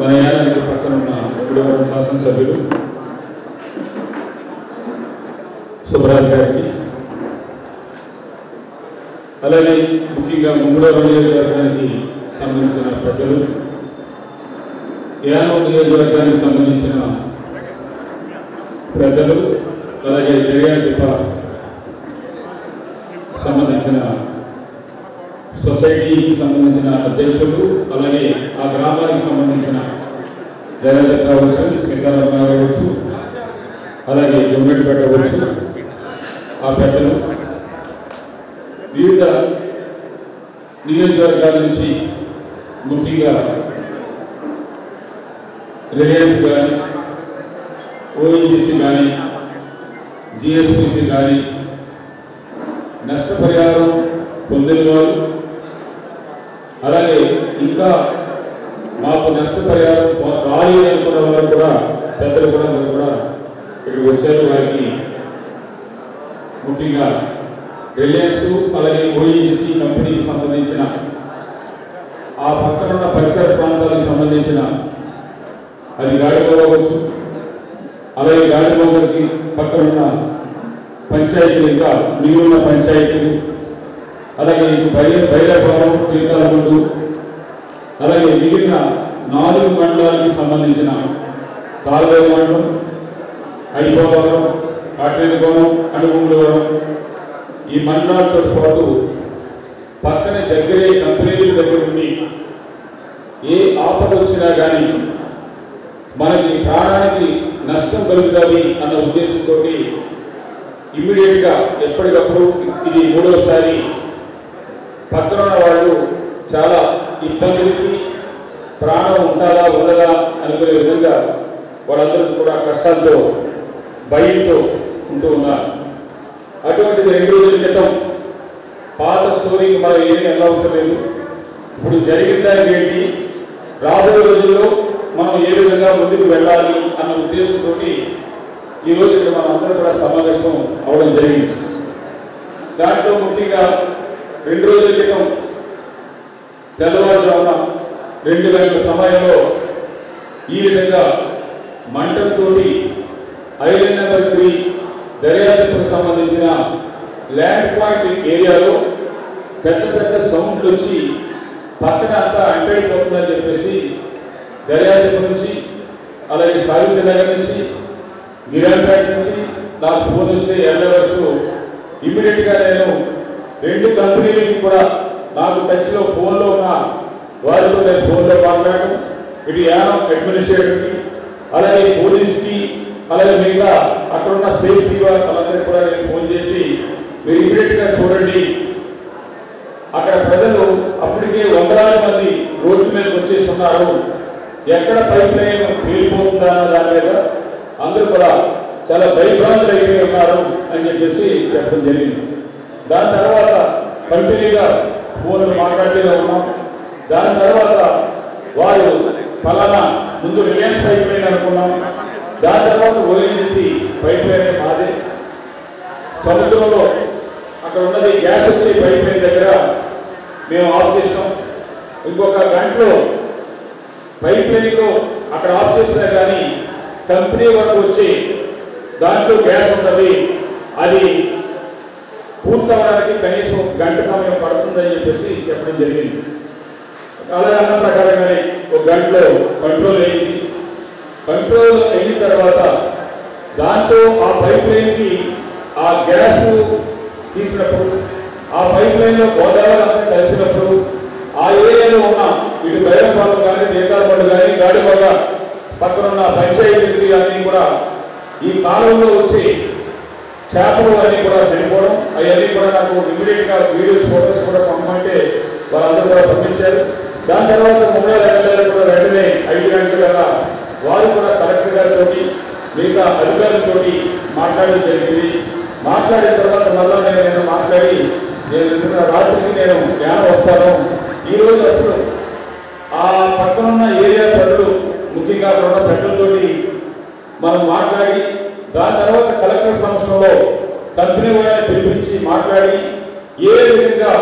మన యానానికి పక్కన ఉన్న గుడివారం శాసనసభ్యులు సుబ్రాజ్ గారికి, అలాగే ముఖ్యంగా ముంగళూరు నియోజకవర్గానికి సంబంధించిన పెద్దలు, యానం నియోజకవర్గానికి సంబంధించిన పెద్దలు, అలాగే దర్యాదిప్ప సంబంధించిన సొసైటీకి సంబంధించిన అధ్యక్షులు, అలాగే ఆ గ్రామానికి సంబంధించిన జయలలిత కావచ్చు, సీతారామ కావచ్చు, అలాగే దొంగటిపేట కావచ్చు, ఆ పెద్దలు, వివిధ నియోజకవర్గాల నుంచి ముఖ్యంగా రిలయన్స్ కానీ, ఓఎన్జీసీ కానీ, జిఎస్పిసి కానీ నష్టపరిహారం పొందిన వారు, అలాగే ఇంకా మాకు నష్టపరిహారం రాలేదనుకున్న వారు కూడా పెద్దలు కూడా ఇక్కడికి వచ్చారు. వారికి ముఖ్యంగా రిలయన్స్ అలాగే ఓఎన్జీసీ కంపెనీకి సంబంధించిన ఆ పక్కన ఉన్న పరిసర ప్రాంతాలకు సంబంధించిన అది గాడిలో అవ్వచ్చు, అలాగే గాడిలోకి పక్కన ఉన్న పంచాయతీలు, ఇంకా మిగిలిన పంచాయతీలు, అలాగే బైరాపురం, తీర్థాలగుండు, అలాగే మిగిలిన 4 మండలాలకు సంబంధించిన తాల్వేలు మండలం, ఐపోవరం, కాట్రేనికోణం, అనుగుండవరం ఈ మండలాలతో పాటు పక్కనే దగ్గరే కంపెనీల దగ్గర ఉండి ఏ ఆపద వచ్చినా కానీ మనకి ప్రాణానికి నష్టం కలుగుతుంది అన్న ఉద్దేశంతో ఇమ్మీడియట్గా ఎప్పటికప్పుడు ఇది 3వసారి పక్కన ఉన్న వాళ్ళు చాలా ఇబ్బందులకి ప్రాణం ఉంటుందా ఉండదా అనుకునే విధంగా వాళ్ళందరూ కూడా కష్టాలతో భయంతో ఉంటూ ఉన్నారు. అటువంటిది 2 రోజుల క్రితం పాత స్టోరీకి మనం ఏమీ వెళ్ళవసరం లేదు. ఇప్పుడు జరిగిన దానికి ఏంటి, రాబోయే రోజుల్లో మనం ఏ విధంగా ముందుకు వెళ్ళాలి అన్న ఉద్దేశంతో ఈరోజు ఇక్కడ మనం అందరూ కూడా సమావేశం అవడం జరిగింది. దాంట్లో ముఖ్యంగా 2 రోజుల క్రితం తెల్లవారుజామున 2 గంటల సమయంలో ఈ విధంగా మంటలతోటి ఐలాండ్ నెంబర్ 3 దర్యాదిప్పకు సంబంధించిన ల్యాండ్ పాయింట్ ఏరియాలో పెద్ద సౌండ్లు వచ్చి పక్కన అంతా అంటడిపోతుందని చెప్పేసి దర్యాదిప్ప నుంచి, అలాగే సావిత్రి నగర్ నుంచి, గిరాన్పేట నుంచి నాకు ఫోన్ వస్తే ఎండవర్స్ ఇమ్మీడియట్గా నేను 2 కంపెనీలకి కూడా నాకు టచ్లో ఫోన్లో ఉన్న వారితో నేను ఫోన్లో మాట్లాడడం, ఇది యానం అడ్మినిస్ట్రేటర్కి, అలాగే పోలీస్కి, అలాగే మిగతా అక్కడ ఉన్న సేఫ్టీ వాళ్ళందరికీ కూడా నేను ఫోన్ చేసి మీరు ఇమ్మీడియట్గా చూడండి, అక్కడ ప్రజలు అప్పటికే 100 మంది రోడ్డు మీదకి వచ్చేసి ఉన్నారు, ఎక్కడ పైప్ లైన్ పేలిపోతుందా అన్న దాని మీద అందరూ కూడా చాలా భయభ్రాంతులు అయిపోయి ఉన్నారు అని చెప్పేసి చెప్పడం జరిగింది. దాని తర్వాత కంటిన్యూగా ఫోన్లు మాట్లాడుతూనే ఉన్నాం. దాని తర్వాత వారు ఫలానా ముందు రిలయన్స్ పైప్ లైన్ అనుకున్నాం, దాని తర్వాత ఓఎన్జీసీ పైప్ లైన్ మాదే, సముద్రంలో అక్కడ ఉన్నది గ్యాస్ వచ్చే పైప్ లైన్ దగ్గర మేము ఆఫ్ చేసాం. ఇంకొక గంటలో పైప్ లైన్లో అక్కడ ఆఫ్ చేసినా కానీ కంపెనీ వరకు వచ్చి దాంట్లో గ్యాస్ ఉంటుంది, అది పూర్తవడానికి కనీసం 1 గంట సమయం పడుతుందని చెప్పేసి చెప్పడం జరిగింది. అలాగే అన్న ప్రకారంగానే 1 గంటలో కంట్రోల్ అయింది. కంట్రోల్ అయిన తర్వాత దాంతో ఆ పైప్ లైన్కి ఆ గ్యాస్ తీసినప్పుడు, ఆ పైప్ లైన్లో గోదావరి అంతా కలిసినప్పుడు ఆ ఏరియాలో ఉన్న ఇటు బైరంపాలెం కానీ, దేకారపల్లి కానీ, గాడిపల్ల పక్కన ఉన్న పంచాయతీలు అన్నీ కూడా ఈ కాలంలో వచ్చి చేపలు అన్నీ కూడా చనిపోవడం, అవన్నీ కూడా నాకు ఇమ్మీడియట్గా వీడియోస్, ఫోటోస్ కూడా పంపమంటే వాళ్ళందరూ కూడా పంపించారు. దాని తర్వాత ముంబై ఎమ్మెల్యేలు కూడా వెంటనే 5 గంటల వారు కూడా కలెక్టర్ గారితో మిగతా అధికారులతో మాట్లాడడం జరిగింది. మాట్లాడిన తర్వాత మళ్ళా నేను మాట్లాడి నేను రాత్రికి నేను జ్ఞానం వస్తాను. ఈరోజు అసలు ఆ పక్కనున్న ఏరియా ప్రజలు, ముఖ్యంగా అక్కడ ఉన్న పెద్దలతోటి మనం మాట్లాడి దాని తర్వాత కలెక్టర్ సమక్షంలో కంపెనీ వారిని పిలిపించి మాట్లాడి ఏ విధంగా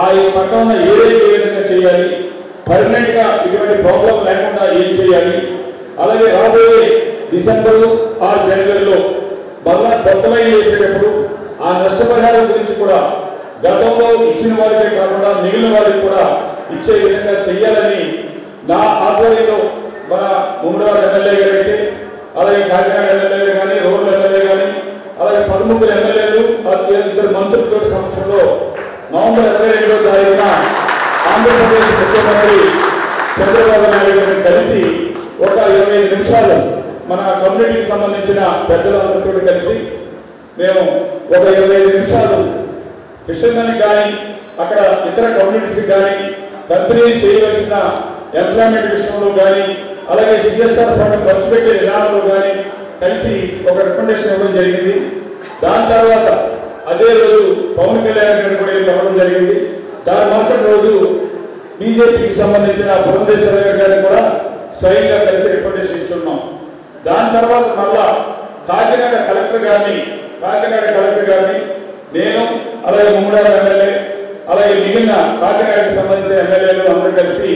ఆ పక్కన ఉన్న ఏరియా ఏ విధంగా చేయాలి, పర్మనెంట్గా ఇటువంటి ప్రాబ్లం లేకుండా ఏం చేయాలి, అలాగే రాబోయే డిసెంబరు ఆ జనవరిలో మళ్ళా కొత్త లైన్ వేసేటప్పుడు ఆ నష్టపరిహారం గురించి కూడా గతంలో ఇచ్చిన వారికే కాకుండా మిగిలిన వారికి కూడా ఇచ్చే విధంగా చేయాలని నా ఆధ్వర్యంలో మన ముమ్మడివారి ఎమ్మెల్యే గారు అయితే, అలాగే కాకినాడ ఎమ్మెల్యే కానీ, రోడ్ల ఎమ్మెల్యే కానీ, అలాగే 13 ఎమ్మెల్యేలు 2 మంత్రులతో సంవత్సరంలో నవంబర్ 22వ తారీఖున ఆంధ్రప్రదేశ్ ముఖ్యమంత్రి చంద్రబాబు నాయుడు గారిని కలిసి ఒక 25 నిమిషాలు మన కమ్యూనిటీకి సంబంధించిన పెద్దలందరితో కలిసి మేము ఒక 25 నిమిషాలు ఫిషర్మెన్కి కానీ, అక్కడ ఇతర కమ్యూనిటీస్కి కానీ, కంపెనీ చేయవలసిన ఎంప్లాయ్మెంట్ విషయంలో కానీ, అలాగే సిఎస్ఆర్ ఫండ్ ఖర్చు పెట్టే విధానంలో కానీ కలిసి ఒక రికమెండేషన్ ఇవ్వడం జరిగింది. దాని తర్వాత అదే రోజు పవన్ కళ్యాణ్ గారిని కూడా ఇవ్వడం జరిగింది. దాని మరుసటి రోజు బీజేపీకి సంబంధించిన పురంధేశ్వర గారిని కూడా స్వయంగా కలిసి రికమెండేషన్ ఇచ్చున్నాం. దాని తర్వాత మళ్ళా కాకినాడ కలెక్టర్ గారిని నేను, అలాగే ముమ్మడివారి ఎమ్మెల్యే, అలాగే మిగిలిన కాకినాడకి సంబంధించిన ఎమ్మెల్యేలు అందరూ కలిసి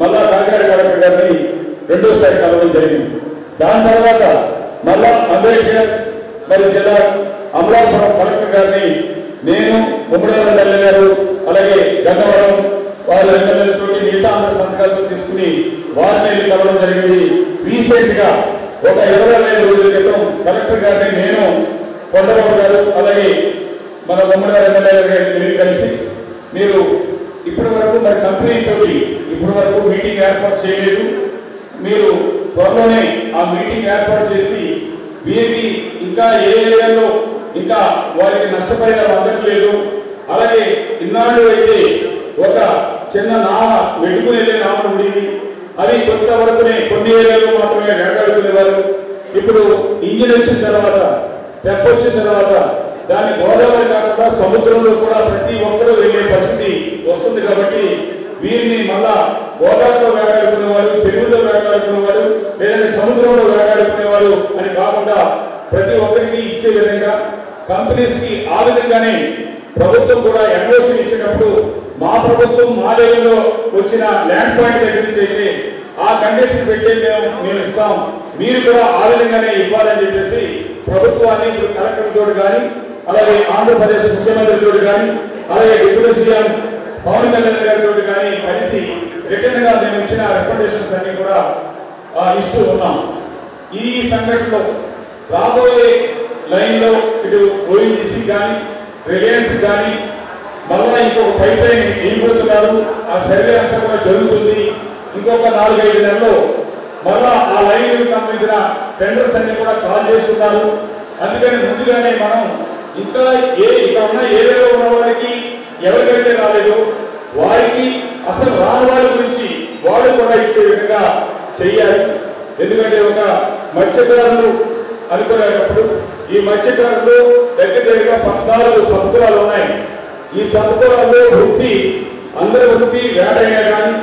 మళ్ళా కాకినాడ కలెక్టర్ గారిని రెండోసారి కలవడం జరిగింది. దాని తర్వాత మళ్ళా అంబేద్కర్ మరి జిల్లా అమలాపురం కలెక్టర్ గారిని నేను, ముమ్మడివారి ఎమ్మెల్యే గారు, అలాగే గన్నవరం వారి ఎమ్మెల్యేలతో మిగతా అందరి సంతకాలతో తీసుకుని వారిని వెళ్ళి కలవడం జరిగింది. రీసెంట్ గా ఒక 25 రోజుల క్రితం కలెక్టర్ గారిని నేను, కొండబాబు గారు, అలాగే మన ముమ్మడివారి ఎమ్మెల్యే గారిని కలిసి మీరు ఇప్పటి వరకు మరి కంపెనీతో ఇప్పటి వరకు మీటింగ్ ఏర్పాటు చేయలేదు, మీరు త్వరలోనే ఆ మీటింగ్ ఏర్పాటు చేసి వీరికి ఇంకా ఏ ఏరియాలో ఇంకా వారికి నష్టపరిహారం అందట్లేదు, అలాగే ఇన్నాళ్ళు అయితే ఒక చిన్న నామ వెతుకుని వెళ్ళే నామ ఉండేది, అది కొంతవరకునే కొన్ని ఏరియాలో మాత్రమే వేటాడుకునేవారు. ఇప్పుడు ఇంజిన్ వచ్చిన తర్వాత, తెప్ప వచ్చిన తర్వాత దాన్ని గోదావరి కాకుండా సముద్రంలో కూడా ప్రతి ఒక్కరూ వెళ్ళే పరిస్థితి వస్తుంది. కాబట్టి వీరిని మళ్ళా గోదావరిలో వేటాడుకునేవారు, చెరువుల్లో వేటాడుకునేవారు, లేదంటే సముద్రంలో వేటాడుకునేవారు అని కాకుండా ప్రతి ఒక్కరికి ఇచ్చే విధంగా కంపెనీస్కి ఆ విధంగానే ప్రభుత్వం కూడా ఎన్ఓసి ఇచ్చేటప్పుడు మా ప్రభుత్వం మా లెవెల్లో వచ్చిన ల్యాండ్ పాయింట్ దగ్గర నుంచి అయితే ఆ కండిషన్ పెట్టే మేము ఇస్తాం, మీరు కూడా ఆ విధంగానే ఇవ్వాలని చెప్పేసి ప్రభుత్వాన్ని ఇప్పుడు కలెక్టర్తో కానీ, అలాగే ఆంధ్రప్రదేశ్ ముఖ్యమంత్రితో కానీ, అలాగే డిప్యూటీ సీఎం పవన్ కళ్యాణ్ గారితో కానీ కలిసి రిటర్న్ గా మేము ఇచ్చిన రికమెండేషన్స్ అన్ని కూడా ఇస్తూ ఉన్నాం. ఈ సంఘటనలో రాబోయే లైన్లో ఇటు ఓఎన్జీసీ కానీ, రిలయన్స్ కానీ మళ్ళా ఇంకొక పైప్ లైన్ వెళ్ళిపోతున్నారు. ఆ సర్వే అంతా కూడా జరుగుతుంది. ఇంకొక 4-5 నెలల్లో మళ్ళా ఆ లైన్కి సంబంధించిన టెండర్స్ అన్ని కూడా కాల్ చేస్తున్నారు. అందుకని ముందుగానే మనం ఇంకా ఇక్కడ ఉన్న ఏరియాలో ఉన్న వారికి ఎవరికైతే రాలేదు వారికి అసలు రాని వారి గురించి వాళ్ళు కూడా ఇచ్చే విధంగా చెయ్యాలి. ఎందుకంటే ఒక మత్స్యకారులు అనుకునేటప్పుడు ఈ మత్స్యకారులు దగ్గరగా 14 సముద్రాలు ఉన్నాయి. ఈ సముద్రాల్లో వృత్తి అందరి వృత్తి వేట అయినా కానీ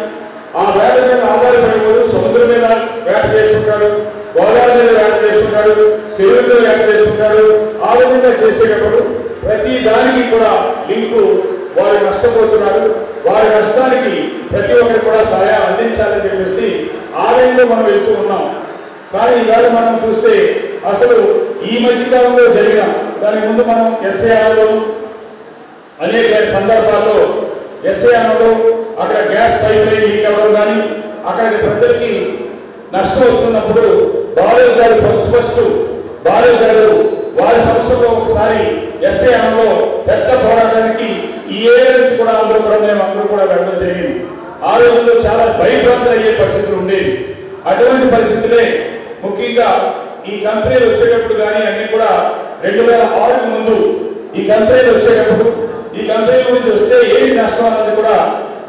ఆ వేట మీద ఆధారపడేవాడు సముద్రం మీద వేట చేస్తుంటాడు, గోదావరి మీద వేట చేస్తుంటాడు, చెరువుల్లో వేట చేస్తుంటాడు. ఆ విధంగా చేసేటప్పుడు ప్రతి దానికి కూడా లింకు వారు నష్టపోతున్నారు. వారి నష్టానికి ప్రతి ఒక్కరికి కూడా సహాయం అందించాలని చెప్పేసి ఆ లైన్లో మనం వెళ్తూ ఉన్నాం. కానీ ఈవేళ మనం చూస్తే అసలు ఈ మధ్యకాలంలో జరిగిన దాని ముందు మనం ఎస్ఐఆర్లో అనేక సందర్భాల్లో ఎస్ఐఆర్లో అక్కడ గ్యాస్ పైప్ లైన్ లీక్ అవ్వడం కానీ, అక్కడికి ప్రజలకి నష్టం వస్తున్నప్పుడు బాలయ్య గారు ఫస్ట్ బాలయ్య గారు వారి సంస్థలో ఒకసారి ఎస్ఐఆర్లో పెద్ద పోరాటానికి ఈ ఏరియా నుంచి కూడా అందరూ కూడా వెళ్ళడం జరిగింది. ఆ రోజుల్లో చాలా భయభ్రాంతులు అయ్యే పరిస్థితులు ఉండేవి. అటువంటి పరిస్థితులే ముఖ్యంగా ఈ కంపెనీలు వచ్చేటప్పుడు కానీ అన్ని కూడా 2006కు ముందు ఈ కంపెనీలు వచ్చేటప్పుడు ఈ కంపెనీ గురించి వస్తే ఏమి నష్టం అన్నది కూడా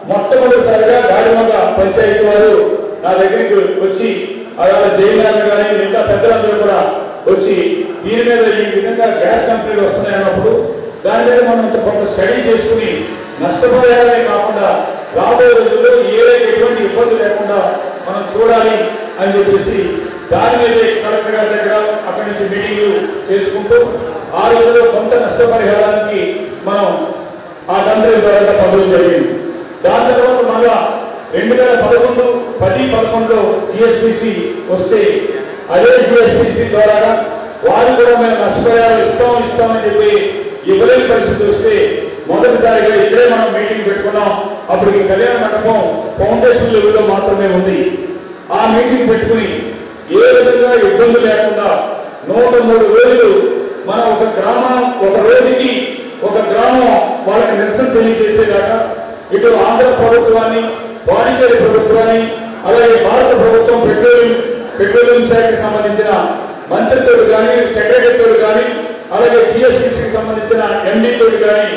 మొట్టమొదటిసారిగా గాడిమగ పంచాయతీ వారు నా దగ్గరికి వచ్చి అలాగే జయనాథ్ కానీ మిగతా పెద్దలందరూ కూడా వచ్చి దీని మీద ఈ విధంగా గ్యాస్ కంపెనీలు వస్తున్నాయి అన్నప్పుడు దాని మీద మనం కొంత స్టడీ చేసుకుని నష్టపోయాలనే కాకుండా రాబోయే రోజుల్లో ఏదైతే ఎటువంటి ఇబ్బంది లేకుండా మనం చూడాలి అని చెప్పేసి దాని మీదే కలెక్టర్ గారి దగ్గర అక్కడి నుంచి మీటింగ్లు చేసుకుంటూ ఆ రోజుల్లో కొంత నష్టపరిహారానికి మనం ఆ కంపెనీ ద్వారా పొందడం జరిగింది. దాని తర్వాత మళ్ళా 2010-11లో జిఎస్పిసి వస్తే అదే జిఎస్పిసి ద్వారా వారు కూడా మేము నష్టపరిహారం ఇస్తామని చెప్పి ఇవ్వలేని పరిస్థితి వస్తే మొదటిసారిగా ఇక్కడే మనం మీటింగ్ పెట్టుకున్నాం. అప్పుడు ఈ కళ్యాణ మండపం ఫౌండేషన్ లెవెల్లో మాత్రమే ఉంది. ఆ మీటింగ్ పెట్టుకుని ఏ విధంగా ఇబ్బంది లేకుండా 103 రోజులు మన ఒక గ్రామం, ఒక రోజుకి ఒక గ్రామం వాళ్ళకి నిరసన తెలియజేసేదాకా ఇటు ఆంధ్ర ప్రభుత్వాన్ని, పాండిచేరి ప్రభుత్వాన్ని, అలాగే భారత ప్రభుత్వం పెట్రోలియం శాఖకి సంబంధించిన మంత్రితోడు కానీ, సెక్రటరీతోడు కానీ, అలాగే జిఎస్టిసికి సంబంధించిన ఎండీతోడు కానీ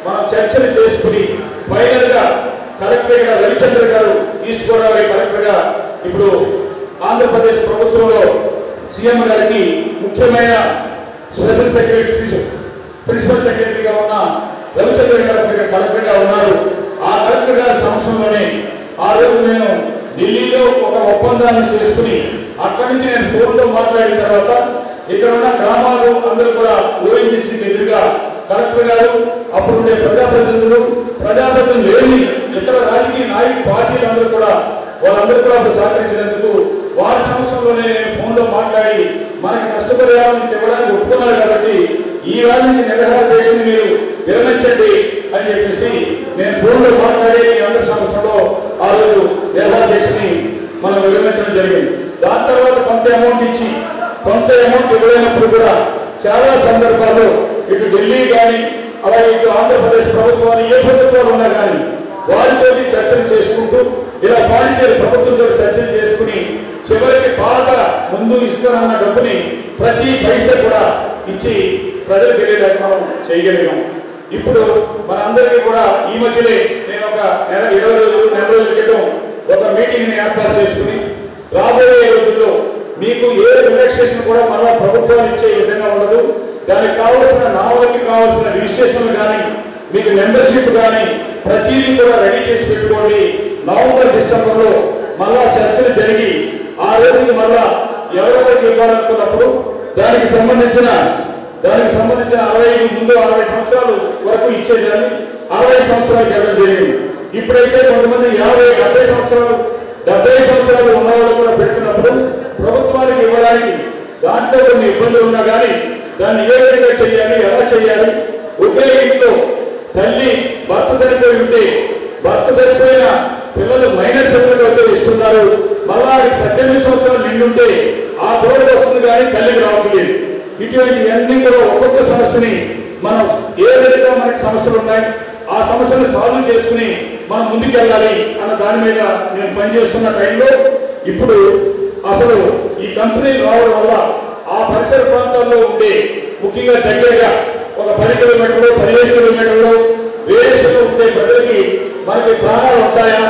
మనం చర్చలు చేసుకుని ఫైనల్ గా కలెక్టర్ గా రవిచంద్ర గారు, ఈస్ట్ గోదావరి కలెక్టర్ గా ఇప్పుడు ఆంధ్రప్రదేశ్ ప్రభుత్వంలో సీఎం గారికి ముఖ్యమైన స్పెషల్ సెక్రటరీ, ప్రిన్సిపల్ సెక్రటరీగా ఉన్న రవిచంద్ర గారు కలెక్టర్ గా ఉన్నారు. ఆ కలెక్టర్ గారి సమక్షంలోనే ఆ రోజు నేను ఢిల్లీలో ఒక ఒప్పందాన్ని చేసుకుని అక్కడి నుంచి నేను ఫోన్లో మాట్లాడిన తర్వాత ఇక్కడ ఉన్న గ్రామాలు అందరూ కూడా ఓఎన్జీసీకి ఎదురుగా కలెక్టర్ గారు, అప్పుడు ఉండే ప్రజాప్రతినిధులు లేని ఇతర రాజకీయ నాయక పార్టీలు అందరూ కూడా వాళ్ళందరూ కూడా సహకరించినందుకు వారి సమక్షంలోనే నేను ఫోన్లో మాట్లాడి మనకి నష్టపరిహారం ఇవ్వడానికి ఒప్పుకున్నారు కాబట్టి ఈ రోజు నుంచి నిరాహార దీక్షని మీరు విరమించండి అని చెప్పేసి నేను ఫోన్లో మాట్లాడి మీ అందరి సమక్షంలో ఆ రోజు నిరాహార దీక్షని మనం విరమించడం జరిగింది. దాని తర్వాత కొంత అమౌంట్ ఇవ్వలేనప్పుడు కూడా చాలా సందర్భాల్లో ఇటు ఢిల్లీ కానీ, అలాగే ఇటు ఆంధ్రప్రదేశ్ ప్రభుత్వాలు, ఏ ప్రభుత్వాలు ఉన్నా కానీ వారితో చర్చలు చేసుకుంటూ ఇలా పాండిచేరి ప్రభుత్వంతో చర్చలు చేసుకుని చివరికి బాగా ముందు ఇస్తానన్న డబ్బుని ప్రతి పైసా కూడా ఇచ్చి ప్రజలకు వెళ్ళేలాగా మనం చేయగలిగాం. ఇప్పుడు మనందరికీ కూడా ఈ మధ్యనే నేను ఒక నెల రోజుల క్రితం ఒక మీటింగ్ని ఏర్పాటు చేసుకుని రాబోయే రోజుల్లో మీకు ఏ రిలాక్సేషన్ కూడా మళ్ళా ప్రభుత్వాలు ఇచ్చే విధంగా ఉండదు. దానికి కావాల్సిన నావలకి కావాల్సిన రిజిస్ట్రేషన్లు కానీ, మీకు మెంబర్షిప్ కానీ ప్రతిదీ కూడా రెడీ చేసి పెట్టుకోండి. నవంబర్ డిసెంబర్లో మళ్ళా చర్చలు జరిగి ఆ రోజుకి మళ్ళా ఎవరెవరికి ఇవ్వాలనుకున్నప్పుడు దానికి సంబంధించిన 60 సంవత్సరాలు వరకు ఇచ్చేదాన్ని 60 సంవత్సరాలు ఇవ్వడం జరిగింది. ఇప్పుడైతే కొంతమంది 50, 70 సంవత్సరాలు, 70 సంవత్సరాలు ఉన్న వాళ్ళు కూడా పెడుతున్నప్పుడు ప్రభుత్వానికి ఇవ్వడానికి దాంట్లో కొన్ని ఇబ్బందులు ఉన్నా కానీ దాన్ని ఏ విధంగా చేయాలి, ఎలా చేయాలి, ఒకే ఇంట్లో తల్లి భర్త సరిపోయి ఉంటే భర్త సరిపోయిన పిల్లలు మైనర్ పిల్లలతో ఇస్తున్నారు. మళ్ళా 18 సంవత్సరాలు నిండుంటే ఆ తోడు వస్తుంది కానీ తల్లికి రావట్లేదు. ఇటువంటివన్నీ కూడా ఒక్కొక్క సమస్యని మనం ఏ విధంగా మనకి సమస్యలు ఉన్నాయి ఆ సమస్యను సాల్వ్ చేసుకుని మనం ముందుకెళ్ళాలి అన్న దాని మీద నేను పనిచేస్తున్న టైంలో ఇప్పుడు అసలు ఈ కంపెనీ రావడం వల్ల ఆ పరిసర ప్రాంతాల్లో ఉండే ముఖ్యంగా దగ్గరగా ఒక 10 కిలోమీటర్లు 15 కిలోమీటర్లు వేరేషన్లో ఉండే ప్రజలకి మనకి ప్రాణాలు ఉంటాయా,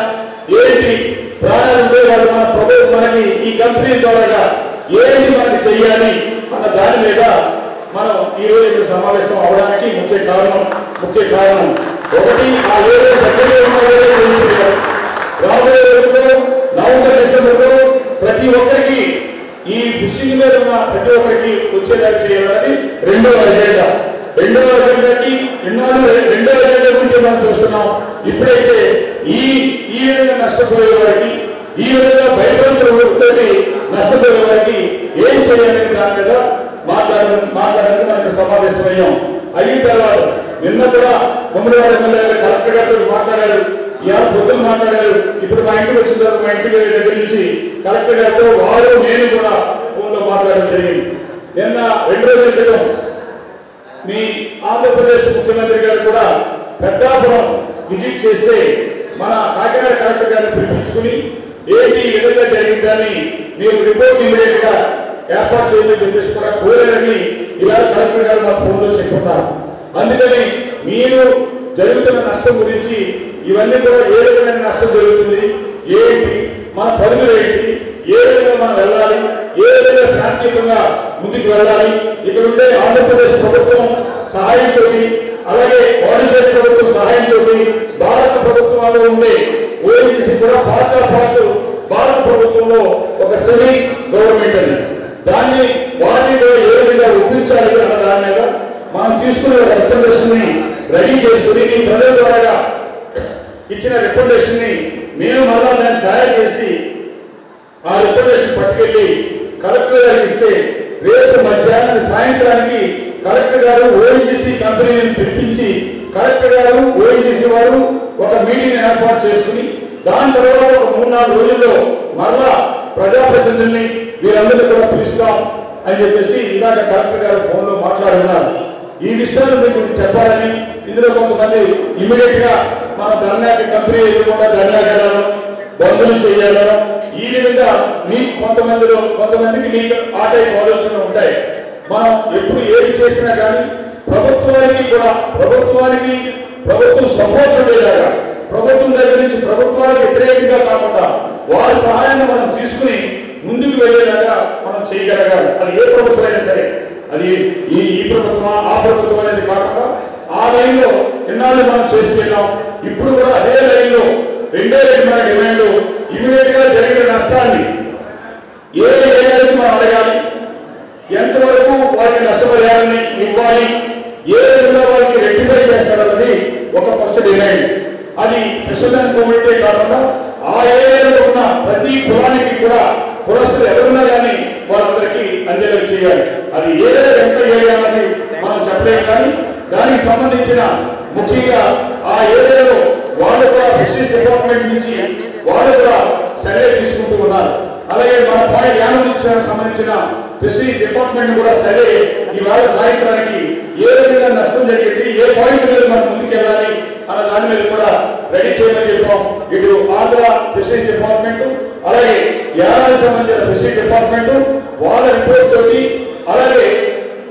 ఏంటి ప్రాణాలు ఉండే వాళ్ళు మన ప్రభుత్వం మనకి ఈ కంపెనీ ద్వారా ఏది మనకి చెయ్యాలి అన్న దాని మీద మనం ఈ రోజు ఇక్కడ సమావేశం అవడానికి ముఖ్య కారణం ఒకటి ఆ ఏరియా దగ్గరలో ఉన్న రాబోయే రోజుల్లో నవంబర్ డిసెంబర్లో ప్రతి ఒక్కరికి ఈ ఫిషింగ్ మీద ఉన్న ప్రతి ఒక్కరికి వచ్చేదాన్ని చేయాలని రెండో అజెండాకి ఎన్నాళ్ళు రెండో అజెండా గురించి మనం చూస్తున్నాం. ఇప్పుడైతే ఈ విధంగా నష్టపోయే వారికి, ఈ విధంగా భయపడుతున్న నష్టపోయే వారికి ఏం చేయాలని దాని మీద మాట్లాడడానికి మనకు సమావేశమయ్యాం. అయిన తర్వాత నిన్న కూడా ముమ్మడివాడ ఎమ్మెల్యే గారు కలెక్టర్ గారితో మాట్లాడారు, ఇవాళ పొద్దున మాట్లాడారు. ఇప్పుడు మా ఇంటికి వచ్చిన తర్వాత మా ఇంటికి దగ్గర నుంచి కలెక్టర్ గారితో వారు నేను కూడా ఫోన్లో మాట్లాడడం జరిగింది. నిన్న 2 రోజుల క్రితం మీ ఆంధ్రప్రదేశ్ ముఖ్యమంత్రి గారు కూడా పెద్దాపురం విజిట్ చేస్తే మన కాకినాడ కలెక్టర్ గారిని పిలిపించుకుని ఏంటి ఈ విధంగా జరిగిందని మీరు రిపోర్ట్ ఇమీడియట్ గా ఏర్పాటు చేయమని చెప్పేసి కూడా కోరారని ఇలా కలెక్టర్ గారు మా ఫోన్లో చెప్పుకున్నారు. అందుకని మీరు జరుగుతున్న నష్టం గురించి ఇవన్నీ కూడా ఏ విధమైన నష్టం జరుగుతుంది, ఏంటి మన పరిధులు ఏంటి, ఏ విధంగా మనం వెళ్ళాలి, ఏ విధంగా శాంతియుతంగా ముందుకు వెళ్ళాలి, ఇక్కడ ఉండే ఆంధ్రప్రదేశ్ ప్రభుత్వం సహాయంతో, అలాగే పాండిచేరి ప్రభుత్వం సహాయంతో, భారత ప్రభుత్వంలో ఉండే ఓఎన్జీసీ కూడా పార్ట్ భారత ప్రభుత్వంలో ఒక సెమీ గవర్నమెంట్ అని దాన్ని వాటిని ఏ విధంగా ఒప్పించాలి అన్న దాని మీద మనం తీసుకునే రికమెండేషన్ ని రెడీ చేసుకుని మీ ప్రజల ద్వారా ఇచ్చిన రికమెండేషన్ ని నేను తయారు చేసి ఆ రికమెండేషన్ పట్టుకెళ్ళి కలెక్టర్ గారికి ఇస్తే రేపు మధ్యాహ్నం సాయంత్రానికి కలెక్టర్ గారు ఓఎన్జీసీ కంపెనీని పిలిపించి కలెక్టర్ గారు ఓఎన్జీసీ వారు ఒక మీటింగ్ ఏర్పాటు చేసుకుని దాని తర్వాత ఒక 3-4 రోజుల్లో మరలా ప్రజాప్రతినిధుల్ని వీరందరినీ కూడా పిలుస్తాం అని చెప్పేసి ఇందాక కలెక్టర్ గారు ఫోన్లో మాట్లాడుతున్నారు. ఈ విషయాలు మీకు చెప్పాలని ఇందులో కొంతమంది ఇమీడియట్ గా మన ధర్నాకి కంపెనీ ఎదుర్కొంటే ధర్నా చేయాలను బంధువులు చేయాలను ఈ విధంగా నీకు కొంతమందికి నీకు ఆ టైప్ ఆలోచనలు ఉంటాయి. మనం ఎప్పుడు ఏది చేసినా కానీ ప్రభుత్వం సపోర్ట్ ఉండేలాగా ప్రభుత్వం దగ్గర నుంచి ప్రభుత్వానికి వ్యతిరేకంగా కాకుండా వారి సహాయాన్ని మనం తీసుకుని ముందుకు వెళ్ళేలాగా మనం చేయగలగాలి. అది ఏ ప్రభుత్వం అయినా సరే, అది ఈ ప్రభుత్వం ఆ ప్రభుత్వం అనేది కాకుండా ఆ లైన్లో ఎన్నాళ్ళు మనం చేసుకెళ్ళాం. ఇప్పుడు కూడా అదే లైన్లో రెండే మన డిమాండ్ ఇమీడియట్ గా జరిగిన నష్టాన్ని ఏ ఏరియాకి మనం అడగాలి, ఎంతవరకు వారికి నష్టపరిహారాన్ని ఇవ్వాలి, ఏ విధంగా వారికి రెక్టిఫై చేస్తారన్నది ఒక ఫస్ట్ డిమాండ్. అది క్రిస్టియన్ కమ్యూనిటీ కాకుండా ఆ ఏరియాలో ఉన్న ప్రతి కులానికి కూడా కులస్తులు ఎవరున్నా కానీ వాళ్ళందరికీ అందేలా చేయాలి. అది ఎంత ఏరియా అనేది మనం చెప్పలేము కానీ దానికి సంబంధించిన ముఖ్యంగా ఆ ఏరియాలో వాళ్ళు కూడా ఫిషరీస్ డిపార్ట్మెంట్ నుంచి వాళ్ళు కూడా సర్వే తీసుకుంటూ ఉన్నారు. అలాగే మన పాయింట్ యానం సంబంధించిన ఫిషరీస్ డిపార్ట్మెంట్ కూడా సర్వే ఇవాళ సాయంత్రానికి ఏ విధంగా నష్టం జరిగింది, ఏ పాయింట్ మీద మనం ముందుకు వెళ్ళాలి అన్న దాని మీద కూడా రెడీ చేయమని చెప్పాం. ఇటు ఆంధ్ర ఫిషరీస్ డిపార్ట్మెంట్ అలాగే యానానికి సంబంధించిన ఫిషరీస్ డిపార్ట్మెంట్ వాళ్ళ రిపోర్ట్ తోటి అలాగే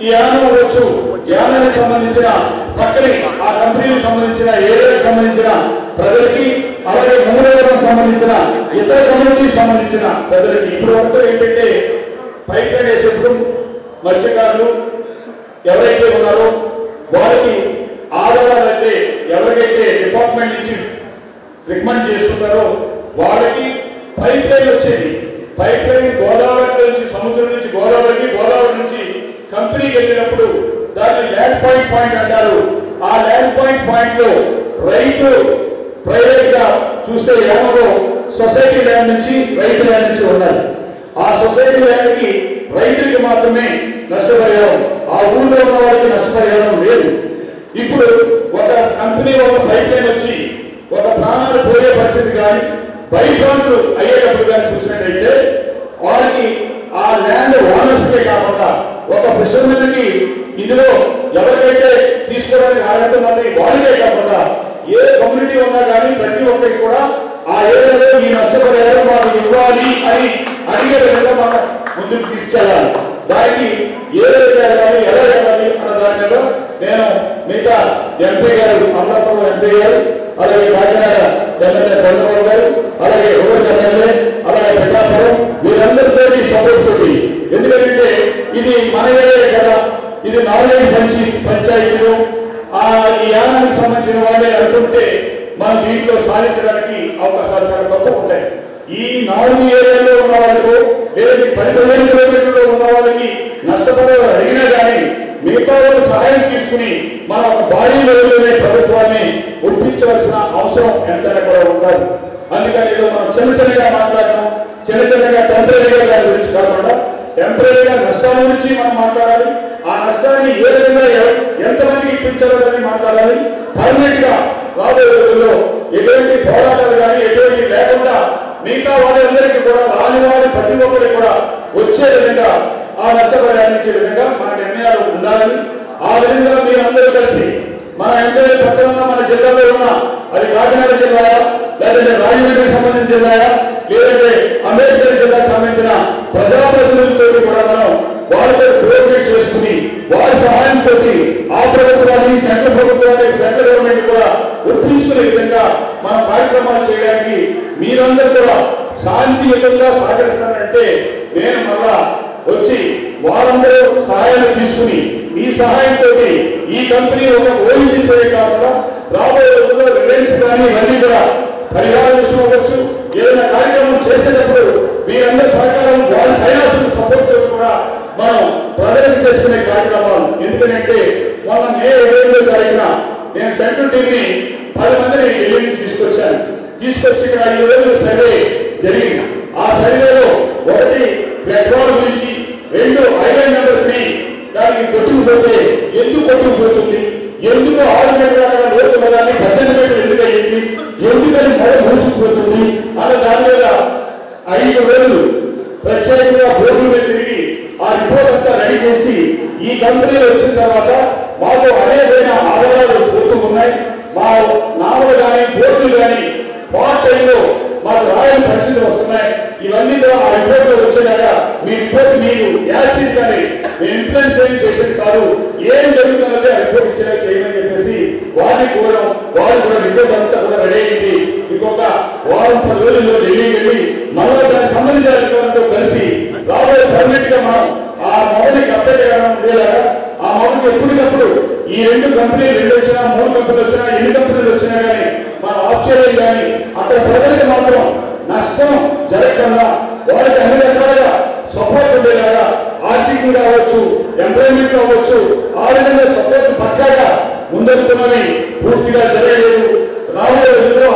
ఈ యానానికి సంబంధించిన పక్కనే ఆ కంపెనీకి సంబంధించిన ఏరియాకి సంబంధించిన ప్రజలకి అలాగే మూడవరకు సంబంధించిన ఇతర కమ్యూనిటీకి సంబంధించిన ప్రజలకి ఇప్పుడు వరకు ఏంటంటే పైప్ లైన్ వేసేప్పుడు మత్స్యకారులు ఎవరైతే ఉన్నారో వారికి ఆధారాలు అయితే ఎవరికైతే డిపార్ట్మెంట్ నుంచి రికమెండ్ చేస్తున్నారో వాళ్ళకి పైప్ లైన్ వచ్చేది. పైప్ లైన్ గోదావరి నుంచి సముద్రం నుంచి గోదావరికి, గోదావరి నుంచి కంపెనీకి వెళ్ళినప్పుడు దాన్ని ల్యాండ్ పాయింట్ అంటారు. ఆ ల్యాండ్ పాయింట్ లో రైతు ప్రైవేట్ గా చూస్తే యానంలో సొసైటీ ల్యాండ్ నుంచి రైతు ల్యాండ్ నుంచి ఉన్నారు. ఆ సొసైటీ ల్యాండ్ కి రైతులకి మాత్రమే నష్టపరిహారం, ఆ ఊళ్ళో ఉన్న వాళ్ళకి నష్టపరిహారం లేదు. ఇప్పుడు ఒక కంపెనీ ఒక పైప్ లైన్ వచ్చి ఒక ప్రాణాలు పోయే పరిస్థితి కానీ బైకాన్లు అయ్యేటప్పుడు కానీ చూసినట్టయితే వారికి ఆ ల్యాండ్ ఓనర్స్కే కాకుండా ఒక ఫిషర్మెన్ కి ఇందులో ఎవరికైతే తీసుకోవడానికి అర్హత ఉన్నది వాళ్ళకే కాకుండా ఏ కమ్యూనిటీ ఉన్నా కానీ ప్రతి ఒక్కరికి కూడా ఆ ఏరియాలో ఈ నష్టపరిహారం మాకు ఇవ్వాలి అని అడిగే విధంగా మనం ముందుకు తీసుకెళ్ళాలి. దానికి ఏ వెళ్ళాలి, ఎలా వెళ్ళాలి అన్న దాని మీద నేను మిగతా ఎంపీ గారు అమలాపురం ఎంపీ గారు అలాగే కాకినాడ ఎమ్మెల్యే చంద్రబాబు గారు అలాగే రూరల్ ఎమ్మెల్యే అలాగే పిఠాపురం వీరందరితో సపోర్ట్ తోటి, ఎందుకంటే ఇది మన ఏరియా కదా, ఇది 4 పంచాయతీలు ఈ యానానికి సంబంధించిన వాళ్ళే అనుకుంటే మనం దీంట్లో సాధించడానికి అవకాశాలు చాలా తక్కువ ఉంటాయి. ఈ 4 ఏరియాలో ఉన్న వాళ్ళకు లేదా 10-15 కిలోమీటర్లో ఉన్న వాళ్ళకి నష్టపరిహారం అడిగినా కానీ మిగతా వాళ్ళు సహాయం తీసుకుని మన ఒక బాడీ లెవెల్లోనే ప్రభుత్వాన్ని ఒప్పించవలసిన అవసరం ఎంతైనా కూడా ఉండాలి. అందుకని ఏదో మనం చిన్నగా మాట్లాడడం, చిన్నగా టెంపరీగా దాని గురించి కాకుండా టెంపరీగా నష్టాల గురించి మనం మాట్లాడాలి. ఆ నష్టాన్ని ఏ విధంగా ఎంతమందికి ఇప్పించాలో దాన్ని మాట్లాడాలి. పర్మనెంట్ గా రాబోయే రోజుల్లో ఎటువంటి పోరాటాలు కానీ ఎటువంటి లేకుండా మిగతా వాళ్ళందరికీ కూడా రాని వారి ప్రతి ఒక్కరికి కూడా వచ్చే విధంగా ఆ నష్టపరిహారం ఇచ్చే విధంగా మన నిర్ణయాలు ఉండాలని, ఆ విధంగా మీరందరూ కలిసి మన ఎంపీ పక్కన ఉన్న మన జిల్లాలో ఉన్న అది కాకినాడ జిల్లాయా లేదంటే రాజమండ్రికి సంబంధించిన జిల్లాయా లేదంటే అంబేద్కర్ జిల్లాకు సంబంధించిన ప్రజాప్రతినిధులతో కూడా మనం వాళ్ళతో కోఆర్డినేట్ చేసుకుని వారి సహాయంతో ఆ ప్రభుత్వాన్ని సెంట్రల్ గవర్నమెంట్ కూడా ఒప్పించుకునే విధంగా మన కార్యక్రమాలు చేయడానికి మీరందరూ కూడా శాంతియుతంగా సహకరిస్తారంటే నేను మళ్ళా వచ్చి వాళ్ళందరూ సహాయాన్ని తీసుకుని ఈ సహాయంతో ఈ కంపెనీ ఒక ఓఎన్జీసీ కాకుండా రాబోయే రోజుల్లో రిలయన్స్ కానీ ఇవన్నీ కూడా పరిహార విషయం అవ్వచ్చు, ఏదైనా కార్యక్రమం చేసేటప్పుడు మీరందరూ సహకారం వాళ్ళ ఫైనాన్షియల్ సపోర్ట్ కూడా మనం ప్రజలకు చేసుకునే కార్యక్రమాలు. ఎందుకంటే మొన్న మే 25వ తారీఖున నేను సెంట్రల్ టీమ్ని 10 మందిని ఢిల్లీ నుంచి తీసుకొచ్చి ఇక్కడ 5 రోజులు సర్వే జరిగింది. ఆ సర్వేలో ఒకటి పెట్రోల్ గురించి 2 ఐలాండ్ నెంబర్ 3 దానికి కొట్టుకుపోతే ఎందుకు కొట్టుకుపోతుంది, ఎందుకు 6 మీటర్ల అక్కడ లోతు ఉన్నదాన్ని 18 మీటర్లు ఎందుకు అయ్యింది, ఎందుకని మడ మూసుకుపోతుంది అన్న దాని మీద 5 రోజులు ప్రత్యేకంగా బోర్డు మీద తిరిగి ఆ రిపోర్ట్ అంతా రెడీ చేసి ఈ కంపెనీలు వచ్చిన తర్వాత మాకు అనేకమైన ఆధారాలు పోతూ ఉన్నాయి. మా నామలు కానీ బోర్డులు కానీ పార్ట్ టైంలో మాకు రాయని పరిస్థితులు వస్తున్నాయి. ఇవన్నీ కూడా ఆ రిపోర్ట్లో వచ్చేలాగ మీ రిపోర్ట్ మీరు యాసిడ్ కానీ మేము ఇన్ఫ్లుయెన్స్ ఏం చేసేది కాదు, ఏం జరుగుతున్నది ఆ రిపోర్ట్ ఇచ్చేలా చేయమని చెప్పేసి వారిని కోరడం. వారు కూడా రిపోర్ట్ అంతా కూడా రెడీ అయింది. ఇంకొక వారం 10 రోజుల్లో ఢిల్లీకి వెళ్ళి మళ్ళీ దానికి సంబంధించిన అధికారులతో కలిసి రాబోయే పర్మనెంట్ గా మనం ఆ మొదటి అప్డేట్ ఉండేలాగా ఆ మొదటి ఎప్పటికప్పుడు ఈ 2 కంపెనీలు 2 వచ్చినా 3 కంపెనీలు వచ్చినా ఎన్ని కంపెనీలు వచ్చినా కానీ మనం ఆఫ్ చేయలేదు. కానీ అక్కడ ప్రజలకు మాత్రం నష్టం జరగకుండా వారికి అన్ని రకాలుగా సపోర్ట్ ఉండేలాగా ఆర్థికంగా అవ్వచ్చు, ఎంప్లాయ్మెంట్ అవ్వచ్చు, ఆ విధంగా సపోర్ట్ పక్కాగా ముందెళ్తున్నది పూర్తిగా జరగలేదు. రాబోయే రోజుల్లో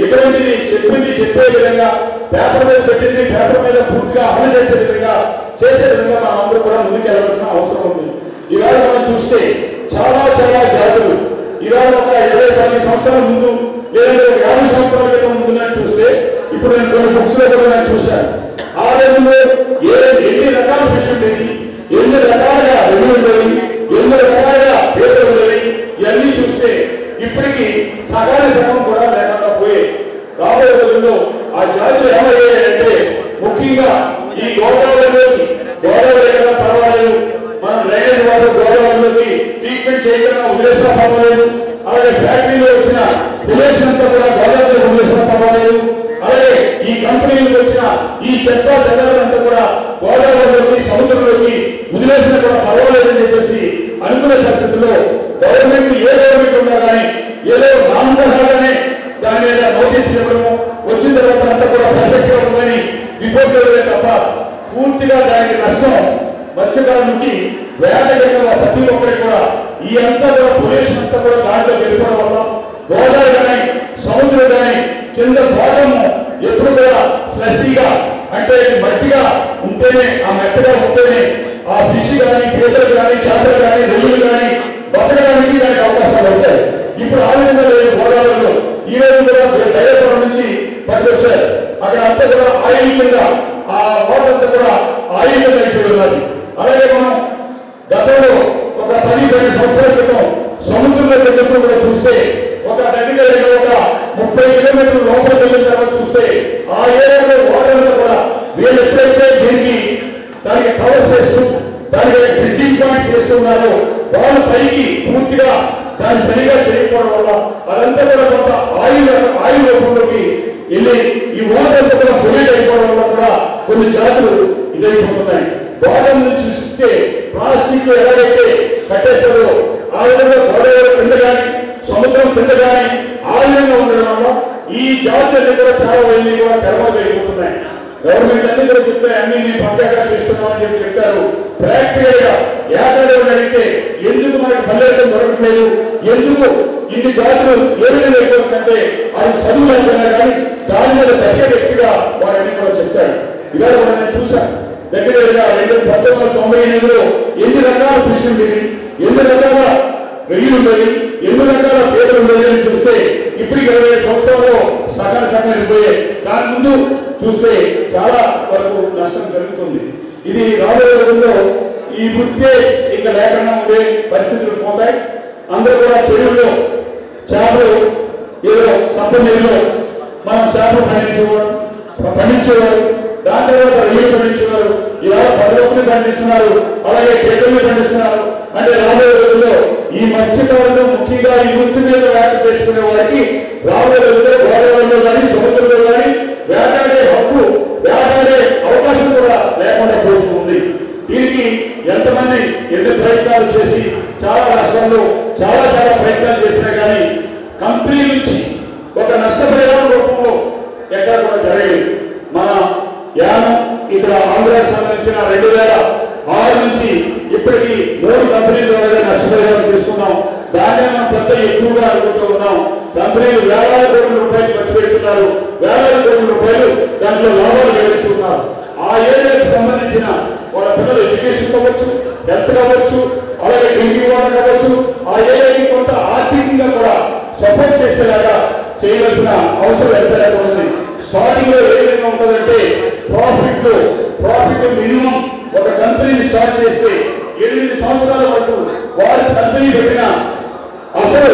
ఎటువంటిది చెప్పింది చెప్పే విధంగా పేపర్ మీద పెట్టింది పేపర్ మీద పూర్తిగా అమలు చేసే విధంగా మనం అందరూ కూడా ముందుకు వెళ్ళవలసిన అవసరం ఉంది. ఈవేళ మనం చూస్తే చాలా జాతులు ఈవేళ ఒక 20-10 సంవత్సరాల ముందు లేదంటే ఒక 50 సంవత్సరాల క్రితం ముందు చూస్తే ఇప్పుడు నేను కొన్ని బుక్స్ లో కూడా నేను చూశాను. ఆ రోజుల్లో ఎన్ని రకాల ఫిష్ ఉండేది, ఎన్ని రకాలుగా రెడ్డి ఉండేది, ఎన్ని రకాలుగా పేదలు ఉండేది, ఇవన్నీ చూస్తే ఇప్పటికీ సగం కూడా లేకుండా పోయే. రాబోయే రోజుల్లో ఆ జాతులు ఏమయ్యాయంటే ముఖ్యంగా ఈ గోదావరి కదా పర్వాలేదు, మనం డ్రైనేజ్ వాటర్ గోదావరిలోకి ట్రీట్మెంట్ చేయకుండా వదిలేసినా పర్వాలేదు, అలాగే ఫ్యాక్టరీలో వచ్చిన పొల్యూషన్ అంతా కూడా గోదావరిలో వదిలేసినా పర్వాలేదు, అలాగే ఈ కంపెనీలకు వచ్చిన ఈ చెత్త చెదారంతా కూడా గోదావరిలోకి సముద్రంలోకి వదిలేసినా కూడా పర్వాలేదని చెప్పేసి అనుకునే పరిస్థితుల్లో గవర్నమెంట్ ఏ గవర్నమెంట్ ఉన్నా కానీ ఏదో నామకరణగానే దాని మీద నోటీసులు ఇవ్వడము, వచ్చిన తర్వాత అంతా కూడా పర్ఫెక్ట్ గా ఉందని రిపోర్ట్ ఇవ్వడమే తప్ప పూర్తిగా దానికి నష్టం మత్స్యకారులకి వేటగా ప్రతి ఒక్కరికి కూడా ఈ అంతా కూడా పొల్యూషన్ అంతా కూడా దాంట్లో వెళ్ళిపోవడం వల్ల గోదావరి కానీ సముద్రం కానీ కింద భాగము ఎప్పుడు కూడా స్లసీగా అంటే మట్టిగా ఉంటేనే ఆ మెత్తగా ఉంటేనే ఆ ఫిష్ కానీ పీతలు కానీ చేపలు కానీ రొయ్యలు కానీ బతకడానికి దానికి అవకాశాలు ఉంటాయి. ఇప్పుడు ఆ విధంగా లేదు. గోదావరిలో ఈ రోజు కూడా డైరెక్టర్ నుంచి పట్టుకొచ్చారు. అక్కడ అంతా కూడా ఆయిల్ కింద ఆ వాటర్ అంతా కూడా ఆయిల్ కింద అయిపోయి ఉన్నది. అలాగే మనం గతంలో ఒక 10-15 సంవత్సరాల క్రితం సముద్రంలో వెళ్ళినప్పుడు కూడా చూస్తే ఒక దగ్గర ఒక 30 కిలోమీటర్ల లోపలికి వెళ్ళిన తర్వాత చూస్తే ఆ ఏరియాలో వాటర్ అంతా కూడా వీళ్ళు ఎప్పుడైతే దీనికి దానికి కవర్ చేస్తూ దానికి బ్రిడ్జింగ్ పాయింట్స్ చేస్తున్నారో వాళ్ళు పైకి పూర్తిగా దాన్ని సరిగా చేయకపోవడం వల్ల అదంతా కూడా కొంత ఆయిల్ రూపంలోకి వెళ్ళి ఈ వాటర్ అంతా కూడా పొల్యూట్ అయిపోవడం వల్ల కూడా కొన్ని జాతులు ఇదైపోతున్నాయి. వాటర్ నుంచి చూస్తే ప్లాస్టిక్ ఎలాగైతే కట్టేస్తారో ఆ విధంగా గోదావరి కింద కానీ సముద్రం కింద కానీ ఆ విధంగా ఉండడం వల్ల ఈ జాతులన్నీ కూడా చాలా వెళ్ళి కూడా తెరమలు అయిపోతున్నాయి. గవర్నమెంట్ అన్ని కూడా చెప్తాయి, అన్ని మేము పక్కాగా చేస్తున్నామని చెప్పి చెప్తారు. ప్రాక్టికల్ గా ఏడాదిలో జరిగితే ఎందుకు మనకు ఫలితం దొరకట్లేదు, ఎందుకు ఇన్ని జాతులు ఏ విధంగా అయిపోతుందంటే అది చదువు అయిపోయినా కానీ దాని మీద తగ్గే వ్యక్తిగా వారన్నీ కూడా చెప్తారు. ఇవాళ కూడా నేను చూశాను దగ్గరగా 1998లో ఎన్ని రకాల ఫిష్ ఉండేది, ఎన్ని రకాల రొయ్యలు ఉండేది, ఎన్ని రకాల పీతలు ఉండేది అని చూస్తే ఇప్పటికి 25 సంవత్సరాల్లో సగం వెళ్ళిపోయాయి. దాని ముందు చూస్తే చాలా వరకు నష్టం జరుగుతుంది. ఇది రాబోయే రోజుల్లో ఈ వృత్తే ఇంకా లేకుండా ఉండే పరిస్థితులు పోతాయి. అందరూ కూడా చెరువుల్లో చేపలు ఏదో సంపన్నీరులో మనం చేపలు పండించేవారు, దాని తర్వాత రొయ్యలు పండించేవారు, ఇవాళ పర్వతులు పండిస్తున్నారు, అలాగే పీతల్ని పండిస్తున్నారు. అంటే రాబోయే రోజుల్లో ఈ మత్స్యకారులు ముఖ్యంగా ఈ వృత్తి మీద వేట చేసుకునే వారికి రాబోయే రోజుల్లో గోదావరిలో కానీ సముద్రంలో కానీ వేటాడే హక్కు వేటాడే అవకాశం కూడా లేకుండా పోతుంది. దీనికి ఎంతమంది ఎన్ని ప్రయత్నాలు చేసి చాలా రాష్ట్రాల్లో చాలా ప్రయత్నాలు చేసినా కానీ కంపెనీ నుంచి ఒక నష్టపరిహారం రూపంలో ఎక్కడ కూడా జరగలేదు. మన యానం ఇక్కడ ఆంధ్రాకి సంబంధించిన 2006 నుంచి ఇప్పటికీ 3 కంపెనీల ద్వారా నష్టపరిహారం తీసుకున్నాం. దాన్నే మనం పెద్ద ఎక్కువగా అనుకుంటూ ఉన్నాం. కంపెనీలు వేలాది కోట్ల రూపాయలు ఖర్చు పెడుతున్నారు, వేలాది కోట్ల రూపాయలు దాంట్లో లాభాలు గడిస్తున్నారు. ఆ ఏరియాకి సంబంధించిన వాళ్ళ పిల్లల ఎడ్యుకేషన్ కావచ్చు, హెల్త్ కావచ్చు, అలాగే డ్రింకింగ్ వాటర్ కావచ్చు, ఆ ఏరియాకి కొంత ఆర్థికంగా కూడా సపోర్ట్ చేసేలాగా చేయవలసిన అవసరం ఎంతైనా ఉంది. స్టార్టింగ్ లో ఏ విధంగా ఉంటుందంటే ప్రాఫిట్ మినిమం ఒక కంపెనీని స్టార్ట్ చేస్తే 8 సంవత్సరాల వరకు వారి కంపెనీ పెట్టిన అసలు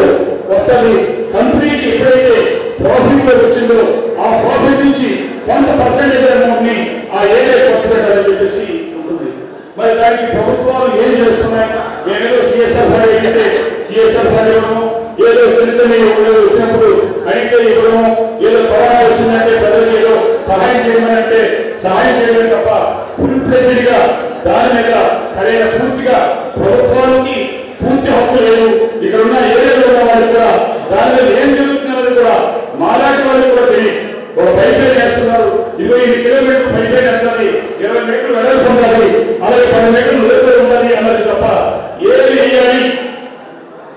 వస్తుంది. కంపెనీకి ఎప్పుడైతే ప్రాఫిట్ లో వచ్చిందో ఆ ప్రాఫిట్ నుంచి కొంత పర్సెంటేజ్ అమౌంట్ ని ఆ ఏరియా ఖర్చు పెట్టాలని చెప్పేసి ఉంటుంది. మరి దానికి ప్రభుత్వాలు ఏం చేస్తున్నాయి? మేమేదో సిఎస్ఆర్ ఫండ్ అయితే సిఎస్ఆర్ ఫండ్ ఇవ్వడము, ఏదో చిన్న వచ్చినప్పుడు అడిగితే ఇవ్వడము, ఏదో కరోనా వచ్చిందంటే ప్రజలకు ఏదో సహాయం చేయమనంటే సహాయం చేయడం తప్ప ఫుల్ ప్లేటెడ్ గా దాని మీద సరైన పూర్తిగా ప్రభుత్వానికి పూర్తి హక్కు లేదు. ఇక్కడ ఉన్న ఏరియాలో ఉన్న వాళ్ళకి కూడా దాని మీద ఏం జరుగుతున్నది కూడా మాలాంటి వాళ్ళకి కూడా తెలియదు. ఒక పైప్ లైన్ వేస్తున్నారు, 25 కిలోమీటర్లు పైప్ లైన్ అంటుంది, 20 మీటర్లు వెడల్పు ఉండాలి, అలాగే 10 మీటర్లు లోతులో ఉండాలి అన్నది తప్ప ఏమి వేయాలి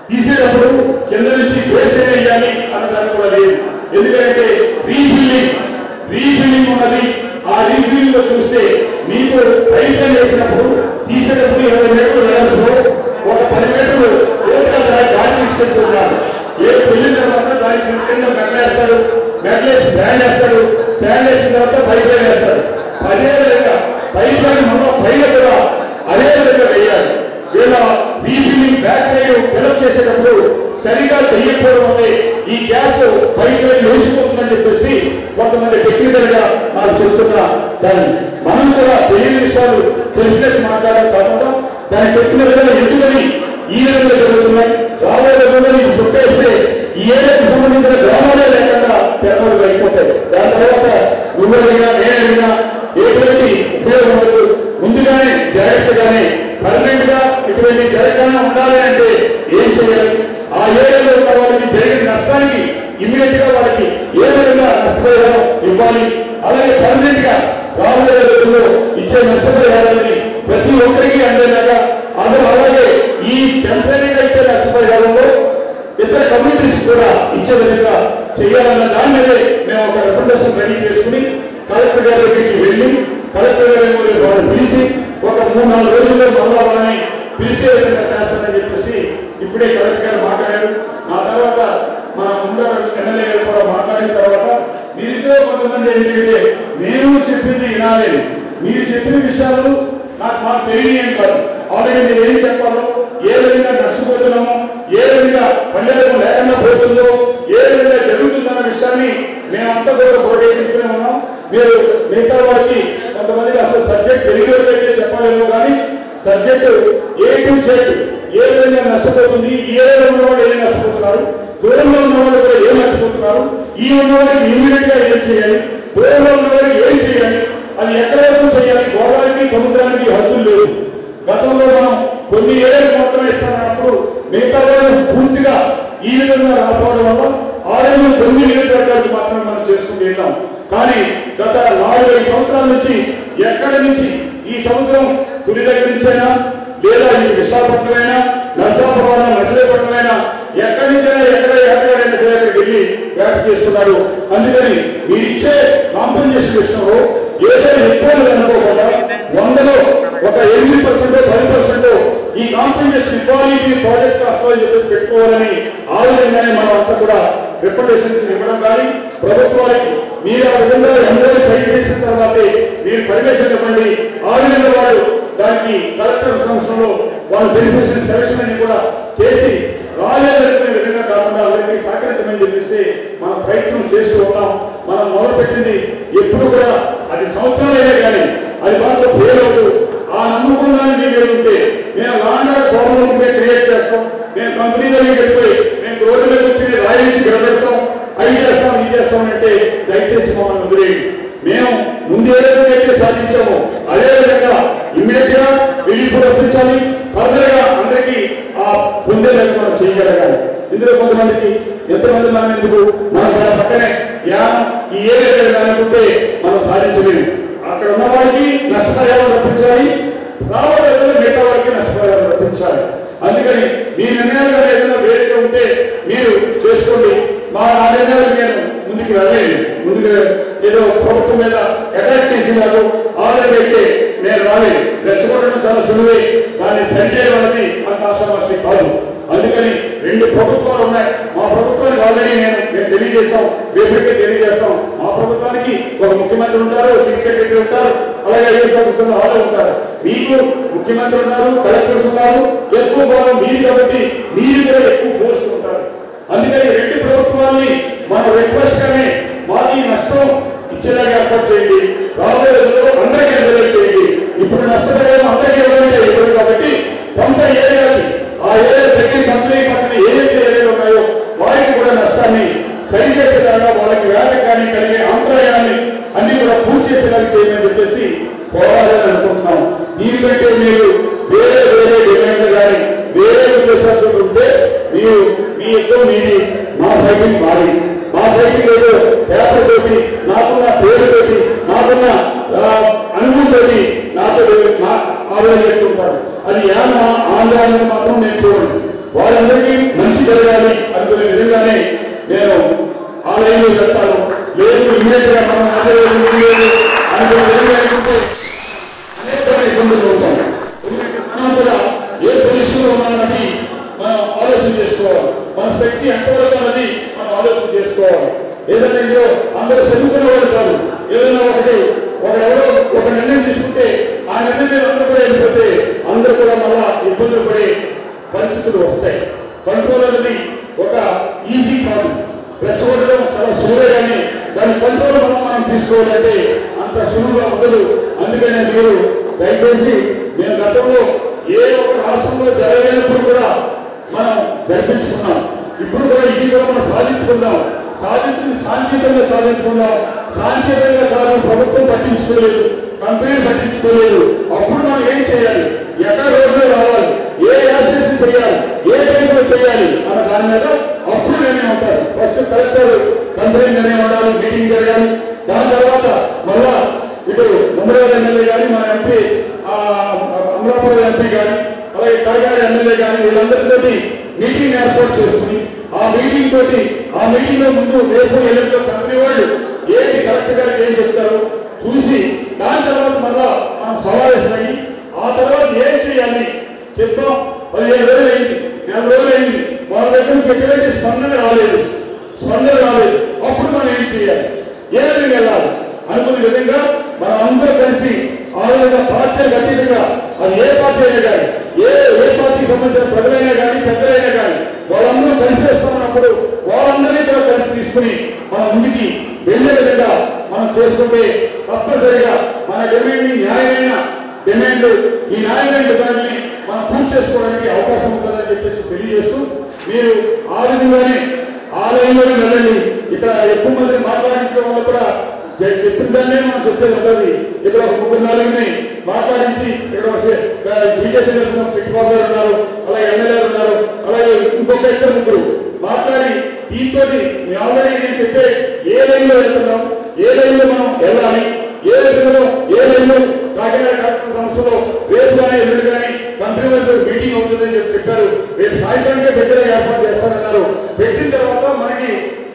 తీసేటప్పుడు కింద నుంచి బేస్ వేయాలి అన్నదానికి కూడా లేదు. ఎందుకంటే రీఫిల్లింగ్ ఉన్నది. ఆ రీఫిల్లింగ్ లో చూస్తే మీకు పైప్ లైన్ వేసినప్పుడు తీసేటప్పుడు 20 మీటర్లు వెడల్పులో ఒక 10 మీటర్లు లోతుగా దారి తీసుకెళ్తున్నారు. ఏది వెళ్ళిన తర్వాత దానికి కింద గడ్డేస్తారు, గడ్డేసి శాండ్ వేస్తారు, శాండ్ వేసిన తర్వాత పైప్ లైన్ వేస్తారు. అదే విధంగా పైప్ లైన్ మనం పైన కూడా అదే విధంగా వేయాలి. వీళ్ళ రీఫిల్లింగ్ బ్యాక్ సైడ్ ఫిలప్ చేసేటప్పుడు సరిగా చేయకపోవడం వల్లే ఈ గ్యాస్ పైప్ లైన్ వేసిపోతుందని చెప్పేసి కొంతమంది టెక్నికల్ గా నాకు చెప్తున్నా. దాన్ని మనం కూడా తెలియని విషయాలు తెలిసినట్టు మాట్లాడడం కాకుండా దాని టెక్నికల్ గా ఎందుకని ఈ విధంగా జరుగుతున్నాయి, రాబోయే రోజుల్లో నీకు చుట్టేస్తే ఈ ఏరియాకి సంబంధించిన గ్రామాలే లేకుండా పెరమలు అయిపోతాయి. దాని తర్వాత నువ్వు అడిగినా నేనడిగినా ఎటువంటి ఉపయోగం ఉండదు. ముందుగానే జాగ్రత్తగానే పర్మనెంట్ గా ఇటువంటి జరగకుండా ఉండాలి అంటే ఏం చేయాలి? ఆ ఏరియాలో ఉన్న వాళ్ళకి జరిగిన నష్టానికి ఇమ్మీడియట్ గా వాళ్ళకి ఏ విధంగా నష్టపరిహారం ఇవ్వాలి, అలాగే పర్మనెంట్ గా రాబోయే రోజుల్లో ఇచ్చే నష్టపరిహారాన్ని ప్రతి ఒక్కరికి అందేలాగా అలాగే ఈ టెంపరీగా ఇచ్చే నష్టపరిహారంలో ఇతర కమ్యూనిటీస్ కూడా ఇచ్చే విధంగా చేయాలన్న దాని మీదే మేము ఒక రికమెండేషన్ రెడీ చేసుకుని కలెక్టర్ గారి దగ్గరికి వెళ్ళి కలెక్టర్ గారి వాళ్ళని పిలిచి ఒక 3-4 రోజుల్లో మళ్ళా వాళ్ళని పిలిచే విధంగా చేస్తారని చెప్పేసి ఇప్పుడే కలెక్టర్ గారు మాట్లాడారు. ఆ తర్వాత మన ముందు ఎమ్మెల్యే గారు కూడా మాట్లాడిన తర్వాత మీరిద్దరూ కొంతమంది ఏంటంటే నేను చెప్పింది వినాలేదు, మీరు చెప్పిన విషయాలు మాకు తెలియని కాదు. ఆల్రెడీ మీరు ఏం చెప్పాలో, ఏ విధంగా నష్టపోతున్నామో, ఏ విధంగా పల్లెలకు లేకుండా పోతుందో, ఏ విధంగా జరుగుతుందన్న విషయాన్ని మేమంతా కూడా ప్రోటేసుకునే ఉన్నాం. మీరు మిగతా వాళ్ళకి కొంతమందికి అసలు సబ్జెక్ట్ తెలియకపోతే చెప్పలేము, కానీ సబ్జెక్టు ఏ టు జెడ్ ఏ విధంగా నష్టపోతుంది, ఏ ఉన్న వాళ్ళు ఏం నష్టపోతున్నారు, దూరంలో ఉన్న వాళ్ళు కూడా ఏం నష్టపోతున్నారు, ఈ ఉన్న వాళ్ళకి ఇమీడియట్ గా ఏం చేయాలి, దూరంలో ఉన్న వాళ్ళకి ఏం చేయాలి, అది ఎక్కడ వరకు చేయాలి. గోదావరికి సముద్రానికి హద్దులు లేవు. గతంలో మనం కొన్ని ఏరియాలు మాత్రమే ఇస్తానన్నప్పుడు మిగతా వాళ్ళు పూర్తిగా ఈ విధంగా రాకపోవడం వల్ల 6-9 నియోజకవర్గాలకు మాత్రమే మనం చేసుకుంటూ వెళ్ళాం. కానీ గత 4-5 సంవత్సరాల నుంచి ఎక్కడి నుంచి ఈ సముద్రం తుడి దగ్గర నుంచైనా లేదా ఈ విశాఖపట్నమైనా, నరసాపురమైనా, నర్సీపట్నమైనా ఎక్కడి నుంచైనా ఎక్కడైనా సరే అక్కడికి వెళ్ళి వేట చేస్తున్నారు. అందుకని మీరు ఇచ్చే కాంపెన్సేషన్ విషయంలో ఏదో ఎక్కువ అనుకోకుండా 100లో ఒక 8%, 10% ఈ కాంపెన్సేషన్ ఇవ్వాలి, ఈ ప్రాజెక్ట్ వస్తుందని చెప్పేసి పెట్టుకోవాలని ఆ విధంగానే మనం అంతా కూడా రికమెండేషన్స్ ఇవ్వడం. కానీ ప్రభుత్వానికి మీరు ఆ విధంగా ఎంఓ సైన్ చేసిన తర్వాతే మీరు పర్మిషన్ ఇవ్వండి. ఆ విధంగా వాళ్ళు దానికి కలెక్టర్ సంస్థలో వాళ్ళు బెనిఫిషియరీ సెలక్షన్ అని కూడా చేసి రాలేదనుకునే విధంగా కాకుండా అందరికీ సహకరించమని చెప్పేసి మనం ప్రయత్నం చేస్తూ ఉన్నాం. మనం మొదలుపెట్టింది ఎప్పుడు కూడా అది సంవత్సరాలైనా కానీ అది మాత్రం ఫెయిల్ అవుతూ ఆ నమ్మకంగానే మీరు ఉంటే మేము లాండ్ ప్రాబ్లం క్రియేట్ చేస్తాం, మేము కంపెనీలోకి వెళ్ళిపోయి మేము రోడ్డులోకి వచ్చి రాయించి గెలబెడతాం, అది చేస్తాం, ఇది చేస్తాం అంటే దయచేసి మమ్మల్ని వదిలేయండి. మేము ముందు ఏ విధంగా అయితే సాధించామో అదే విధంగా ఇమ్మీడియట్ గా వెళ్ళిపో రప్పించాలి. ఫర్దర్ గా అందరికీ ఆ పొందేలాగా మనం చేయగలగాలి. ఇందులో కొంతమందికి ఎంతమంది మనం ఎందుకు మనం దాని పక్కనే ఈ ఏరియా అనుకుంటే మనం సాధించలేదు. అక్కడ ఉన్న వారికి నష్టపరిహారం రప్పించాలి, రాబోయే మిగతా వారికి నష్టపరిహారం రప్పించాలి. అందుకని మీ నిర్ణయాలు ఏదైనా వేరేగా ఉంటే మీరు చేసుకోండి. నా నిర్ణయాలు నేను ముందుకు వెళ్ళలేదు. ముందుకు ఏదో ప్రభుత్వం మీద అటాక్ చేసినారు. ఆల్రెడీ అయితే నేను రాలేదు. రెచ్చగొట్టడం చాలా సులువే, దాన్ని సరిచేయడం అనేది అంత ఆశామాషి కాదు. అందుకని 2 ప్రభుత్వాలు ఉన్నాయి. మా ప్రభుత్వానికి ఆల్రెడీ మేము తెలియజేస్తాం, రేపటికే తెలియజేస్తాం. మా ప్రభుత్వానికి ఒక ముఖ్యమంత్రి ఉంటారు, చీఫ్ సెక్రటరీ ఉంటారు, అలాగే ఐఏఎస్ ఆఫీసర్లు హాజరు ఉంటారు. మీకు ముఖ్యమంత్రి ఉన్నారు, కలెక్టర్స్ ఉన్నారు, ఎక్కువ భాగం మీది కాబట్టి మీరు కూడా ఎక్కువ ఫోర్స్ ఉంటారు. అందుకని 2 ప్రభుత్వాన్ని మనం రిక్వెస్ట్ గానే మాకు నష్టం ఇచ్చేలాగా ఏర్పాటు చేయండి. రాబోయే రోజుల్లో అందరికీ రిజర్వ్ చేయండి. ఇప్పుడు నష్టపరిహారం అందరికీ ఇవ్వాలంటే ఇవ్వదు కాబట్టి కొంత ఏరియాకి ఆ ఏరియా దగ్గర కంపెనీ పక్కన ఏదైతే ఏరియాలు ఉన్నాయో వారికి కూడా నష్టాన్ని సరిచేసేలాగా వాళ్ళకి వేలకు కానీ కలిగే అంతరాయాన్ని అన్ని కూడా పూర్తి చేసేలాగా చేయమని చెప్పేసి పోవాలని అనుకుంటున్నాం. దీనికంటే మీరు వేరే డిమాండ్లు కానీ వేరే ఉద్దేశాలు ఉంటే మీరు మీ ఎక్కువ మీది మా ఫైటింగ్ మారి మా ఫైటింగ్ ఏదో పేపర్ తోటి నాకున్న పేరుతోటి నాకున్న అనుభవంతోటి నాతో ఆవేదన చెప్తుంటారు. అది ఏమన్నా ఆందోళన మాత్రం నేను చూడండి. వాళ్ళందరికీ మంచి జరగాలి అనుకునే విధంగానే నేను ఆ లైన్లో చెప్తాను. లేదు ఇమీడియట్ గా మనం అనుకునే విధంగా ఏంటంటే అనేకమైన ఇబ్బందులు ఉంటాం. మనం కూడా ఏ పొజిషన్లో ఉన్నామన్నది మనం ఆలోచన చేసుకోవాలి. మన శక్తి ఎంతవరకు అన్నది మనం ఆలోచన చేసుకోవాలి. ఏదైనా ఇందులో అందరూ చదువుకునే వాళ్ళు కాదు. ఏదైనా ఒకడెవరో ఒక నిర్ణయం తీసుకుంటే ఆ నిర్ణయం అందరూ కూడా వెళ్ళిపోతే అందరూ కూడా మళ్ళా ఇబ్బందులు పడే పరిస్థితులు వస్తాయి. కంట్రోల్ అనేది ఒక ఈజీ కాదు. రెచ్చగొట్టడం చాలా సులువే, కానీ దాని కంట్రోల్ మనం తీసుకోవాలంటే అంత సులువుగా ఉండదు. అందుకనే మీరు దయచేసి మేము గతంలో ఏ ఒక్క రాష్ట్రంలో జరగలేనప్పుడు కూడా మనం జరిపించుకున్నాం. ఇప్పుడు కూడా ఇది కూడా మనం సాధించుకుందాం. సాధించుకుని శాంతియుతంగా సాధించుకుందాం. శాంతియుతంగా కాదు, ప్రభుత్వం పట్టించుకోలేదు, కంపెనీలు పట్టించుకోలేదు. అప్పుడు మనం ఏం చేయాలి, ఎక్కడ రోడ్లు రావాలి, ఏ యాక్సెస్ చేయాలి, ఏ టైంలో చేయాలి అన్న దాని మీద అప్పుడు నిర్ణయం ఉంటారు. ఫస్ట్ కలెక్టర్ కంపెనీ నిర్ణయం ఉండాలి, మీటింగ్ జరగాలి. దాని తర్వాత మళ్ళా ఇటు ముంబైవారి ఎమ్మెల్యే కానీ మన ఎంపీ అమలాపురం ఎంపీ కానీ అలాగే కాకినాడ ఎమ్మెల్యే కానీ వీళ్ళందరితో మీటింగ్ ఏర్పాటు చేసుకుని ఆ మీటింగ్ తోటి ఆ మీటింగ్ లో ముందు రేపు ఎల్లుండిలో కంపెనీ వాళ్ళు ఏంటి కలెక్టర్ గారికి ఏం చెప్తారు చూసి దాని తర్వాత మళ్ళా మనం సమావేశం అయ్యి ఆ తర్వాత ఏం చేయాలి చెప్తాం. 15 రోజులు అయింది, 4 రోజులు అయింది, వాళ్ళ దగ్గర నుంచి ఎటువంటి స్పందన రాలేదు. అప్పుడు మనం ఏం చేయాలి, ఏ విధంగా వెళ్ళాలి అనుకునే విధంగా మనం అందరూ కలిసి ఆ విధంగా పార్టీలకు అతీతంగా అది ఏ పార్టీ అయినా కానీ ఏ పార్టీకి సంబంధించిన ప్రజలైనా కానీ పెద్దలైనా కానీ వాళ్ళందరూ కలిసి వేస్తామన్నప్పుడు వాళ్ళందరినీ కూడా కలిసి తీసుకుని మనం ముందుకి వెళ్ళే విధంగా మనం చేసుకుంటే తప్పనిసరిగా మన డిమాండ్ని న్యాయమైన డిమాండ్లు ఈ న్యాయమైన డిమాండ్ని మనం పూర్తి చేసుకోవడానికి అవకాశం ఉంటుందని చెప్పేసి తెలియజేస్తూ మీరు ఆ విధంగానే ఆ లైన్లోనే వెళ్ళండి. ఇక్కడ ఎక్కువ మంది మాట్లాడించడం వల్ల కూడా చెప్పిన దాన్నే మనం చెప్పేది ఉంటుంది. ఇక్కడ ఒక 3-4 మాట్లాడించి ఇక్కడ బీజేపీ తరఫున చక్రబాబు గారు ఉన్నారు, అలాగే ఎమ్మెల్యేలు ఉన్నారు, అలాగే ఇంకొక 2-3 మాట్లాడి దీంతో మీ ఆల్రెడీ నేను చెప్పే ఏ లైన్లో వెళ్తున్నాం, ఏ లైన్లో మనం వెళ్ళాలి, ఏ లైన్లో కాకినాడ కలెక్టర్ సంస్థలో రేపు కానీ ఎల్లుండి కానీ కంపెనీ వాళ్ళు మీటింగ్ అవుతుందని చెప్పారు. రేపు సాయంత్రానికే పెట్టేలా ఏర్పాటు చేస్తారన్నారు. పెట్టిన తర్వాత మనకి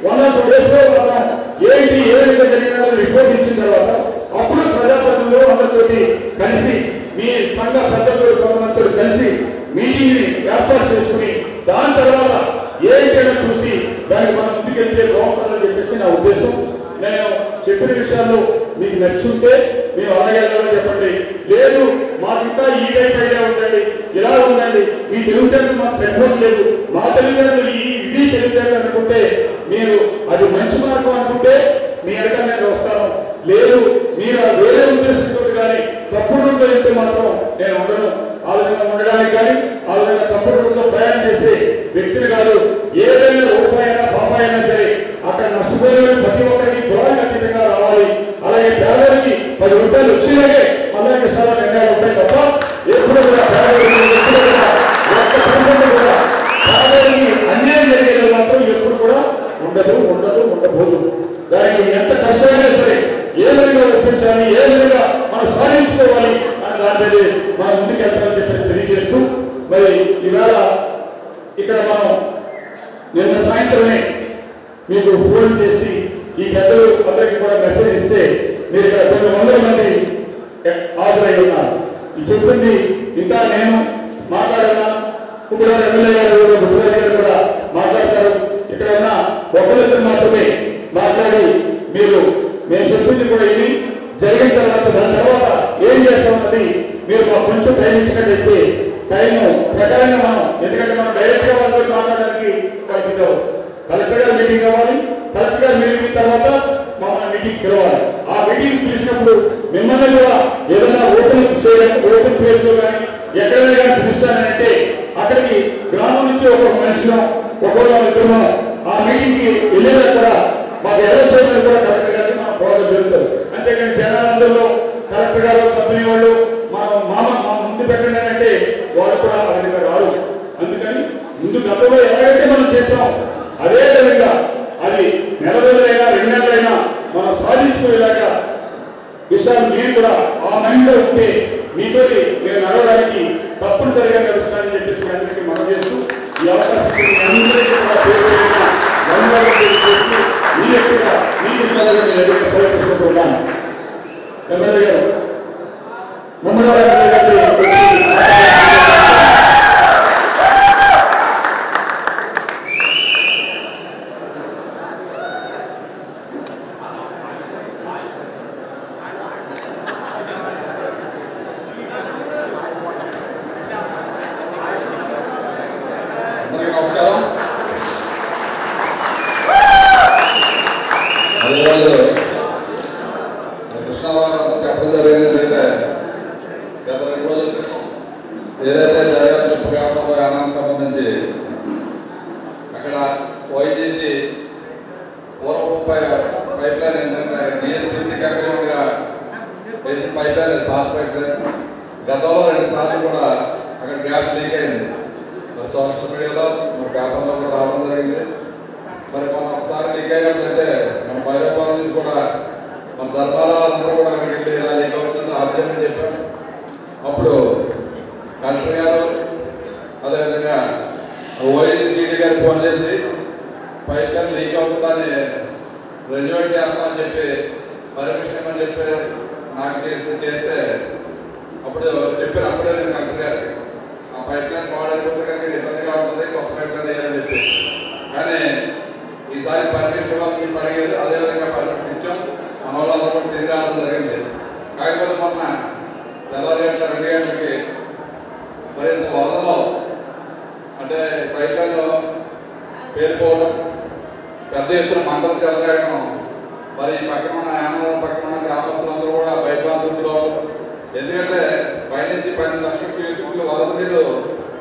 1 or 2 days లో మనం ఏంటి ఏ విధంగా జరిగిన రిపోర్ట్ ఇచ్చిన తర్వాత అప్పుడు ప్రజాప్రతినిధులు అందరితో కలిసి మీ సంఘ పెద్దలతో కొంతమందితో కలిసి మీటింగ్ ని ఏర్పాటు చేసుకుని దాని తర్వాత ఏంటైనా చూసి దానికి మనం ముందుకెళ్తే బాగుంటుందని చెప్పేసి నా ఉద్దేశం. నేను చెప్పిన విషయాల్లో మీకు నచ్చుంటే మేము అలాగే వెళ్ళాలని చెప్పండి. లేదు మాకు ఇంకా ఈ టైప్ ఐడియా ఉందండి, ఇలా ఉందండి, మీ తెలివితేటలు మాకు సరిపోవట్లేదు, మా తెలివితేటలు ఇది తెలివితేటలు అనుకుంటే మీరు అది మంచి మార్గం అనుకుంటే మీ వెనక నేను వస్తాను. లేదు మీరు వేరే ఉద్దేశంతో కానీ తప్పుడు రూట్లో వెళ్తే మాత్రం నేను ఉండను. ఆ విధంగా ఉండడానికి కానీ ఆ విధంగా తప్పుడు రూట్లో ప్రయాణం చేసే వ్యక్తిని కాదు. ఏదైనా రూపాయైనా పాపాయైనా సరే అక్కడ నష్టపోయిన ప్రతి ఒక్కరికి కులానికి అతీతంగా రావాలి. అలాగే పేదవారికి 10 రూపాయలు వచ్చేలాగే అందరికీ చాలా నిర్ణయాలు ఉంటాయి తప్ప ఎప్పుడు కూడా పేదవారికి అన్యాయం జరిగేది మాత్రం ఎప్పుడు కూడా ఉండబోదు. దానికి ఎంత కష్టమైనా సరే ఏ విధంగా ఒప్పించాలి, ఏ విధంగా మనం సాధించుకోవాలి అని దాని మీద మనం ముందుకు వెళ్తామని చెప్పి తెలియజేస్తూ మరి ఈవేళ ఇక్కడ మనం నిన్న సాయంత్రమే మీకు ఫోన్ చేసి ఈ పెద్దలు అందరికీ కూడా మెసేజ్ ఇస్తే మీరు ఇక్కడ 900 మంది హాజరై ఉన్నారు. ఈ చెప్పింది ఇంకా నేను మాట్లాడినా ఇప్పుడు ఎమ్మెల్యే గారు బుద్ధరాజు గారు కూడా మాట్లాడతారు. ఇక్కడ ఉన్న ఒక్కరిద్దరు మాత్రమే మాట్లాడి మేము చెప్పింది కూడా ఇది జరిగిన తర్వాత దాని తర్వాత ఏం చేస్తామన్నది మీరు మాకు కొంచెం టైం ఇచ్చినట్లయితే టైం ప్రకారంగా మనం, ఎందుకంటే మనం డైరెక్ట్గా వాళ్ళతో మాట్లాడడానికి వాళ్ళకి కలెక్టర్ గారు మీటింగ్ అవ్వాలి. కలెక్టర్ గారు మీటింగ్ తర్వాత మమ్మల్ని మీటింగ్ పిలవాలి. ఆ మీటింగ్ పిలిచినప్పుడు మిమ్మల్ని కూడా ఏదైనా ఓపెన్ ప్లేస్ లో కానీ ఎక్కడైనా కానీ పిలుస్తానంటే అక్కడికి గ్రామం నుంచి ఒక మనిషిలో ఒక్కొక్క ఇద్దరు ఆ మీటింగ్ కి వెళ్ళేదా కూడా మాకు ఎలా చేయమని కూడా కలెక్టర్ గారికి మనం పోవడం జరుగుతుంది. అంతేకాని జనాలందరిలో కలెక్టర్ గారు కంపెనీ వాళ్ళు మనం ముందు పెట్టండి అంటే వాళ్ళు కూడా అక్కడికి రారు. అందుకని ముందు గతంలో ఎలాగైతే మనం చేసాం అదే విధంగా అది నెల రోజులైనా 2 నెలలైనా మనం సాధించుకునేలాగా విషయాలు నేను కూడా ఆ మైండ్లో ఉంటే మీతో నేను నడవడానికి తప్పనిసరిగా నడుస్తానని చెప్పేసి అందరికీ మనం చేస్తూ ఈ అవకాశం అందరికీ కూడా పేరు చేస్తూ మీ ఎక్కువ మీకు సెలవు తీసుకుంటూ ఉన్నాను. ఎమ్మెల్యే గారు ముమ్మగారు ఎమ్మెల్యే గారిని నమస్కారం. అదేవిధంగా కృష్ణారావు చెప్పడం జరిగింది ఏంటంటే గత 2 రోజుల క్రితం ఏదైతే దర్యాప్తు ప్రయాణానికి సంబంధించి అక్కడ ఓఐజీసీ పూర్వపు పైప్ లైన్ ఏంటంటే జిఎస్పిసికి అగ్రిమెంట్గా వేసిన పైప్ లైన్, పాత పైప్ లైన్ గతంలో 2 సార్లు కూడా అక్కడ గ్యాస్ లీక్ అయింది. మరి సోషల్ మీడియాలో మన పేపర్లో కూడా రావడం జరిగింది. మరి మనం ఒకసారి లీక్ అయినట్లయితే మన బైరపాల నుంచి కూడా మన ధర్మాలందరూ కూడా అక్కడికి వెళ్ళి ఇలా లీక్ అవుతుంది ఆద్యమని చెప్పాం. అప్పుడు కలెక్టర్ గారు అదేవిధంగా ఓఐజీసీడీ గారికి ఫోన్ చేసి పైప్ లైన్ లీక్ అవుతుందని రెన్యూవేట్ చేస్తామని చెప్పి పర్మిషన్ ఇవ్వమని చెప్పి నాకు చేస్తే అప్పుడు చెప్పినప్పుడే నేను కలెక్టర్ గారికి ఆ పైప్ లైన్ పాడైపోతే కనుక ఇబ్బందిగా ఉంటుంది, కొత్త పైప్ లైన్ వేయాలని చెప్పి. కానీ ఈసారి పర్మిషన్ ఇవ్వాలని అడిగేది, అదేవిధంగా పర్మిషన్ ఇచ్చాం. మన వాళ్ళందరూ కూడా తిరిగి రావడం జరిగింది. కాకపోతే మొన్న తెల్లవారు 2 గంటలకి మరి ఇంత వరదలో అంటే పైప్ లైన్ పేరుకోవడం, పెద్ద ఎత్తున మంటలు చెలరేయడం, మరి పక్కన ఉన్న యానం పక్కన ఉన్న గ్రామస్తులందరూ కూడా భయభ్రాంతులకు రావడం. ఎందుకంటే పైనుంచి 12 లక్షల క్యూసెక్లు వరద నీరు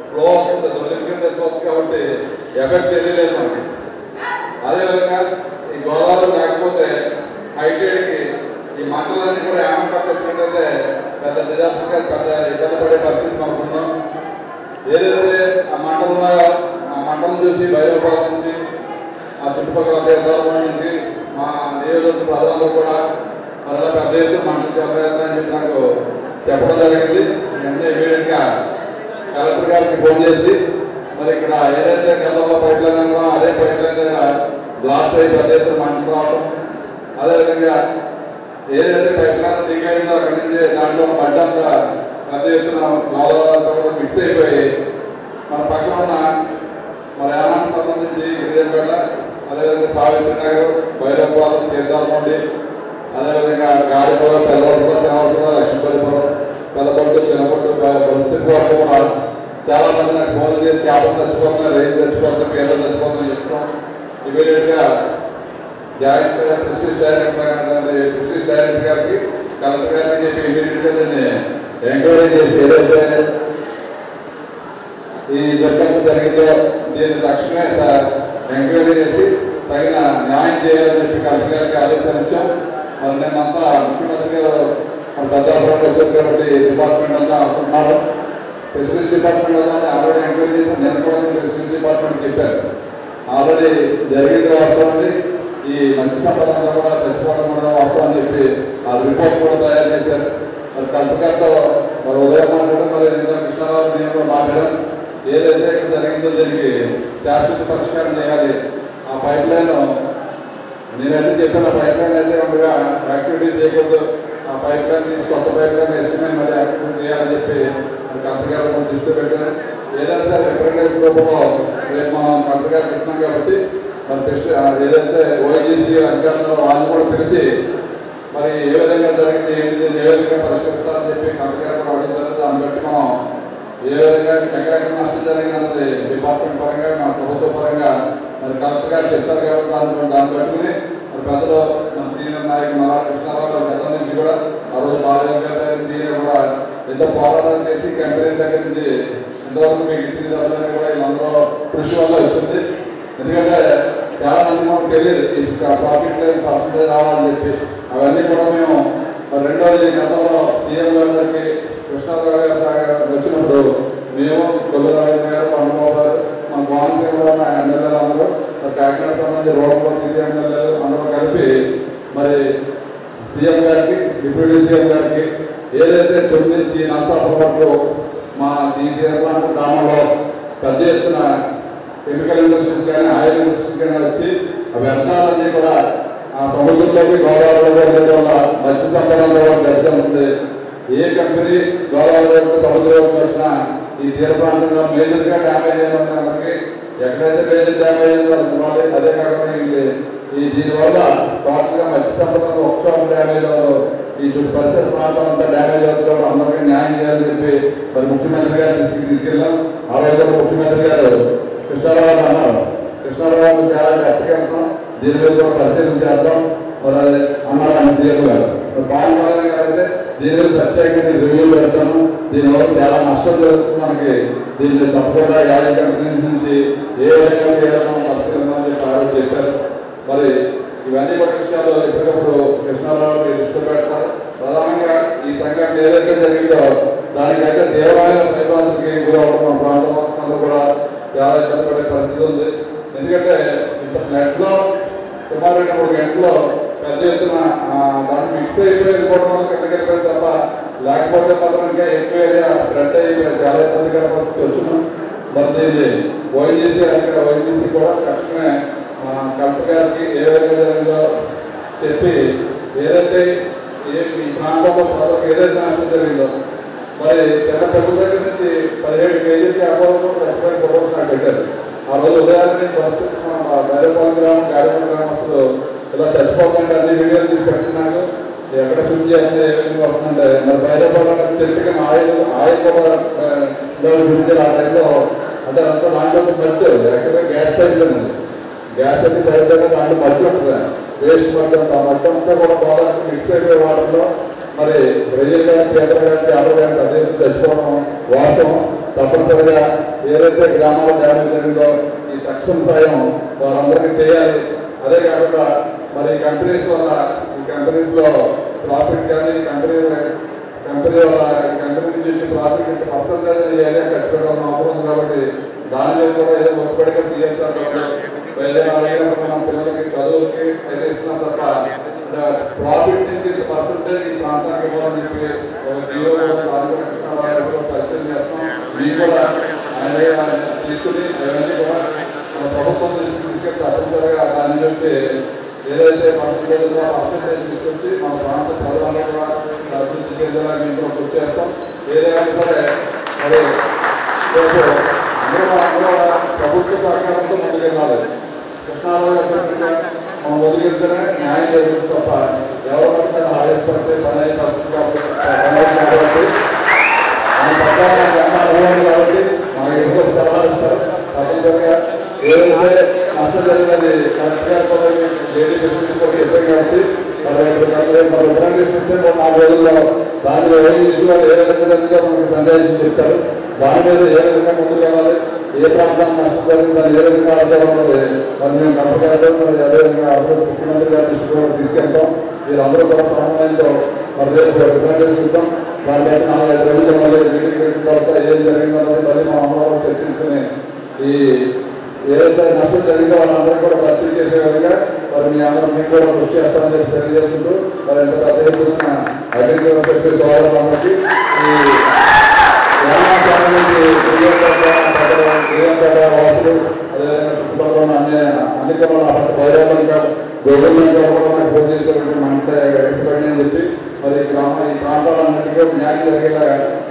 ఫ్లో అవుతుంది, దొరికి తెరిపోతుంది కాబట్టి ఎఫెక్ట్ తెలియలేదు మనకి. అదేవిధంగా ఈ గోదావరి లేకపోతే హైటేడ్కి ఈ మంటలన్నీ కూడా యానం పక్క వచ్చినట్లయితే పెద్ద డిజాస్టర్గా పెద్ద ఇబ్బంది పడే పరిస్థితి మనకున్నాం. ఏదైతే ఆ మంటలు ఉన్నాయో ఆ మంటలు చూసి బయలుపాల నుంచి ఆ చుట్టుపక్కల ప్రాంతాల నుంచి మా నియోజకవర్గ ప్రజలందరూ కూడా మరలా పెద్ద ఎత్తున మంటలు చెప్పలేదని చెప్పి నాకు చెప్పడం జరిగింది. వెంటనే ఇమీడియట్గా కలెక్టర్ గారికి ఫోన్ చేసి మరి ఇక్కడ ఏదైతే గతంలో పైప్ లైన్ ఉన్నామో అదే పైప్ లైన్ దగ్గర బ్లాస్ట్ అయ్యి పెద్ద ఎత్తున మంటలు రావడం, అదేవిధంగా ఏదైతే పైప్ లైన్ లీక్ అయిందో అక్కడి నుంచి దాంట్లో మడ్డంతా పెద్ద ఎత్తున గోదావరితో కూడా మిక్స్ అయిపోయి మన పక్కన ఉన్న మన యానానికి సంబంధించి గిరిజనపేట, అదేవిధంగా సావిత్రి నగర్, భైరవపాలెం, తీర్థాలమండి, అదేవిధంగా గాడిపూర, పెద్దపూర, చిన్నపూర, లక్ష్మీపతిపురం, పెద్దపట్టు, చిన్నపట్టు పరిస్థితి వరకు కూడా చాలా మంది నాకు ఫోన్లు చేసి చేపలు చచ్చిపోతున్నాయి, రైలు చచ్చిపోతున్నాయి, పేదలు చచ్చిపోతున్నాయి చెప్తాం. ఇమీడియట్గా జాయింట్ ప్రెస్టీజ్ డైరెక్టర్ గారికి కలెక్టర్ గారికి చెప్పి ఇమీడియట్గా దాన్ని ఎంక్వైరీ చేసి ఏదైతే ఈ దుర్ఘటన జరిగిందో దీన్ని తక్షణమే ఎంక్వైరీ చేసి తగిన న్యాయం చేయాలని చెప్పి కలెక్టర్ గారికి ఆదేశాలు ఇచ్చాం. మరి నిన్నంతా ముఖ్యమంత్రి గారు మన పెద్దాపురం వచ్చారు కాబట్టి డిపార్ట్మెంట్ అంతా ఉన్నారు. ఫిషరీస్ డిపార్ట్మెంట్ అంతా ఆల్రెడీ ఎంక్వైరీ చేసి నేను కూడా ఫిషరీస్ డిపార్ట్మెంట్ చెప్పారు. ఆల్రెడీ జరిగింది వాస్తవం, ఈ మంచి సంపద అంతా కూడా చచ్చిపోవడం కూడా వాస్తవం అని చెప్పి ఆ రిపోర్ట్ కూడా తయారు చేశారు. మరి కలెక్టర్ గారితో మరి ఉదయం మాట్లాడడం, మరి కృష్ణారావు నేను కూడా మాట్లాడడం, ఏదైతే ఇక్కడ జరిగిందో జరిగి శాశ్వత పరిష్కారం చేయాలి. ఆ పైప్ లైన్ నేనైతే చెప్పాను, ఆ పైప్ లైన్ అయితే ఉండగా యాక్టివిటీ చేయకూడదు, ఆ పైప్ లైన్ తీసి కొత్త పైప్ లైన్ వేసుకుని మళ్ళీ యాక్టివ్ చేయాలని చెప్పి కలెక్టర్ గారు మనం దృష్టిలో పెట్టారు. ఏదైనా సరే రిప్రజెంటేషన్ రూపంలో రేపు మనం కలెక్టర్ గారికి ఇస్తున్నాం కాబట్టి మరి ఏదైతే ఓఐజీసీ అధికారులు వాళ్ళు కూడా తెలిసి మరి ఏ విధంగా జరిగింది ఏంటి ఏ విధంగా పరిష్కరిస్తారని చెప్పి కలెక్టర్ గారు కూడా అడుగుతారు. దాన్ని బట్టి మనం ఏ విధంగా ఎక్కడెక్కడ నష్టం జరిగిందన్నది డిపార్ట్మెంట్ పరంగా మన ప్రభుత్వ పరంగా మరి కలెక్టర్ గారు చెప్తారు కాబట్టి దాన్ని బట్టుకుని మరి పెద్దలు మన సీనియర్ నాయకులు మల్లాడి కృష్ణారావు గారు గతం నుంచి కూడా ఆ రోజు బాలయ్య గారు కూడా ఎంతో పోరాటం చేసి కంపెనీ దగ్గర నుంచి ఇంతవరకు మీకు ఇచ్చిన దాంట్లో కూడా వీళ్ళందరూ కృషి వల్ల వచ్చింది. ఎందుకంటే చాలా మంది మనకు తెలియదు ఈ ప్రాఫిట్ లైన్ పర్సంటేజ్ రావాలని చెప్పి అవన్నీ కూడా మేము రెండోది గతంలో సీఎం గారికి కృష్ణారావు గారు వచ్చినప్పుడు మేము కొల్లరావు గారు పండుబాబు గారు మన కోనసీమలో ఉన్న ఎమ్మెల్యేలు అందరూ కాకినాడ సంబంధించి రోడ్డు సిటీ ఎమ్మెల్యేలు అందరూ కలిపి మరి సీఎం గారికి డిప్యూటీ సీఎం గారికి ఏదైతే 9 నుంచి నరసాపురం వరకు మా తీర్లాంటి గ్రామంలో పెద్ద ఎత్తున కెమికల్ ఇండస్ట్రీస్ కానీ ఆయిల్ ఇండస్ట్రీస్ కానీ వచ్చి ఆ వ్యర్థాలన్నీ కూడా ఆ సముద్రంలోకి గోదావరిలో వెళ్ళడం వల్ల మత్స్య సంపదలో దెబ్బతింటుంది. ఏ కంపెనీ గోదావరి సముద్రంలోకి వచ్చినా ఈ తీర ప్రాంతంలో మేజర్గా డ్యామేజ్ అయిన అందరికీ ఎక్కడైతే మేజర్ డ్యామేజ్ అయిందో అనుకోవాలి. అదే కాకుండా దీనివల్ల టోటల్గా మత్స్య సంపదలో ఒక చోట డ్యామేజ్ అవ్వదు, ఈ చుట్టూ పరిసర ప్రాంతం అంతా డ్యామేజ్ అవుతుంది. అందరికీ న్యాయం చేయాలని చెప్పి మరి ముఖ్యమంత్రి గారి దృష్టికి తీసుకెళ్ళాం. ఆ రోజు ముఖ్యమంత్రి గారు కృష్ణారావు అన్నారు, కృష్ణారావు చాలా డెప్త్గా వెళ్తాం, దీని మీద కూడా పరిశీలన చేద్దాం మరి అన్నారు ఆయన సీఎం గారు. బాలనారాయణ గారు అయితే దీని మీద ప్రత్యేకంగా రివ్యూ పెడతాను, దీనివల్ల చాలా నష్టం జరుగుతుంది మనకి, దీన్ని తప్పకుండా యాభై కంపెనీస్ నుంచి ఏ విధంగా చేయాలో పరిశీలిద్దామని చెప్పి ఆ రోజు చెప్పారు. మరి ఇవన్నీ కూడా విషయాలు ఎప్పటికప్పుడు కృష్ణారావు దృష్టి పెడతారు. ప్రధానంగా ఈ సంఘటన ఏదైతే జరిగిందో దానికైతే తీవ్రమైన భయభ్రాంతికి గురవడం మన ప్రాంత వాసులందరూ కూడా చాలా ఇబ్బంది పడే పరిస్థితి ఉంది. ఎందుకంటే ఇంత నెట్లో సుమారు 3 గంటల్లో పెద్ద ఎత్తున దాన్ని మిక్స్ అయిపోయి వెళ్ళిపోవడం వల్ల కిందకి వెళ్ళిపోయింది తప్ప లేకపోతే మాత్రం ఇంకా ఎక్కువ ఏరియా స్ప్రెడ్ అయ్యి చాలా ఇబ్బందికర పరిస్థితి వచ్చినాం. మరి దీన్ని ఓఎన్జీసీ కూడా తక్షణమే కలెక్టర్ గారికి ఏ విధంగా జరిగిందో చెప్పి ఏదైతే ఈ ప్రాంతంలో ప్రజలకు ఏదైతే నష్టం జరిగిందో మరి చిన్న ప్రభుత్వం దగ్గర నుంచి 17 కేజీల చేపలు చచ్చిపోయిన ఫోటోస్ నాకు పెట్టారు. ఆ రోజు ఉదయాన్నే పరిస్థితి బైరపాలెం గ్రామం గాడిపల్లి గ్రామస్తులు ఇలా చచ్చిపోతుంటే అన్ని వీడియోలు తీసి పెట్టినాను. ఎక్కడ శుద్ధి చేస్తే ఏ విధంగా వస్తుందంటే మరి బైరపాలెం తెలియక ఆయిల్ కూడా శుద్ధి ఆ టైంలో అంటే అంతా దాంట్లో మధ్య ఎక్కడ గ్యాస్ పైపులు ఉంది, గ్యాస్ అయితే పైపు దాంట్లో మధ్య ఉంటుంది, వేస్ట్ మధ్య ఆ మధ్య అంతా కూడా బాగా మిక్స్ అయిపోయే వాటర్లో మరి ప్రజలు కానీ పేదలు కానీ చేపలు కానీ అదే తెచ్చుకోవడం వాస్తవం. తప్పనిసరిగా ఏదైతే గ్రామాల డ్యామేజ్ జరిగిందో ఈ తక్షణ సాయం వారందరికీ చేయాలి. అదే కాకుండా మరి కంపెనీస్ వల్ల ఈ కంపెనీస్లో ప్రాఫిట్ కానీ కంపెనీ వల్ల కంపెనీ నుంచి వచ్చే ప్రాఫిట్ ఇంత పర్సంటేజ్ చేయాలి ఖర్చు పెట్టాల్సిన అవసరం ఉంది. కాబట్టి దాని మీద కూడా ఏదో మొక్కుబడిగా సిఎస్ఆర్ ఏదైనా అడిగినప్పుడు మన పిల్లలకి చదువులకి అయితే ఇస్తున్నాం తప్ప ప్రాఫిట్ నుంచి ఇంత పర్సంటేజ్ ఈ ప్రాంతానికి ఇవ్వాలని చెప్పి ఒక జీవో దాని కూడా కృష్ణారావు పరిశీలన చేస్తాం. మీకు కూడా ఆయన తీసుకుని అవన్నీ కూడా మన ప్రభుత్వం దృష్టికి తీసుకెళ్ళి తప్పనిసరిగా దాని నుంచి వచ్చి ఏదైతే పర్సంటేజ్ ఉందో ఆ పర్సంటేజ్ తీసుకొచ్చి మన ప్రాంత ప్రజలందరూ కూడా అభివృద్ధి చెందేలా మేము కృషి చేస్తాం. ఏదైనా సరే మరి అందరూ కూడా ప్రభుత్వ సహకారంతో ముందుకెళ్ళాలి. కృష్ణారావు గారు చెప్పినట్టుగా మనం ముందుకెళ్తేనే న్యాయం జరుగుతుంది తప్ప ఎవరు పడితే ఆవేశపడితే పని అయ్యే పరిస్థితి కాబట్టి మన పక్కన అనుభవం కాబట్టి మాకు ఎక్కువ సలహాలు ఇస్తారు. తప్పనిసరిగా ఏదైతే నష్టం జరిగినది కరెక్ట్ గా కూడా డైలీ బెనిఫిట్స్ కూడా ఇస్తాం కాబట్టి మరి రిప్రజెంటేషన్ ఇస్తే 4 రోజుల్లో దానిలో ఏం తీసుకోవాలి ఏ విధంగా జరిగిందో మనకి సందేశం చెప్తారు. దాని మీద ఏ విధంగా ముందుకు వెళ్ళాలి, ఏ ప్రాంతానికి నష్టం జరుగుతుందని ఏ విధంగా ఆడుకోవాలి మరి మేము కలెక్టర్ మరి అదేవిధంగా అభివృద్ధి ముఖ్యమంత్రి గారి దృష్టి కూడా తీసుకెళ్తాం. మీరందరూ కూడా సమన్వయంతో మరి రేపు రిప్రజెంటేషన్ ఇద్దాం. దాని బట్టి 4-5 రోజుల్లో మళ్ళీ మీటింగ్ పెట్టిన తర్వాత ఏం జరిగిందన్నది మళ్ళీ మా అమ్మలో చర్చించుకుని ఈ ఏదైతే నష్టం జరిగిందో వాళ్ళందరూ కూడా భర్తీ చేసే విధంగా మరి మీ అందరూ మీకు కూడా కృషి చేస్తామని చెప్పి తెలియజేస్తుంటూ మరి ఎంత పెద్ద ఎత్తున అగ్రికల్చర్ సెక్రటరీ సోదరులందరికీ ఈ వాసులు అదేవిధంగా చుట్టుపక్కల ఉన్న అన్ని కూడా బయట గోగుల్ కూడా మనకు ఫోన్ చేసేటువంటి మంట ఎక్స్పైర్డ్ అని చెప్పి మరి ఈ ప్రాంతాలన్నింటికీ ఒక న్యాయం జరిగేలా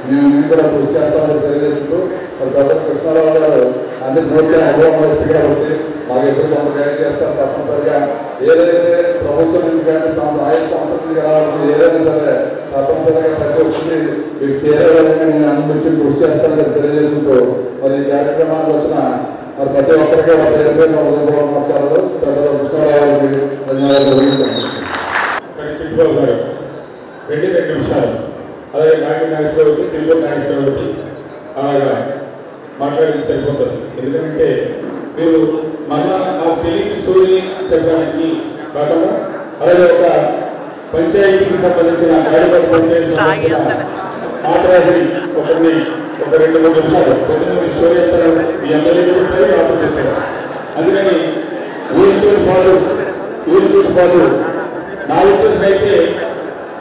మేము కూడా కృషి చేస్తామని తెలియజేస్తూ మరి పెద్ద కృష్ణారావు గారు అన్ని నోట్ల అనుభవం వ్యక్తి కాబట్టి మాకు ఎప్పుడు కొంత గైడ్ చేస్తారు. తప్పనిసరిగా ఏదైతే ప్రభుత్వం నుంచి కానీ ఆయా సంస్థల నుంచి రావాలని ఏదైనా సరే తప్పనిసరిగా ప్రతి ఒక్కరికి మీకు చేరే విధంగా నేను అనుమతి కృషి చేస్తానని తెలియజేసుకుంటూ మరి ఈ కార్యక్రమానికి వచ్చిన మరి ప్రతి ఒక్కరికి ఒక పేరు నమస్కారాలు. పెద్ద కృష్ణారావు గారికి ధన్యవాదాలు. చిట్టుబాబు గారు 2 నిమిషాలు, అలాగే నాటి నాగేశ్వరరావుకి తిరుపతి నాగేశ్వరరావుకి అలాగా మాట్లాడేది సరిపోతుంది. ఎందుకంటే మీరు నాకు తెలియని స్టోరీ చెప్పడానికి కాకుండా అలాగే ఒక పంచాయతీకి సంబంధించిన కార్యక్రమ పంచాయతీ సంబంధించిన మాట్లాడి ఒక 2-3 నిమిషాలు పొద్దున్న స్టోరీ చెప్తారు. మీ ఎమ్మెల్యే చెప్పారు, నాకు చెప్పారు. అందుకని ఊరితో పాటు నా ఉద్దేశం అయితే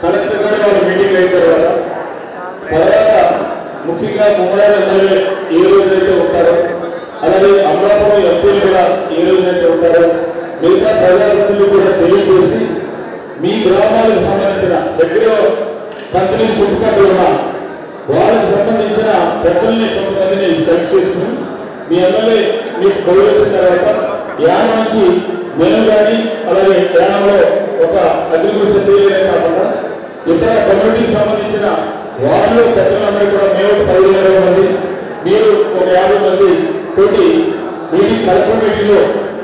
కలెక్టర్ గారు వాళ్ళు మీటింగ్ అయిన తర్వాత ముఖ్యంగా ముమ్మడాల ఎమ్మెల్యే ఏ రోజునైతే ఉంటారో అలాగే అమలాపురం ఎంపీలు కూడా ఏ రోజునైతే ఉంటారో మిగతా ప్రజాప్రతినిధులు కూడా తెలియజేసి మీ గ్రామాలకు సంబంధించిన దగ్గర కంపెనీ చుట్టుపక్కల ఉన్న వాళ్ళకి సంబంధించిన పెద్దల్ని కొంతమందిని సెలెక్ట్ చేసుకుని మీ ఎమ్మెల్యే మీకు కౌలు వచ్చిన తర్వాత యానం నుంచి మేము కానీ అలాగే యానంలో ఒక అగ్రికల్చర్ సెక్రటరీ కాకుండా ఇతర కమ్యూనిటీకి సంబంధించిన వారిలో పెద్దలందరూ కూడా మేము 15-20 మంది, మీరు ఒక 50 మంది తోటి మీటింగ్ కలెక్టర్ మీటింగ్లో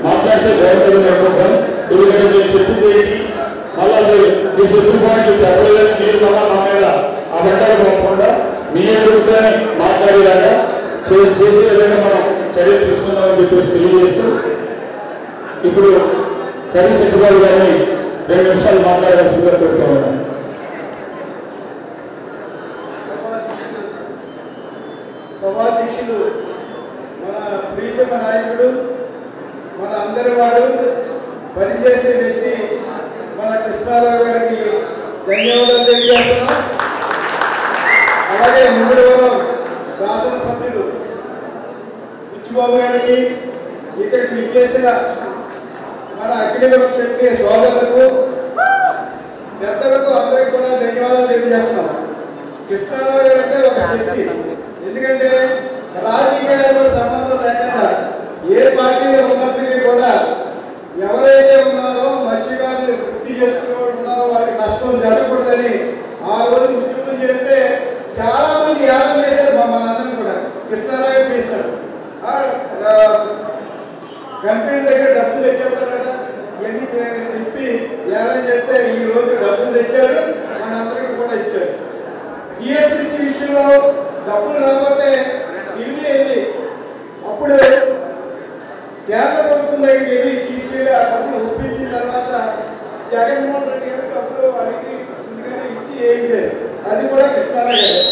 మాట్లాడితే బాగుంటుందని అనుకుంటాం. ఎందుకంటే నేను చెప్పింది ఏంటి మళ్ళా మీ చెప్పిన పాయింట్లు చెప్పలేదని మీరు మళ్ళా మా మీద ఆ బండాలు పోకుండా మీ ఎదురుగానే మాట్లాడేలాగా చేసే విధంగా మనం చర్యలు తీసుకుందామని చెప్పేసి తెలియజేస్తూ ఇప్పుడు కరీ చిట్టుబాబు గారిని 2 నిమిషాలు మాట్లాడాల్సిందిగా కోరుతా ఉన్నాను. సభాధ్యక్షులు మన ప్రీతమ నాయకుడు, మన అందరి వాడు, పనిచేసే వ్యక్తి మన కృష్ణారావు గారికి ధన్యవాదాలు తెలియజేస్తున్నాం. అలాగే ముమ్మడివరం శాసనసభ్యులు బుచ్చిబాబు గారికి, ఇక్కడికి విచ్చేసిన మన అఖిలవరం క్షత్రియ సోదరులకు, పెద్దలకు అందరికీ కూడా ధన్యవాదాలు తెలియజేస్తున్నాం. కృష్ణారావు గారు అంటే ఒక శక్తి. ఎందుకంటే రాజకీయాలకు సంబంధం లేకుండా ఏ పార్టీలో ఉన్నప్పటికీ కూడా ఎవరైతే ఉన్నారో మత్స్యకారులు వృత్తి చేసుకునే ఉన్నారో వారికి నష్టం జరగకూడదని ఆ రోజు ఉద్యోగం చేస్తే చాలా మంది యాగం చేశారు. మమ్మల్ని అందరం కూడా కృష్ణారావు చేశారు. కంపెనీ దగ్గర డబ్బులు తెచ్చేస్తారట, ఇవన్నీ చెప్పి యాగం చేస్తే ఈ రోజు డబ్బులు తెచ్చారు, మనందరికీ కూడా ఇచ్చారు. జిఎస్టిసి విషయంలో డబ్బులు రాకపోతే ఢిల్లీ వెళ్ళి అప్పుడు కేంద్ర ప్రభుత్వం దగ్గరికి వెళ్ళి తీసుకెళ్ళి ఆ డబ్బులు ఒప్పించిన తర్వాత జగన్మోహన్ రెడ్డి గారు డబ్బులు అడిగి ముందుగానే ఇచ్చి వేయించారు. అది కూడా కృష్ణారావు గారు.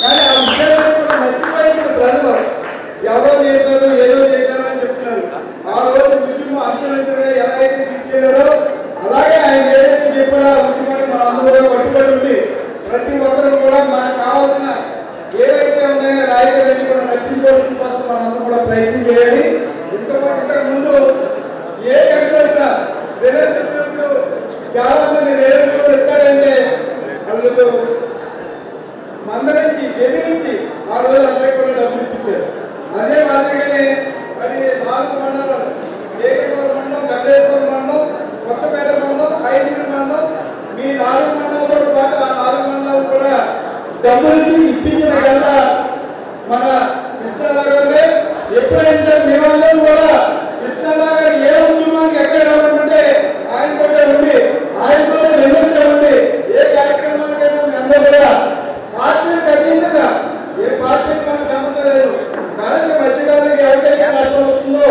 కానీ ఆ విషయాలను కూడా మర్చిపోయిన ప్రజలు ఎవరో చేశారు ఏదో చేశారు అని చెప్తున్నారు. ఆ రోజు ఉద్యమం అంచెలంచెలుగా ఎలా అయితే తీసుకెళ్లారో అలాగే ఆయన ఏదైతే చెప్పారో ఆ ఉద్యమాన్ని మన అందరూ కూడా కట్టుబడి ఉంది. ప్రతి ఒక్కరు కూడా మనకు కావాల్సిన ఏవైతే ఉన్నాయో రాయితీలన్నీ కూడా నటించుకోవడం కోసం మనందరం కూడా ప్రయత్నం చేయాలి. ఇంతకు ముందు ఏ కంపెనీ రిలయన్స్ వచ్చినప్పుడు చాలా మంది రిలయన్స్ కూడా ఎత్తారంటే వాళ్ళు మందరించి బెదిరించి ఆ రోజు అందరికీ కూడా డబ్బులు ఇప్పించారు. అదే మాదిరిగానే మరి 4 మండలాలు ఏకేశ్వర మండలం, కపిలేశ్వర మండలం, కొత్తపేట మండలం, ఐదుగురు మండలం, మీ 4 మండలాలతో పాటు ఆ 4 మండలాలు కూడా డబ్బులు ఇప్పించిన కన్నా మన కృష్ణారావు గారే. ఎప్పుడైతే మేమందరం కూడా కృష్ణారావు గారు ఏ ఉద్యమానికి ఎక్కడ రావాలంటే ఆయన కూడా ఉండి ఆయన కూడా నిర్వహించే ఉండి ఏ కార్యక్రమానికైనా మీ అందరూ కూడా పార్టీలకు అతీతంగా ఏ పార్టీకి మనకు సంబంధం లేదు. కానీ మధ్యకాలంలో ఎవరికైతే నష్టం అవుతుందో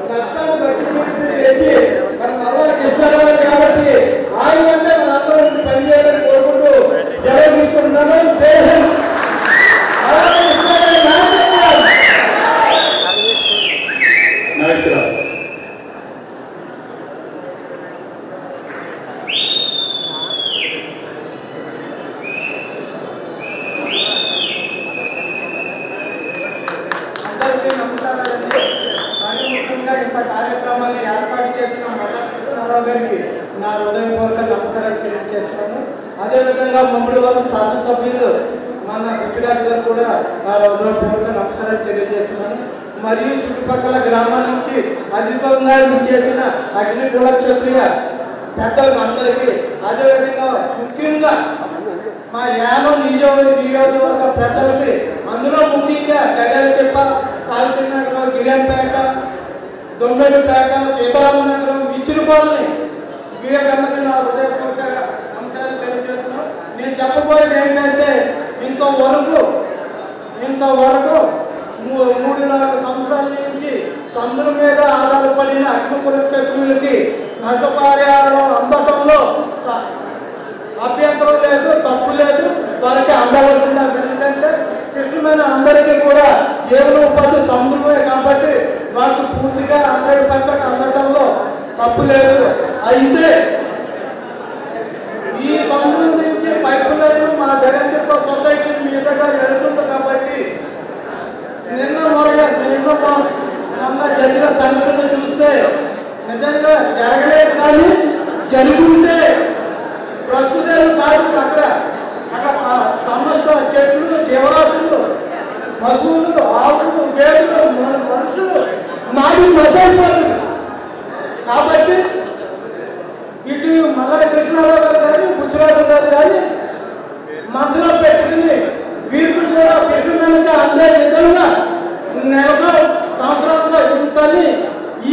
నష్టాన్ని భర్తీ చేసి ఎత్తి మనం అలా కృష్ణారావు గారు కాబట్టి ఆయన అంటే మన అందరూ పనిచేయాలని కోరుకుంటూ సెలవు తీసుకుంటున్నాను. జై హింద్. అందరికీ నమస్కారాలండి. మరి ముఖ్యంగా ఇంత కార్యక్రమాన్ని ఏర్పాటు చేసిన మొదటి కృష్ణారావు గారికి నా హృదయపూర్వక నమస్కారాలు తెలియజేస్తున్నాను. అదేవిధంగా ముమ్మడి వాళ్ళ శాసనసభ్యులు మన గుజరాత్ గారు కూడా నా హృదయపూర్వక నమస్కారాలు తెలియజేస్తున్నాను. మరియు చుట్టుపక్కల గ్రామాల నుంచి అధికంగా చేసిన అగ్ని కుల క్షత్రియ పెద్దలకు అందరికీ, అదేవిధంగా ముఖ్యంగా మా యానం నియోజకవర్గ ప్రజలకి, అందులో ముఖ్యంగా జగల్తిప్ప, సావిత్రి నగరం, గిరియంపేట, దొండపేట, సీతారామనగరం, విచ్చులపాలని వీళ్ళందరికీ నా హృదయపూర్వక నమస్కారాలు తెలియజేస్తున్నాను. నేను చెప్పబోయేది ఏంటంటే, ఇంతవరకు 3-4 సంవత్సరాల నుంచి సముద్రం మీద ఆధారపడిన అగ్నికుల క్షత్రువులకి నష్టపరిహారం అందటంలో అభ్యంతరం లేదు, తప్పు లేదు, వారికి అందవలసింది. ఎందుకంటే కృష్ణమైన అందరికీ కూడా జీవనోపాధి సముద్రమే కాబట్టి వాళ్ళకి పూర్తిగా 100% అందటంలో తప్పు లేదు. అయితే ఈ సముద్రం నుంచి పైపు లైన్ మా జగన్తిప్ప సొసైటీ మీదుగా వెళుతుంది కాబట్టి మొన్న జరిగిన సంఘటన చూస్తే నిజంగా జరగలేదు, కానీ జరుగుంటే ప్రకృతి కాదు. అక్కడ సమస్త చెట్లు, జీవరాశులు, పశువులు, ఆవులు, గేదెలు, మనుషులు నాది మజైపోతుంది. కాబట్టి ఇటు మల్లడి కృష్ణారావు గారు కానీ, బుచ్చిరాజు గారు కానీ మనసులో పెట్టుకుని వీరికి కూడా కృష్ణునికి అందే విధంగా నెలకు సంవత్సరంలో ఇంతని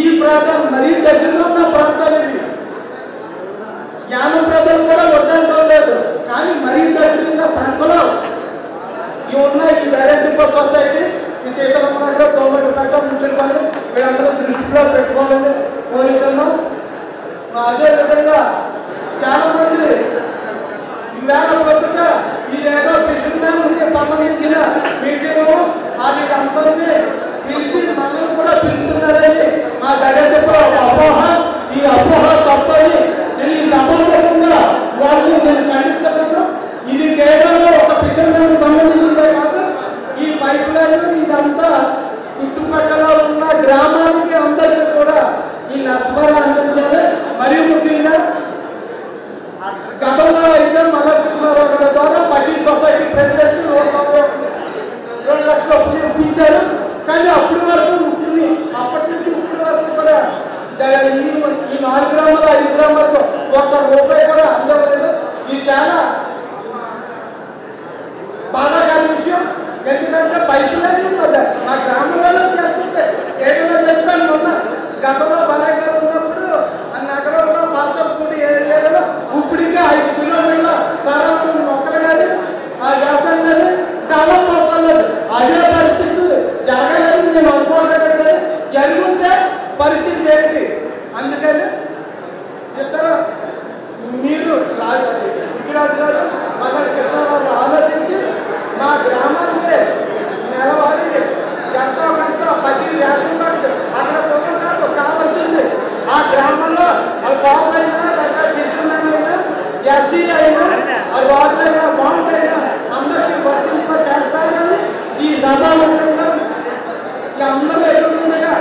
ఈ ప్రాంతం మరీ దగ్గరలో ఉన్న ప్రాంతాలు ఇవి. యానం ప్రజలు కూడా వద్దంటం లేదు, కానీ మరీ దగ్గరగా సంఖ్యలో ఇవి ఉన్నాయి. ఈ జగన్తిప్ప సొసైటీ, ఈ సీతారామనగరం, దొండపేట, ముచ్చులపల్లి వీళ్ళందరూ దృష్టిలో పెట్టుకోవాలని కోరుతున్నాం. అదేవిధంగా చాలామంది ఈవేళ పొద్దుట ఇదేదో కృష్ణకి సంబంధించిన మీటింగు, అది అందరినీ పిలిచి మనం కూడా పిలుస్తున్నారని మా జగన్తిప్ప అపోహ. ఈ అపోహ తప్పని నేను ఈ సభాముఖంగా వారిని నేను ఖండిస్తున్నాను. ఇది కేవలం ఒక కృష్ణకి సంబంధించిందే కాదు, ఈ పైప్ లైన్ ఇదంతా చుట్టుపక్కల ఉన్న గ్రామానికి అందరికీ కూడా ఈ నష్టపరిహారం అందించాలి. మరియు ముఖ్యంగా గతంలో అయితే మల్లడి కృష్ణారావు గారి ద్వారా ప్రతి సొసైటీ ప్రెసిడెంట్కి 2 లక్షలు ఇప్పించారు. కానీ అప్పటి నుంచి ఇప్పటి వరకు కూడా ఈ 4 గ్రామాలు 5 గ్రామాలకు ₹1 కూడా అందలేదు. ఇది చాలా బాధాకర విషయం. ఎందుకంటే పైపు లైన్ ఉన్నది ఆ గ్రామంలోనే చేస్తుంటే ఏదైనా చెప్తాను. మొన్న గతంలో బాధాకరం ఉన్నప్పుడు ఆ నగరంలో పాతపూడి ఏరియాలో ఇప్పటికే 5 కిలోమీటర్ల సరౌండింగ్ మొక్కలు కానీ ఆ వ్యవసాయం కానీ డెవలప్ అవుతలేదు. అదే పరిస్థితి జరగాలని నేను అనుకోవట్లేదు, కానీ జరుగుంటే పరిస్థితి ఏంటి? అందుకని మీరు గుజరాత్ గారు, మల్లడి కృష్ణారావు ఆలోచించి మా గ్రామాన్ని నెలవారీ ఎంతో కొంత ప్రతి వ్యాసం పడుతుంది. అక్కడ పొలం కాదు కావాల్సింది ఆ గ్రామంలో బాబు అయినా లేదా కృష్ణమైనా ఎస్సీ అయినా ఆ రోడ్లైనా బాండ్ అయినా అందరికీ వర్తింప చేస్తారని ఈ సభాముఖంగా అందరూ ఎదురుగా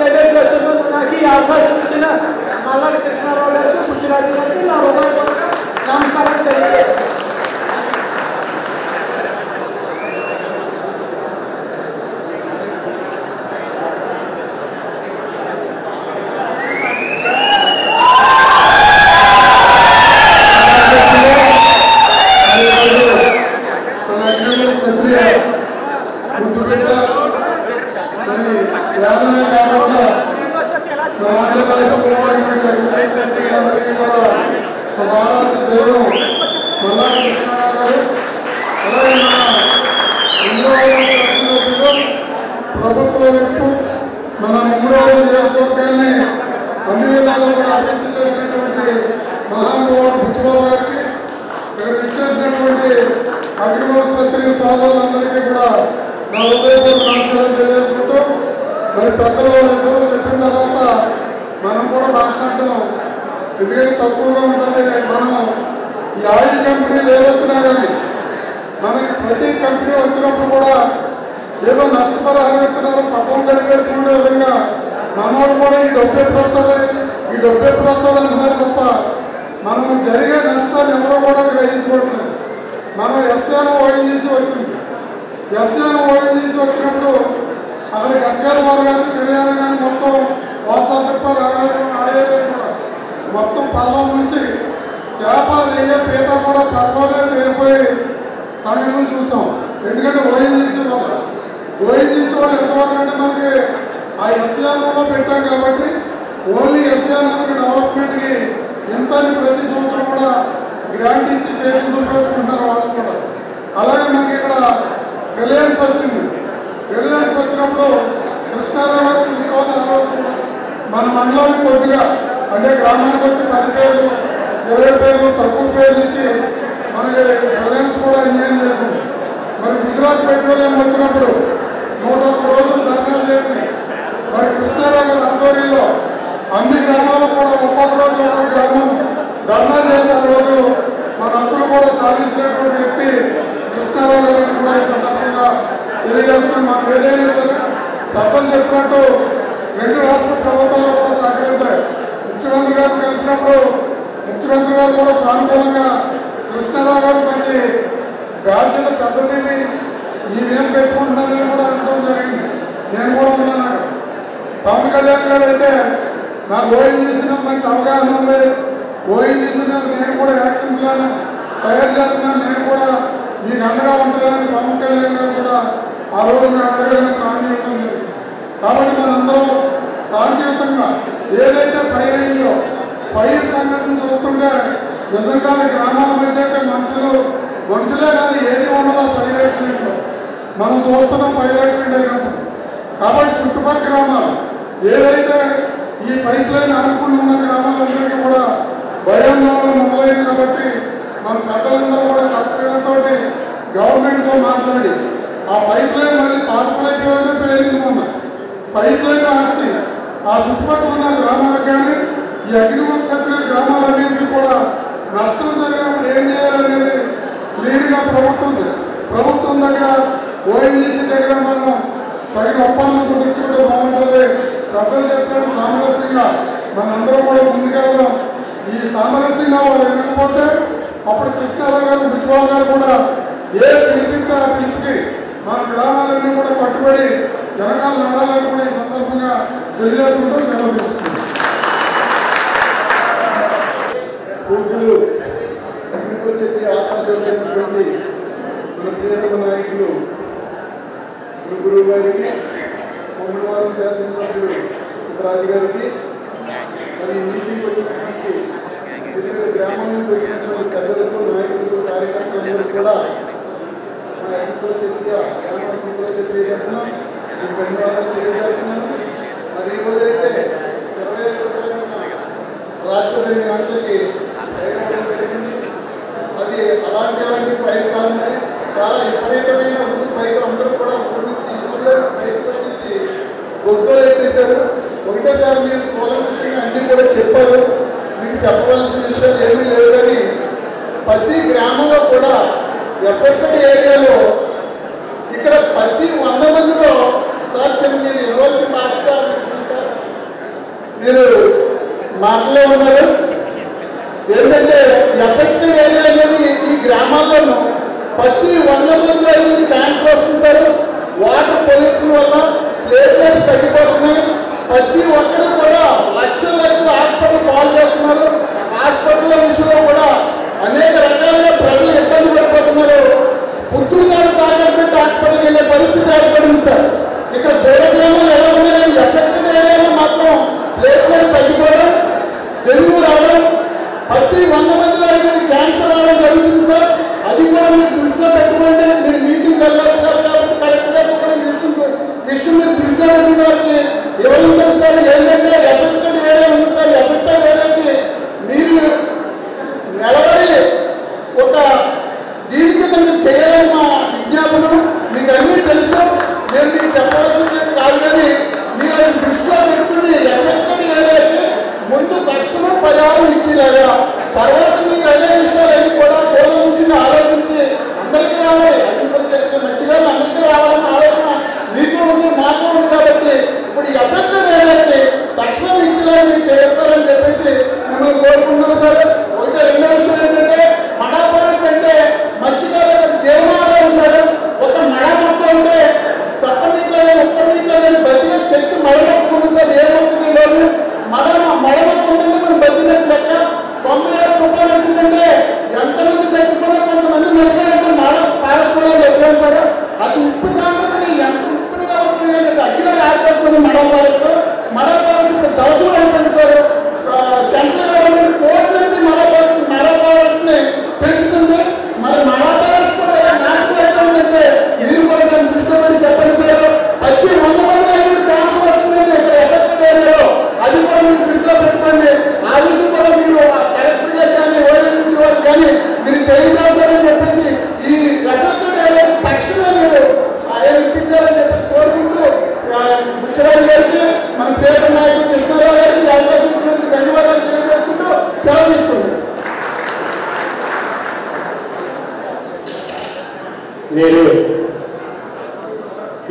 తెలియజేస్తున్నాను. నాకు ఈ అవకాశం ఇచ్చిన మల్లడి కృష్ణారావు గారికి, బుచ్చిరాజు గారికి నా హృదయపూర్వక నమస్కారం తెలియజేస్తున్నాను. క్షత్రియ ముద్దుబిడ్డ మరి యాదవే కాకుండా మన ఆంధ్రప్రదేశ్లో ఉన్నటువంటి క్షత్రియులందరికీ కూడా మన ఆరాధ్య దైవం మల్లడి కృష్ణారావు గారు, అలాగే మన శాసనసభ్యులు, ప్రభుత్వ వైపు మన ముమ్మడి నియోజకవర్గాన్ని అన్ని విధాలు కూడా అభివృద్ధి చేసినటువంటి మహానుభావుడు బుచ్చిబాబు గారికి, ఇక్కడ ఇచ్చేసినటువంటి అగ్నికుల క్షత్రియ సోదరులందరికీ కూడా నా హృదయపూర్వక నమస్కారం తెలియజేసుకుంటూ, మరి పెద్దలు వాళ్ళందరూ చెప్పిన తర్వాత మనం కూడా మాట్లాడటం ఎందుకంటే తక్కువగా ఉంటుంది. మనం ఈ ఆయిల్ కంపెనీలు ఏదొచ్చినా కానీ మనకి ప్రతి కంపెనీ వచ్చినప్పుడు కూడా ఏదో నష్టపరిహారం ఇస్తున్నారు, పక్కన గడిపేసుకునే విధంగా మనోడు కూడా ఈ డబ్బు ఎప్పుడు వస్తుంది అంటున్నారు తప్ప మనం జరిగే నష్టాన్ని ఎవరో కూడా గ్రహించుకోవట్లేదు. మనం ఎస్ఆర్ ఓఎన్జీసీ వచ్చింది. ఎస్ఆర్ ఓఎన్జీసీ వచ్చినప్పుడు అక్కడ గచ్చగారి వారు కానీ శనివారు కానీ మొత్తం వాసాతిప్ప రాగాసం ఆయేరే కూడా మొత్తం పల్లం నుంచి చేపలు వేయ పీత కూడా పల్లోనే తేలిపోయి సంఘటనలు చూసాం. ఎందుకంటే ఓఎన్జీసీ వాళ్ళు ఎంతవరకు అంటే మనకి ఆ ఎస్ఆర్లో పెట్టాం కాబట్టి ఓన్లీ ఎస్ఆర్ డెవలప్మెంట్కి ఎంత ప్రతి సంవత్సరం కూడా గ్రాంట్ ఇచ్చి సేఫ్ చూసుకుంటున్నారు వాళ్ళు కూడా. అలాగే మనకి ఇక్కడ రిలయన్స్ వచ్చింది. రిలయన్స్ వచ్చినప్పుడు కృష్ణారావు గారు చూసుకోవాలి ఆలోచన మన మండలానికి కొద్దిగా అంటే గ్రామానికి వచ్చి 10 పేర్లు 20 పేర్లు తక్కువ పేర్లు ఇచ్చి మనకి రిలయన్స్ కూడా ఎంజాయ్ చేసింది. మరి గుజరాత్ పెట్రోలియం వచ్చినప్పుడు 101 రోజులు ధర్నాలు చేసి మరి కృష్ణారావు గారి ఆధ్వర్యంలో అన్ని గ్రామాలు కూడా ఒక్కొక్క రోజు ఒక్కొక్క గ్రామం ధర్నా చేసి ఆ రోజు మన హక్కులు కూడా సాధించినటువంటి వ్యక్తి కృష్ణారావు గారిని కూడా ఈ సందర్భంగా తెలియజేస్తున్నాం. మనం ఏదైనా సరే పెద్దలు చెప్పినట్టు 2 రాష్ట్ర ప్రభుత్వాలు కూడా సహకరించాయి. ముఖ్యమంత్రి గారు కలిసినప్పుడు ముఖ్యమంత్రి గారు కూడా సానుకూలంగా కృష్ణారావు గారు మంచి బాధ్యత పెద్దది మీరేం పెట్టుకుంటున్నారని కూడా అనడం జరిగింది. నేను కూడా ఉన్నాను. పవన్ కళ్యాణ్ గారు అయితే నాకు ఓఎన్జీసీ మంచి అవగాహన ఉంది. ఓఎన్జీసీ నేను కూడా యాక్షన్ ప్లాన్ తయారు చేస్తున్నాను, నేను కూడా మీకు అండగా ఉంటానని పవన్ కళ్యాణ్ గారు కూడా ఆ రోజు మేము అండగా హామీ ఇవ్వడం జరిగింది. కాబట్టి మనందరం శాంతియుతంగా ఏదైతే ఫైర్ అయిందో ఫైర్ సంఘటన చూస్తుంటే నిజంగానే గ్రామాల మధ్య అయితే మనుషులే కానీ ఏది ఉండదు ఫైర్ యాక్సిడెంట్లో. మనం చూస్తున్నాం ఫైర్ యాక్సిడెంట్ అయినప్పుడు. కాబట్టి చుట్టుపక్కల గ్రామాలు ఏదైతే ఈ పైప్ లైన్ ఆనుకుని ఉన్న గ్రామాలందరికీ కూడా భయంలో మొదలైంది. కాబట్టి మన పెద్దలందరూ కూడా కష్టంతో గవర్నమెంట్తో మాట్లాడి ఆ పైప్ లైన్ మళ్ళీ పార్కులైపోయినా పేలింది. మొన్న పైప్ లైన్ మార్చి ఆ చుట్టుపక్కల ఉన్న గ్రామాలకు కానీ ఈ అగ్నికుల క్షత్రియ గ్రామాలన్నింటినీ కూడా నష్టం జరిగినప్పుడు ఏం చేయాలనేది క్లియర్గా ప్రభుత్వం దగ్గర ఓఎన్జీసీ దగ్గర మనం తగిన ఒప్పందం కుదుర్చుకుంటే బాగుంటుంది. పెద్దలు చెప్పినట్టు సామరస్యంగా మనందరం కూడా ముందుకెళ్దాం. ఈ సామరస్యంగా వాళ్ళు వినకపోతే అప్పుడు కృష్ణారావు గారు బుచ్చిబాబు గారు కూడా ఏ పిలిపిస్తే ఆ పిలిపికి మన గ్రామాలన్నీ కూడా కట్టుబడి వెనకాల నడాలని కూడా ఈ సందర్భంగా తెలియజేసుకుంటూ సెలవు తీసుకుంటాం. పూజలు అగ్నికుల క్షత్రియ ఆశాజ్యోతైనటువంటి మన ప్రియతమ నాయకులు గురువు గారికి, కొమ్మడివారం శాసనసభ్యులు సుబ్బరాజు గారికి, మరి మీటింగ్ వచ్చినటువంటి వివిధ గ్రామం నుంచి వచ్చినటువంటి పెద్దలకు, నాయకులకు, కార్యకర్తలందరూ కూడా మా అగ్నికుల క్షత్రియ గ్రామ అగ్నికుల క్షత్రియ తరఫున మీకు ధన్యవాదాలు తెలియజేస్తున్నాను. మరి ఈరోజైతే 25వ తారీఖున రాత్రి 2 గంటలకి ఫైర్ అవ్వడం జరిగింది. అది అలాంటి ఫైర్ కాదు, మరి చాలా విపరీతమైన ఊరు బయట అందరూ కూడా ఊరు నుంచి ఊళ్ళో బయటకు వచ్చేసి గొప్పలు ఎత్తేసారు. ఒకటేసారి మీరు కూలంకషంగా అన్నీ కూడా చెప్పారు. మీకు చెప్పవలసిన విషయాలు ఏమీ లేవు. కానీ ప్రతి గ్రామంలో కూడా ఎఫెక్టెడ్ ఏరియాలో ఇక్కడ ప్రతి 100 మందిలో సార్ మీరు ఇవ్వాల్సిన బాధ్యత సార్ మీరు మాటలో ఉన్నారు. ఏంటంటే ఎఫెక్టెడ్ ఏరియా అనేది ఈ గ్రామాల్లోనూ ప్రతి 100 మందిలో 5 క్యాన్సర్ వస్తుంది సార్. వాటర్ పొల్యూషన్ వల్ల ప్లేట్లెట్స్ తగ్గిపోతున్నాయి. ప్రతి ఒక్కరు కూడా లక్షల హాస్పిటల్ పాలు చేస్తున్నారు. హాస్పిటల్ విషయంలో కూడా అనేక రకాలుగా ప్రజలు ఇబ్బంది పడిపోతున్నారు. పుత్తూరు గారు తాకట్టు హాస్పిటల్కి వెళ్ళే పరిస్థితి ఏర్పడింది సార్. ఇక్కడ దూర గ్రామాలు ఎలా ఉన్నాయి, ఎఫెక్టెడ్ ఏరియాలో మాత్రం ప్లేట్లెట్ తగ్గిపోవడం, డెంగ్యూ రావడం, ప్రతి 100 మందిలో 5 క్యాన్సర్ రావడం జరుగుతుంది సార్. అది కూడా మీరు దృష్టిలో పెట్టుకోండి. మీరు మీటింగ్ వెళ్ళారు కాబట్టి కరెక్ట్గా కూడా విషయం మీరు దృష్టిలో పెట్టుకోవాలి. వివరించారు సార్. ఏంటంటే ఎఫెక్టెడ్ ఏరియా ఉంది సార్. ఎఫెక్టెడ్ ఏరియాకి మీరు నిలబడి ఒక దీని కింద మీరు చేయాలని మా విజ్ఞాపనం. మీకు అన్నీ తెలుసు, నేను మీకు చెప్పవలసింది కాదు. కానీ మీరు అది దృష్టిలో పెట్టుకుని ఎఫెక్టెడ్ ఏరియాకి ముందు తక్షణం పరిహారం ఇచ్చేలాగా, తర్వాత మీరు అనే విషయాలన్నీ కూడా కూలంకషంగా ఆలోచించి అందరికీ రావాలి. అగ్నికుల క్షత్రియ మంచిగా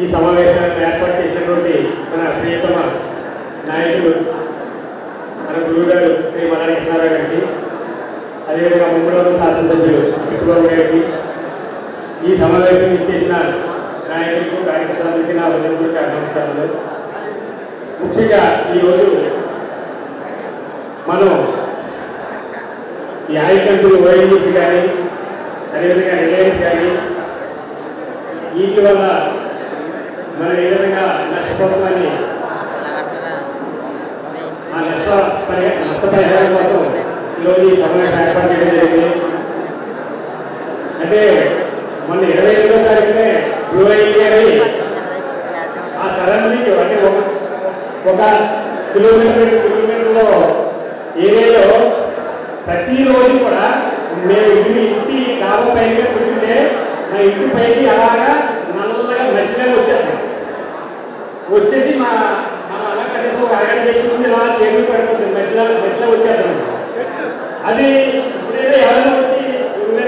ఈ సమావేశాన్ని ఏర్పాటు చేసినటువంటి మన ప్రియతమ నాయకులు మన గురువుగారు శ్రీ మల్లాడి కృష్ణారావు గారికి, అదేవిధంగా ముమ్మడూరు శాసనసభ్యులు పిచ్చిబాబు గారికి, ఈ సమావేశం ఇచ్చేసిన నాయకులకు కార్యకర్తలందరికీ నా హృదయపూర్వక నమస్కారాలు. ముఖ్యంగా ఈరోజు మనం ఈ ఆయిల్ కంపెనీ ఓఎన్జీసీ కానీ అదేవిధంగా రిలయన్స్ కానీ వీటి వల్ల మనం ఏ విధంగా నష్టపోతామని ఆ నష్టపరిహారం కోసం ఈరోజు ఈ సమావేశం ఏర్పాటు చేయడం జరిగింది. అంటే మొన్న 22వ తారీఖునే బ్లూ ఐటీ అని ఆ సరౌండింగ్ అంటే ఒక కిలోమీటర్ 2 కిలోమీటర్లో ఏరియాలో ప్రతిరోజు కూడా మేము ఇంటి డాబా పైన కూర్చుంటే మా ఇంటి పైకి అలాగా నల్లగా నచ్చిగా వచ్చేసి మనం అలా కనీసం ఒక అరగంట చెప్పుకుంటే ఇలా చేతులు పడిపోతుంది, నచ్చిలా వచ్చేస్తాం. అది ఇప్పుడైతే ఎవరైనా వచ్చి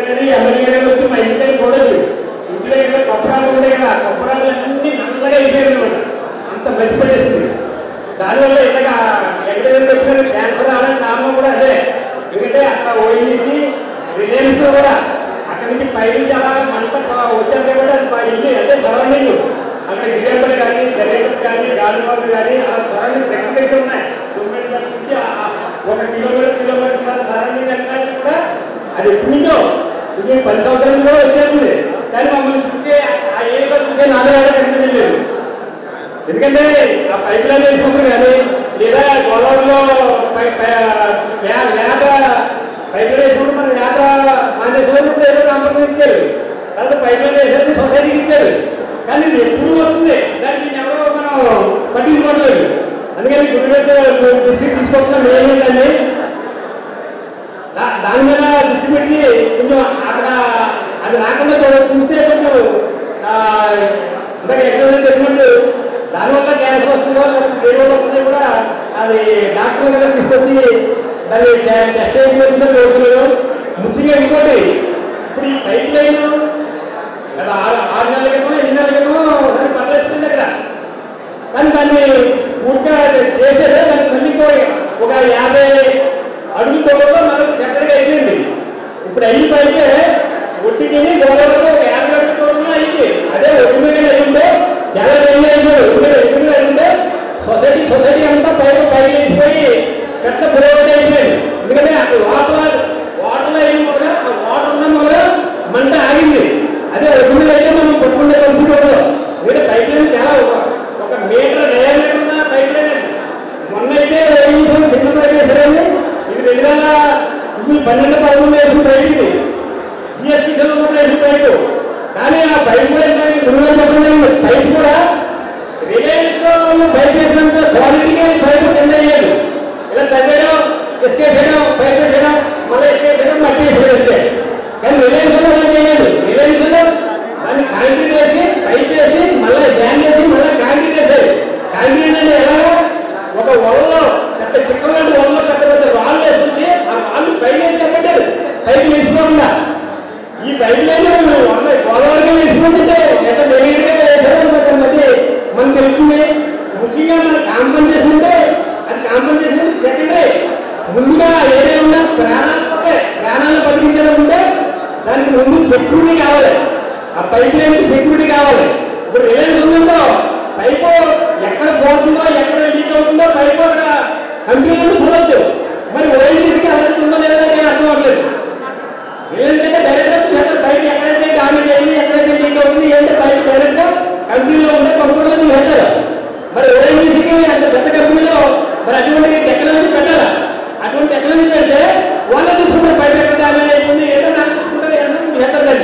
కానీ ఎమ్మెల్యే గారు వచ్చి మా ఇంటి దగ్గర చూడదు. ఇంటి దగ్గర కొప్పరాలు ఉండే కదా, కొప్పరాలు అన్నీ నల్లగా అయిపోయాయి అనమాట, అంత మసిపడేస్తుంది. దానివల్ల ఇంతగా ఎక్కడైనా చెప్పిన క్యాన్సర్ రావడానికి కారణం కూడా అదే. ఎందుకంటే అక్కడ ఓఎన్జీసీ రిలయన్స్ కూడా అక్కడి నుంచి పైనుంచి అలా మంట వచ్చాక కూడా అది మా ఇల్లు అంటే సరౌండింగ్ అక్కడ గిరిజంపల్లి కానీ గరేపల్లి కానీ గాలిబాబు కానీ అలా సరౌండింగ్ దగ్గర ఉన్నాయి. 9 నుంచి 1 కిలోమీటర్ సరౌండింగ్ అన్నీ కూడా అది ఎప్పటి నుంచో ఇప్పుడు 10 సంవత్సరాలు కూడా వచ్చేస్తుంది. కానీ మమ్మల్ని చూసే ఆ ఏరియాలో చూసే నాలుగు కనిపించలేదు. ఎందుకంటే ఆ పైప్ లైన్ వేసినప్పుడు కానీ లేదా గోదావరిలో వేట పైప్ లైన్ వేసినప్పుడు మన వేట మానేసినప్పుడు ఏదో కాంప్రమైజ్ ఇచ్చారు, తర్వాత పైప్ లైన్ వేసేది సొసైటీకి ఇచ్చారు. కానీ ఇది ఎప్పుడు వస్తుంది, దానికి ఎవరో మనం పట్టించుకోవట్లేదు. అందుకని గుడిపెట్టే దృష్టికి తీసుకొస్తున్నాం ఏంటంటే దాని మీద దృష్టి పెట్టి కొంచెం అక్కడ అది రాకుండా చూస్తే కొంచెం ఇందాక ఎక్కడ చెప్పినట్టు దానివల్ల క్యాన్సర్ వస్తుందో లేకపోతే దేనివల్ల వస్తుందో కూడా అది డాక్టర్ దగ్గర తీసుకొచ్చి దాన్ని టెస్ట్ చేయకపోతుందో రోజులు. ముఖ్యంగా ఇంకోటి, ఇప్పుడు ఈ పైప్ లైన్ గత 6 నెలల క్రితం 8 నెలల క్రితం ఒకసారి పర్లేస్తుంది అక్కడ. కానీ దాన్ని పూర్తిగా చేసేదే దాన్ని మళ్ళీ ఒక 50 అడుగుల దూరంలో మనకు సెపరేట్గా అయిపోయింది. ఇప్పుడు అయిన పైతే ఒడ్డుకి గోదావరిలో ఒక 50 అడుగుల దూరంలో అయింది. అదే ఒడ్డు మీద అయ్యిందో చాలా డేంజర్ అయిపోయారు. ఎందుకంటే ఒడ్డు మీద అయిందో సొసైటీ అంతా పైకి వేసిపోయి పెద్ద పురోగతి అయిపోయింది. ఎందుకంటే అక్కడ వాటర్లో అయిన కూడా ఆ వాటర్ ఉన్న కూడా మంట ఆగింది. అదే ఒడ్డు మీద అయితే మనం పట్టుకుంటే పరిస్థితి ఉండదు. ఎందుకంటే పైప్ లైన్ చాలా ఒక మీటర్ డయామీటర్ ఉన్న పైప్ లైన్ అండి. మొన్న అయితే చిన్న పైప్ వేసారండి. ఇది 2012-13 వేసిన పైపు, ఇది జిఎస్టీసీలో కూడా వేసిన పైపు. కానీ ఆ పైపు కూడా ఏంటంటే గురువుగా చెప్పలేదు, పైపు కూడా రిలయన్స్ పైప్ వేసినంత క్వాలిటీగా పైపు కింద అయ్యేది. ఇలా తగ్గడం ఇసుకేసేయడం పైప్ వేసేయడం మళ్ళీ ఇసుకేసేయడం మట్టి వేసేది. కానీ రిలయన్స్ కూడా చేయలేదు. రిలయన్స్ దాన్ని కాంక్రీట్ వేసి పైప్ వేసి మళ్ళీ శాండ్ వేసి మళ్ళీ కాంక్రీట్ వేసేది. కాంక్రీట్ అంటే ఎలాగో ఒక వలలో పెద్ద చిక్కల లాంటి వలలో పెద్ద పెద్ద రాళ్ళు వేస్తుంది. ఆ రాళ్ళు పైన వేసి కట్టేది పైపు వేసుకోకుండా. ఈ పైప్ లైన్ గోదావరిగా వేసుకుంటుంటే ఎంత మెరుగ్గా వేసారనమాట. బట్టి మనకు తెలుస్తుంది. ముఖ్యంగా మన కాంపన్సేషన్ ఉంటే అది కాంపన్సేషన్ సెకండరీ. ముందుగా ఏదైనా ఉన్నా ప్రాణాలను బతికించాలంటే దానికి ముందు సెక్యూరిటీ కావాలి. ఆ పైప్ లైన్కి సెక్యూరిటీ కావాలి. ఇప్పుడు రిలయన్స్ ఉందంటో పైపు ఎక్కడ పోతుందో ఎక్కడ లీక్ అవుతుందో పైపు అక్కడ కంపెనీలను చూడొచ్చు. మరి ఓఎన్జీసీకి అలాంటి ఉందో లేదో నేను అర్థం అవ్వలేదు. రిలయన్స్ డైరెక్ట్గా పైపు ఎక్కడైతే డామేజ్ అయింది ఎక్కడైతే లీక్ అవుతుంది ఏంటంటే పైపు డైరెక్ట్గా కంపెనీలో ఉండే కంప్యూటర్లో చూసేస్తారు. మరి ఓఎన్జీసీకి అంత పెద్ద కంపెనీలో మరి అటువంటి టెక్నాలజీ పెట్టాలా? అటువంటి టెక్నాలజీ పెడితే వాళ్ళే చూసుకుంటారు పైపు ఎక్కడ డామేజ్ అయిపోతుంది ఏంటో నాకు చూసుకుంటారు చేస్తారు.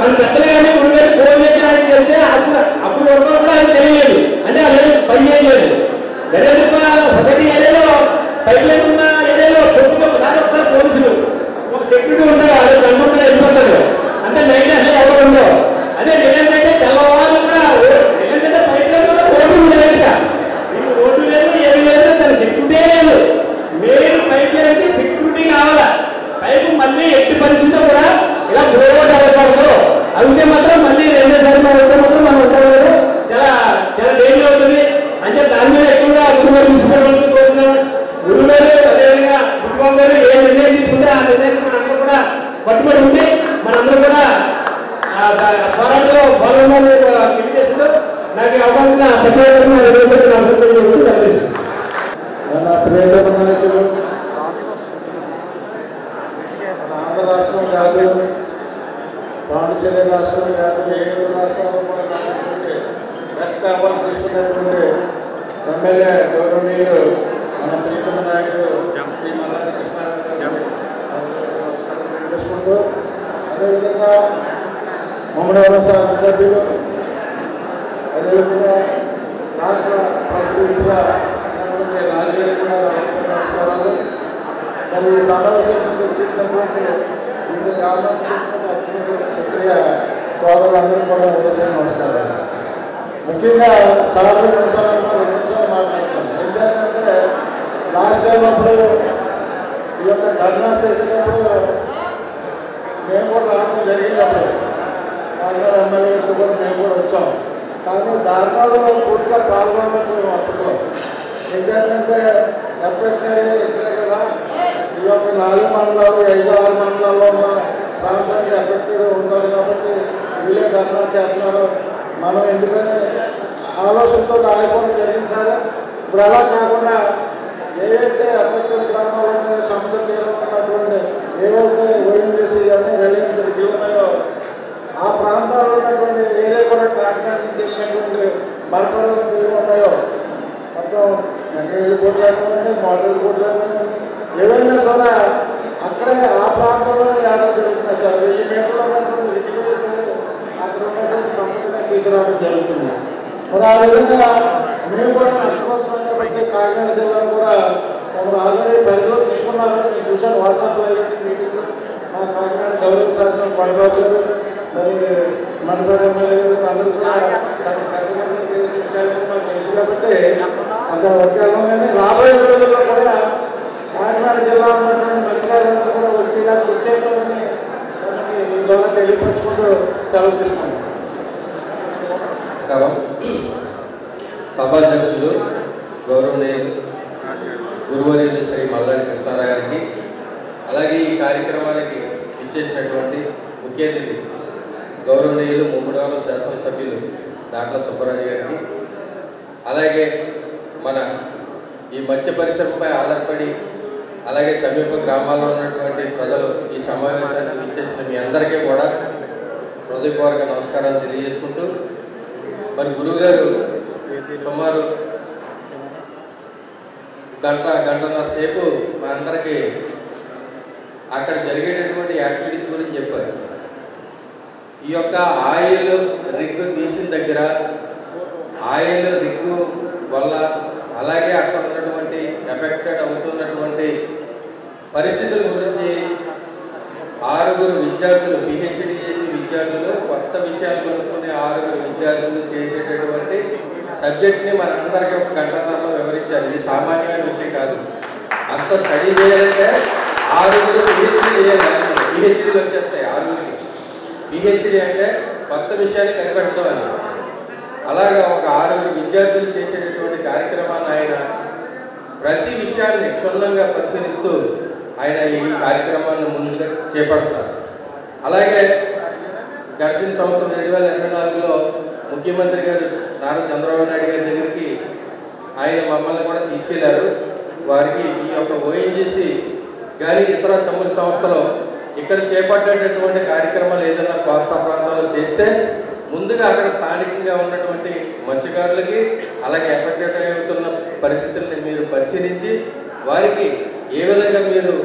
మన పెద్దలు కానీ గురుగారు ఫోన్ చేసి ఆయనకి వెళ్తే అప్పుడు వరకు కూడా ఆయన తెలియలేదు. అంటే అది పని చేయలేదు. గరేదప్ప సొసైటీ ఏరియాలో పైప్ లైన్ ఉన్న ఏరియాలో పొద్దుగా దాని వస్తారు పోలీసులు, ఒక సెక్యూరిటీ ఉంటారు, అది కనుకుంటారు వెళ్ళిపోతారు. అంటే నైట్ అసలు ఎవరు ఉండవు. అదే రిలయన్స్ అయితే తెల్లవారు కూడా రిలయన్స్ అయితే పైప్ లైన్ రోడ్డు ఉండదు. దీనికి రోడ్డు లేదు ఏమీ లేదు, దాని సెక్యూరిటీ లేదు. మెయిన్ పైప్ లైన్కి సెక్యూరిటీ కావాలా. పైపు మళ్ళీ ఎట్టి పరిస్థితిలో కూడా ఇలా గ్రోడ్ అవ్వకూడదు. అయితే మాత్రం మళ్ళీ 2 సార్లు మాత్రం మనం పోరాటంలో పాల్గొనాలని తెలియజేస్తూ నాకు అవకాశం మన ప్రియతమ నాయకులు మన ఆంధ్ర రాష్ట్రం కాదు, పాండిచేరి రాష్ట్రం కాదు, ఏడు రాష్ట్రాల్లో కూడా బెస్ట్ అవార్డు తీసుకున్నటువంటి ఎమ్మెల్యే గౌరవనీయులు మన ప్రియతమ నాయకులు శ్రీ మల్లాడి కృష్ణారావు గారికి నమస్కారం తెలియజేసుకుంటూ, అదేవిధంగా మమ్మడవరం సభ్యులు, అదేవిధంగా రాష్ట్ర ప్రభుత్వ ఇంట్లో ఉన్నటువంటి రాజకీయ కూడా నమస్కారాలు. మరి ఈ సమావేశానికి వచ్చేసినటువంటి వివిధ గ్రామాలకు క్షత్రియ సోదరులందరూ కూడా మొదటి నమస్కారాలు. ముఖ్యంగా సార్లు 2 నిమిషాలు మాట్లాడతాను. ఏంటంటే లాస్ట్ టైం అప్పుడు ఈ యొక్క ధర్నా చేసినప్పుడు మేము కూడా రావడం జరిగింది. అప్పుడు కాకినాడ ఎమ్మెల్యే గారితో కూడా మేము కూడా వచ్చాం. కానీ ధర్నాలో పూర్తిగా పాల్గొనలేకపోయాం. అప్పట్లో ఏంటంటే ఎఫెక్టెడ్ ఇక్కడే కదా, ఈ యొక్క 4 మండలాలు 5-6 మండలాల్లో ఉన్న ప్రాంతానికి ఎఫెక్టెడ్ ఉంటుంది కాబట్టి వీళ్ళే ధర్నా చేస్తున్నారు, మనం ఎందుకని ఆలోచనతో ఆగిపోవడం జరిగింది సార్. ఇప్పుడు అలా కాకుండా ఏవైతే ఎఫెక్టెడ్ గ్రామాలు ఉన్నాయో, సముద్ర తీరంలో ఉన్నటువంటి ఏవైతే ఓఎన్జీసీ అని రిలయన్స్ రిగ్గిల్ ఉన్నాయో ఆ ప్రాంతాల్లో ఉన్నటువంటి ఏరియా కూడా కాకినాడ నుంచి వెళ్ళినటువంటి మరపడవ తీరు ఉన్నాయో మొత్తం నగరేళ్ళ పోట్లు అయినా మోడల్ పోట్లు అయినా ఏవైనా సరే అక్కడే ఆ ప్రాంతంలోనే ఆటలు జరుగుతున్నాయి సార్. 1000 మీటర్లు ఉన్నటువంటి రిగ్గిల్ అక్కడ ఉన్నటువంటి సముద్రాన్ని తీసుకురావడం జరుగుతుంది. మరి ఆ విధంగా మేము కూడా నష్టపోతున్నాం కాబట్టి కాకినాడ జిల్లాను కూడా తమరు ఆల్రెడీ పరిధిలో తీసుకున్నారు. నేను చూశాను వాట్సాప్లో అయ్యింది మీటింగ్లో. మా కాకినాడ గౌరవ శాసనం కొండబాబు గారు, మరి మనపేట ఎమ్మెల్యే గారు అందరూ కూడా విషయాలైతే మాకు తెలుసు కాబట్టి అంతవరకు వెళ్ళాం. కానీ రాబోయే రోజుల్లో కూడా కాకినాడ జిల్లా ఉన్నటువంటి మత్స్యకారులందరూ కూడా వచ్చేలా వచ్చేస్తామని కాబట్టి ఈ ద్వారా తెలియపరచుకుంటూ సెలవు తీసుకున్నాం. సభాధ్యక్షులు గౌరవనీయులు గురువర్యులు శ్రీ మల్లాడి కృష్ణారావు గారికి, అలాగే ఈ కార్యక్రమానికి ఇచ్చేసినటువంటి ముఖ్య అతిథి గౌరవనీయులు ముమ్మడివారం శాసనసభ్యులు దాట్ల సుబ్బరాజు గారికి, అలాగే మన ఈ మత్స్య పరిశ్రమపై ఆధారపడి అలాగే సమీప గ్రామాల్లో ఉన్నటువంటి ప్రజలు ఈ సమావేశానికి ఇచ్చేసిన మీ అందరికీ కూడా హృదయపూర్వక నమస్కారాలు తెలియజేసుకుంటూ, మరి గురువుగారు సుమారు గంటన్నర సేపు మా అందరికీ అక్కడ జరిగేటటువంటి యాక్టివిటీస్ గురించి చెప్పారు. ఈ యొక్క ఆయిల్ రిగ్గు తీసిన దగ్గర ఆయిల్ రిగ్గు వల్ల అలాగే అక్కడ ఉన్నటువంటి ఎఫెక్టెడ్ అవుతున్నటువంటి పరిస్థితుల గురించి 6 విద్యార్థులు పిహెచ్డి చేసి విద్యార్థులు కొత్త విషయాలు కనుక్కునే 6 విద్యార్థులు చేసేటటువంటి సబ్జెక్ట్ని మనందరికీ ఒక గంటన్నరలో వివరించారు. ఇది సామాన్యమైన విషయం కాదు. అంత స్టడీ చేయాలంటే 6 పిహెచ్డి చేయాలి. పిహెచ్డీలు వచ్చేస్తాయి 6కి. పిహెచ్డి అంటే కొత్త విషయాన్ని కనిపెట్టడం అని. అలాగా ఒక 6 విద్యార్థులు చేసేటటువంటి కార్యక్రమాన్ని ఆయన ప్రతి విషయాన్ని క్షుణ్ణంగా పరిశీలిస్తూ ఆయన ఈ కార్యక్రమాన్ని ముందుగా చేపడుతున్నారు. అలాగే గడిచిన సంవత్సరం 2024లో ముఖ్యమంత్రి గారు నారా చంద్రబాబు నాయుడు గారి దగ్గరికి ఆయన మమ్మల్ని కూడా తీసుకెళ్లారు. వారికి ఈ యొక్క ఓఎన్జీసీ కానీ ఇతర చమురు సంస్థలు ఇక్కడ చేపట్టేటటువంటి కార్యక్రమాలు ఏదైనా కోస్తా ప్రాంతాల్లో చేస్తే ముందుగా అక్కడ స్థానికంగా ఉన్నటువంటి మత్స్యకారులకి అలాగే ఎఫెక్టెడ్ అవుతున్న పరిస్థితుల్ని మీరు పరిశీలించి వారికి ఏ విధంగా మీరు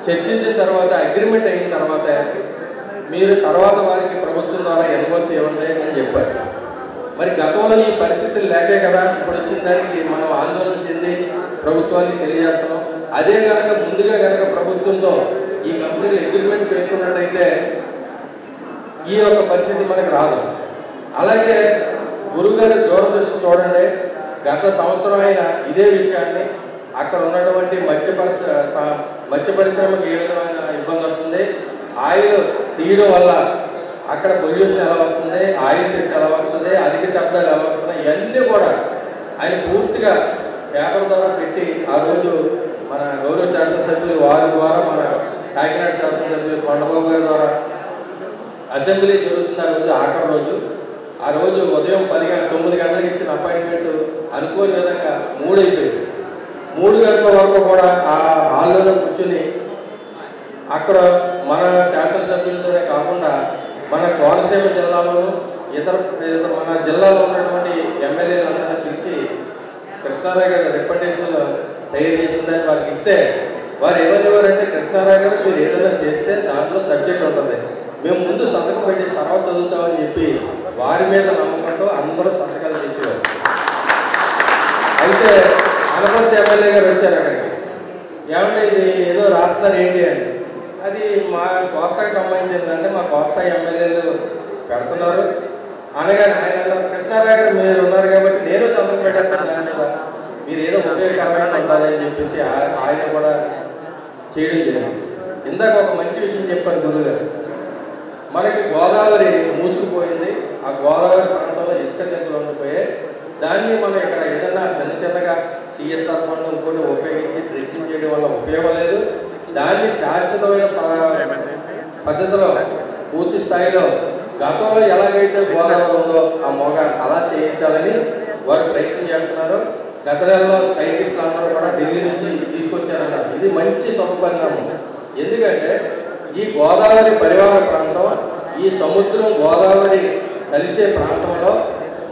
చర్చించిన తర్వాత అగ్రిమెంట్ అయిన తర్వాత మీరు తర్వాత వారికి ప్రభుత్వం ద్వారా ఎన్ఓసి ఇవ్వండి అని చెప్పారు. మరి గతంలో ఈ పరిస్థితులు లేకే కదా ఇప్పుడు వచ్చిన దానికి మనం ఆందోళన చెంది ప్రభుత్వానికి తెలియజేస్తున్నాం. అదే కనుక ముందుగా కనుక ప్రభుత్వంతో ఈ కంపెనీలు అగ్రిమెంట్ చేసుకున్నట్టయితే ఈ యొక్క పరిస్థితి మనకు రాదు. అలాగే గురువుగారి దూరదృష్టి చూడండి. గత సంవత్సరం అయినా ఇదే విషయాన్ని అక్కడ ఉన్నటువంటి మత్స్య పరిశ్రమకు ఏ విధమైన ఇబ్బంది వస్తుంది, ఆయిల్ తీయడం వల్ల అక్కడ పొల్యూషన్ ఎలా వస్తుంది, ఆయిల్ తిట్టు ఎలా వస్తుంది, అధిక శబ్దాలు ఎలా వస్తున్నాయి, ఇవన్నీ కూడా ఆయన పూర్తిగా పేపర్ ద్వారా పెట్టి ఆ రోజు మన గౌరవ శాసనసభ్యులు వారి ద్వారా మన కాకినాడ శాసనసభ్యులు కొండబాబు గారి ద్వారా అసెంబ్లీ జరుగుతుంది. ఆ రోజు ఆఖరి రోజు. ఆ రోజు ఉదయం 9 గంటలకు ఇచ్చిన అపాయింట్మెంట్ అనుకోని విధంగా 3 అయిపోయింది. 3 గంటల వరకు కూడా ఆ హాల్లోనే కూర్చుని అక్కడ మన శాసనసభ్యులతోనే కాకుండా మన కోనసీమ జిల్లాలోనూ ఇతర మన జిల్లాలో ఉన్నటువంటి ఎమ్మెల్యేలందరినీ పిలిచి కృష్ణారావు గారు రికమెండేషన్ తయారు చేసిందని వారికి ఇస్తే వారు ఏమనేవారంటే, కృష్ణారావు గారు మీరు ఏదైనా చేస్తే దాంట్లో సబ్జెక్ట్ ఉంటుంది, మేము ముందు సంతకం పెట్టేసి తర్వాత చదువుతామని చెప్పి వారి మీద నమ్మకంతో అందరూ సంతకాలు చేసేవారు. అయితే అనపర్తి ఎమ్మెల్యే గారు వచ్చారు అక్కడికి. ఏమంటే ఇది ఏదో రాస్తున్నారు ఏంటి అని. అది మా కోస్తాకి సంబంధించిందంటే మా కోస్తా ఎమ్మెల్యేలు పెడుతున్నారు అనగానే ఆయన అన్నారు, కృష్ణారావు గారు మీరు ఉన్నారు కాబట్టి నేను సంతకం పెట్టేస్తాను దాని మీద, మీరు ఏదో ఉపయోగకరమైన ఉంటుందని చెప్పేసి ఆయన కూడా చేయడం జరిగింది. ఇందాక ఒక మంచి విషయం చెప్పారు గురువుగారు. మనకి గోదావరి మూసుకుపోయింది. ఆ గోదావరి ప్రాంతంలో ఇసుక దింపులు ఉండిపోయాయి. దాన్ని మనం ఇక్కడ ఏదన్నా చిన్నగా సిఎస్ఆర్ ఫండ్ ఇంకోటి ఉపయోగించి డ్రెడ్జింగ్ చేయడం వల్ల ఉపయోగం లేదు. దాన్ని శాశ్వతమైన పద్ధతిలో పూర్తి స్థాయిలో గతంలో ఎలాగైతే గోదావరి ఉందో ఆ మొగ అలా చేయించాలని వారు ప్రయత్నం చేస్తున్నారు. గత నెలలో సైంటిస్టులు అందరూ కూడా ఢిల్లీ నుంచి తీసుకొచ్చారన్నారు. ఇది మంచి శుభపరిణామం. ఎందుకంటే ఈ గోదావరి పరివాహక ప్రాంతం, ఈ సముద్రం గోదావరి కలిసే ప్రాంతంలో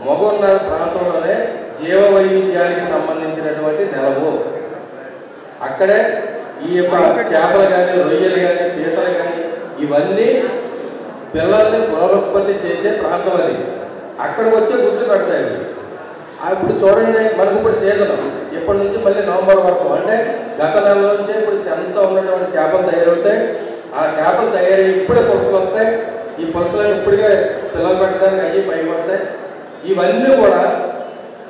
మొగున్న ప్రాంతంలోనే జీవ వైవిధ్యానికి సంబంధించినటువంటి నెలవు. అక్కడే ఈ యొక్క చేపలు కానీ, రొయ్యలు కానీ, పీతలు కానీ ఇవన్నీ పిల్లల్ని పునరుత్పత్తి చేసే ప్రాంతం అది. అక్కడికి వచ్చే గుడ్లు పెడతాయి. ఇప్పుడు చూడండి, మనకు ఇప్పుడు సీజన్ ఇప్పటి నుంచి మళ్ళీ నవంబర్ వరకు, అంటే గత నెల నుంచే ఇప్పుడు ఎంతో ఉన్నటువంటి చేపలు తయారవుతాయి. ఆ చేపలు తయారయ్యి ఇప్పుడే పులుసులు వస్తాయి. ఈ పులుసులను ఇప్పటికే పిల్లలు పెట్టడానికి అయ్యి పైకి వస్తాయి. ఇవన్నీ కూడా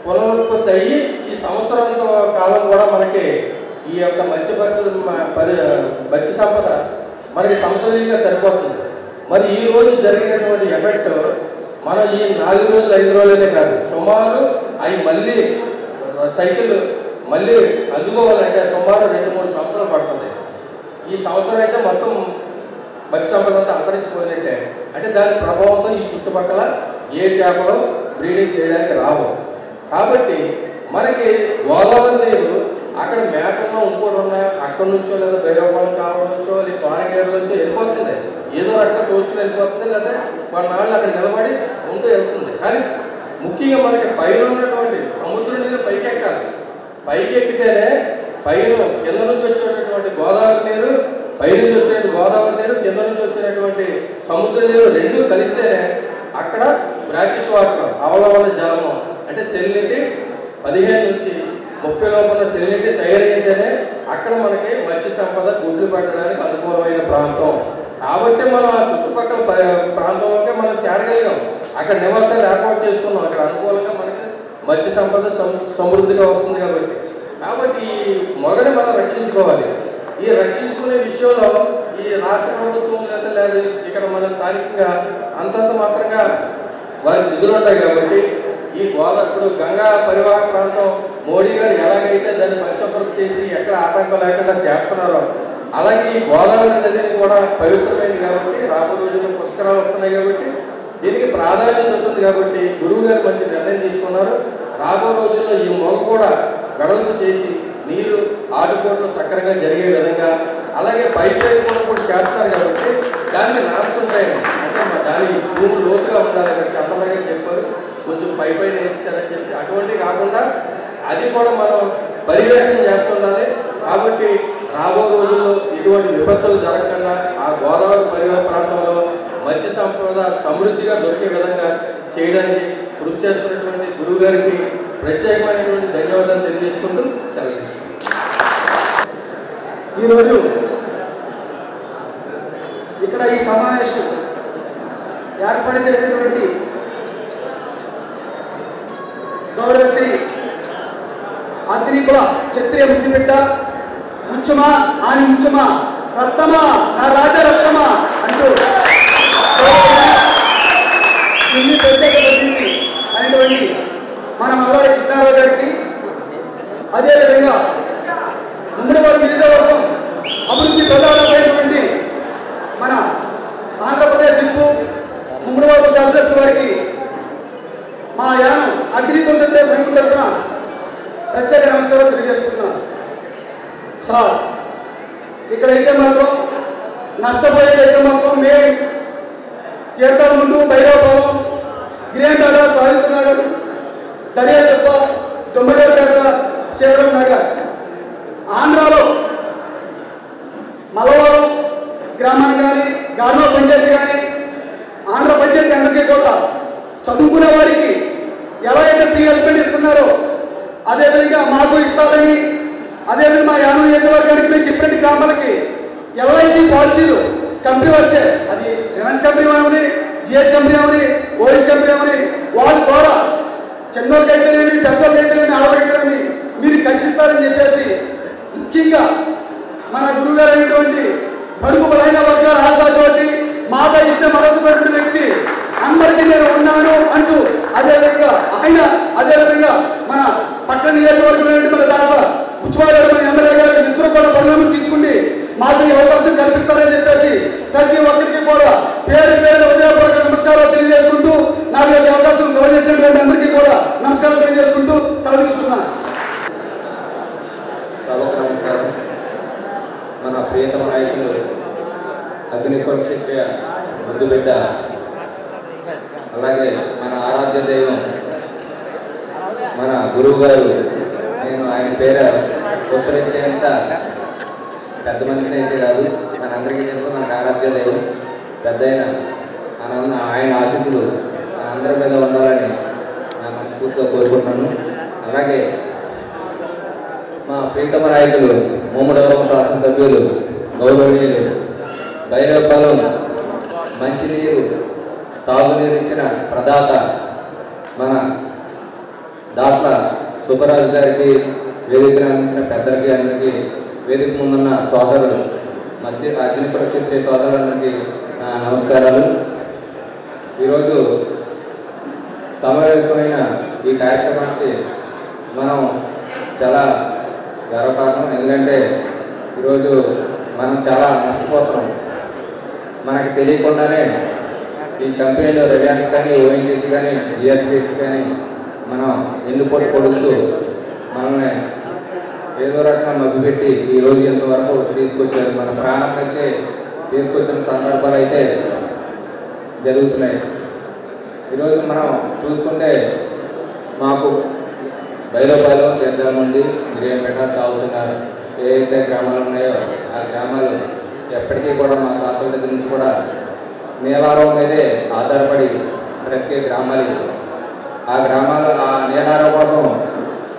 పునరుత్పత్తి అయ్యి ఈ సంవత్సరంతో కాలం కూడా మనకి ఈ యొక్క మత్స్య మత్స్య సంపద మనకి సమతుల్యంగా సరిపోతుంది. మరి ఈ రోజు జరిగినటువంటి ఎఫెక్ట్ మనం ఈ 4 రోజులు 5 రోజులనే కాదు, సుమారు అవి మళ్ళీ సైకిల్ మళ్ళీ అందుకోవాలంటే సుమారు 2-3 సంవత్సరాలు పడుతుంది. ఈ సంవత్సరం అయితే మొత్తం మత్స్య సంపద అంతా అంతరించిపోయినట్టే. అంటే దాని ప్రభావంతో ఈ చుట్టుపక్కల ఏ చేపలు బ్రీడింగ్ చేయడానికి రావు. కాబట్టి మనకి గోదావరి నీరు అక్కడ మేటల్లో ఇంకోటి ఉన్నా అక్కడి నుంచో లేదా భైరవపాలెం కాలం నుంచో లేదా పారిగేరు నుంచో వెళ్ళిపోతుంది. ఏదో రకంగా తోసుకుని వెళ్ళిపోతుంది, లేదా కొన్నాళ్ళు అక్కడ నిలబడి ఉంటూ వెళ్తుంది. కానీ ముఖ్యంగా మనకి పైన ఉన్నటువంటి సముద్ర నీరు పైకి ఎక్కాలి. పైకి ఎక్కితేనే పైన కింద నుంచి వచ్చేటటువంటి గోదావరి నీరు, పైనుంచి వచ్చేటువంటి గోదావరి నీరు, కింద నుంచి వచ్చినటువంటి సముద్ర నీరు రెండు కలిస్తేనే అక్కడ బ్రాకిష్ వాటర్ అవలవన జలము అంటే సెలినిటీ 15 నుంచి 30 లోపల సెలినిటీ తయారైతేనే అక్కడ మనకి మత్స్య సంపద గుడ్లు పెట్టడానికి అనుకూలమైన ప్రాంతం. కాబట్టి మనం ఆ చుట్టుపక్కల ప్రాంతంలోకి మనం చేరగలిగాం. అక్కడ నివాసాలు ఏర్పాటు చేసుకున్నాం. అక్కడ అనుకూలంగా మనకి మత్స్య సంపద సమృద్ధిగా వస్తుంది. కాబట్టి ఈ మొగని మనం రక్షించుకోవాలి. ఈ రక్షించుకునే విషయంలో ఈ రాష్ట్ర ప్రభుత్వం లేదా ఇక్కడ మన స్థానికంగా అంతంత మాత్రంగా వారికి నిధులు ఉంటాయి. కాబట్టి ఈ ఇప్పుడు గంగా పరివాహక ప్రాంతం మోడీ గారు ఎలాగైతే దాన్ని పరిశుభ్రత చేసి ఎక్కడ ఆటంకం లేకుండా చేస్తున్నారో అలాగే ఈ గోదావరి నదిని కూడా పవిత్రమైంది. కాబట్టి రాబో రోజుల్లో పుష్కరాలు వస్తున్నాయి. కాబట్టి దీనికి ప్రాధాన్యత ఉంటుంది. కాబట్టి గురువు గారు మంచి నిర్ణయం తీసుకున్నారు. రాబో రోజుల్లో ఈ మొగ కూడా వెడల్పు చేసి నీరు ఆటుపోట్లు సక్రంగా జరిగే విధంగా, అలాగే పైప్ లైన్ కూడా ఇప్పుడు చేస్తారు. కాబట్టి దానికి నామ్స్ ఉంటాయండి. అంటే దాని భూమి లోతుగా ఉండాలి. అక్కడ చంద్రలాగా చెప్పారు, కొంచెం పైప్ లైన్ వేస్తారని చెప్పి అటువంటివి కాకుండా అది కూడా మనం పర్యవేక్షణ చేస్తుండాలి. కాబట్టి రాబో రోజుల్లో ఇటువంటి విపత్తులు జరగకుండా ఆ గోదావరి పరివాహక ప్రాంతంలో మత్స్య సంపద సమృద్ధిగా దొరికే విధంగా చేయడానికి కృషి చేస్తున్నటువంటి గురువు గారికి ప్రత్యేకమైనటువంటి ధన్యవాదాలు తెలియజేసుకుంటూ సెలవు తీసుకుంటాం. ఈరోజు ఇక్కడ ఈ సమావేశం ఏర్పాటు చేసినటువంటి గౌరవ శ్రీ అగ్నికుల క్షత్రియ ముద్దుబిడ్డ ముచ్చమా ఆని ముచ్చమా రత్నమా నా రాజరత్నమా అంటూ ఇన్ని ప్రత్యేక ప్రతినిధి అనేటువంటి మన మల్లారి కృష్ణారావు గారికి, అదేవిధంగా ఉమ్మడివారి నియోజకవర్గం అభివృద్ధి ప్రధానమైనటువంటి మన ఆంధ్రప్రదేశ్ నిప్పు తరఫున ప్రత్యేక నమస్కారం తెలియజేసుకుంటున్నాను. సార్ ఇక్కడైతే మాత్రం నష్టపోయేదైతే మాత్రం మెయిన్ తీర్థం ముందు భైరవపురం, గిరియంపేట, సావిత్రి నగర్, దర్యాదిప్ప, దొమ్మలపేట, శివరం నగర్. ఆంధ్రాలో మలవరం గ్రామానికి కానీ, గార్మా పంచాయతీ కానీ, ఆంధ్ర పంచాయతీ అందరికీ కూడా చదువుకునే వారికి ఎలా అయితే ఫ్రీ హెల్ప్మెంట్ ఇస్తున్నారో అదేవిధంగా మాకు ఇస్తారని, అదేవిధంగా మా యానం నియోజకవర్గానికి మేము చెప్పిన గ్రామాలకి ఎల్ఐసి పాలసీలు కంపెనీ వచ్చే, అది రిలయన్స్ కంపెనీ ఏమని, జిఎస్ కంపెనీ ఏమని, ఓఎస్ కంపెనీ ఏమని, వాళ్ళ ద్వారా చిన్నోళ్ళకైతేనేమి, పెద్దోళ్ళకైతేనేమి, ఆడవాళ్ళకైతేనేమి మీరు ఖర్చిస్తారని చెప్పేసి ముఖ్యంగా మన గురువుగారు అయినటువంటి బడుగు బలైన వర్గాల ఆశాతోటి మాట ఇస్తే మరొకటువంటి వ్యక్తి అందరికీ నేను ఉన్నాను అంటూ అదేవిధంగా ఆయన అదేవిధంగా మన పక్కన నియోజకవర్గం మన దాంట్లో ఉచ్చువారు మన ఎమ్మెల్యే గారు ఇద్దరు కూడా పరిణామం తీసుకుని మాకు ఈ అవకాశం కల్పిస్తారని చెప్పేసి ప్రతి ఒక్కరికి కూడా పేరు పేరు హృదయపూర్వక నమస్కారాలు తెలియజేసుకుంటూ నాకు ఈ అవకాశం కలగజేసినటువంటి అందరికీ కూడా నమస్కారాలు తెలియజేసుకుంటూ సెలవు తీసుకుంటున్నాను. సభకు నమస్కారం. మన ప్రియతమ నాయకులు అగ్నికుల క్షత్రియ ముద్దుబిడ్డ, అలాగే మన ఆరాధ్య దైవం మన గురువు గారు, నేను ఆయన పేరు ఉత్తరించేంత పెద్ద మనిషిని అయితే కాదు, మనందరికీ తెలుసు మనకు ఆరాధ్య దైవం పెద్ద ఆయన ఆశీస్సులు మనందరి మీద ఉండాలని నా మనస్ఫూర్తిగా కోరుకుంటున్నాను. అలాగే మా ప్రీతమ నాయకులు ముమ్మడవరం శాసనసభ్యులు గౌరవనీయులు భైరవపాలెం మంచినీరు తాగునీరు ఇచ్చిన ప్రదాత మన దాట్ల సుబ్బరాజు గారికి, వేదికను అందించిన పెద్దలకి, అందరికీ వేదిక ముందున్న సోదరులు అగ్నికుల క్షత్రియ సోదరులందరికీ నమస్కారాలు. ఈరోజు సమావేశమైన ఈ కార్యక్రమానికి మనం చాలా గర్వకారణం. ఎందుకంటే ఈరోజు మనం చాలా నష్టపోతున్నాం. మనకి తెలియకుండానే ఈ కంపెనీలో రిలయన్స్ కానీ, ఓఎన్జీసీ కానీ, జిఎస్బీసీ కానీ మనం ఎన్నుపోటు పొడుస్తూ మనల్ని ఏదో రకంగా మభ్యపెట్టి ఈరోజు ఇంతవరకు తీసుకొచ్చారు. మన ప్రాణం అయితే తీసుకొచ్చిన సందర్భాలు అయితే జరుగుతున్నాయి. ఈరోజు మనం చూసుకుంటే మాకు భైరవపాలెం, తీర్థాల నుండి గిరియంపేట, సాగుతున్నారు ఏదైతే గ్రామాలు ఉన్నాయో ఆ గ్రామాలు ఎప్పటికీ కూడా మా తాతల దగ్గర నుంచి కూడా నీలారం మీదే ఆధారపడి బ్రతికే గ్రామాలు. ఆ గ్రామాలు ఆ నీలారం కోసం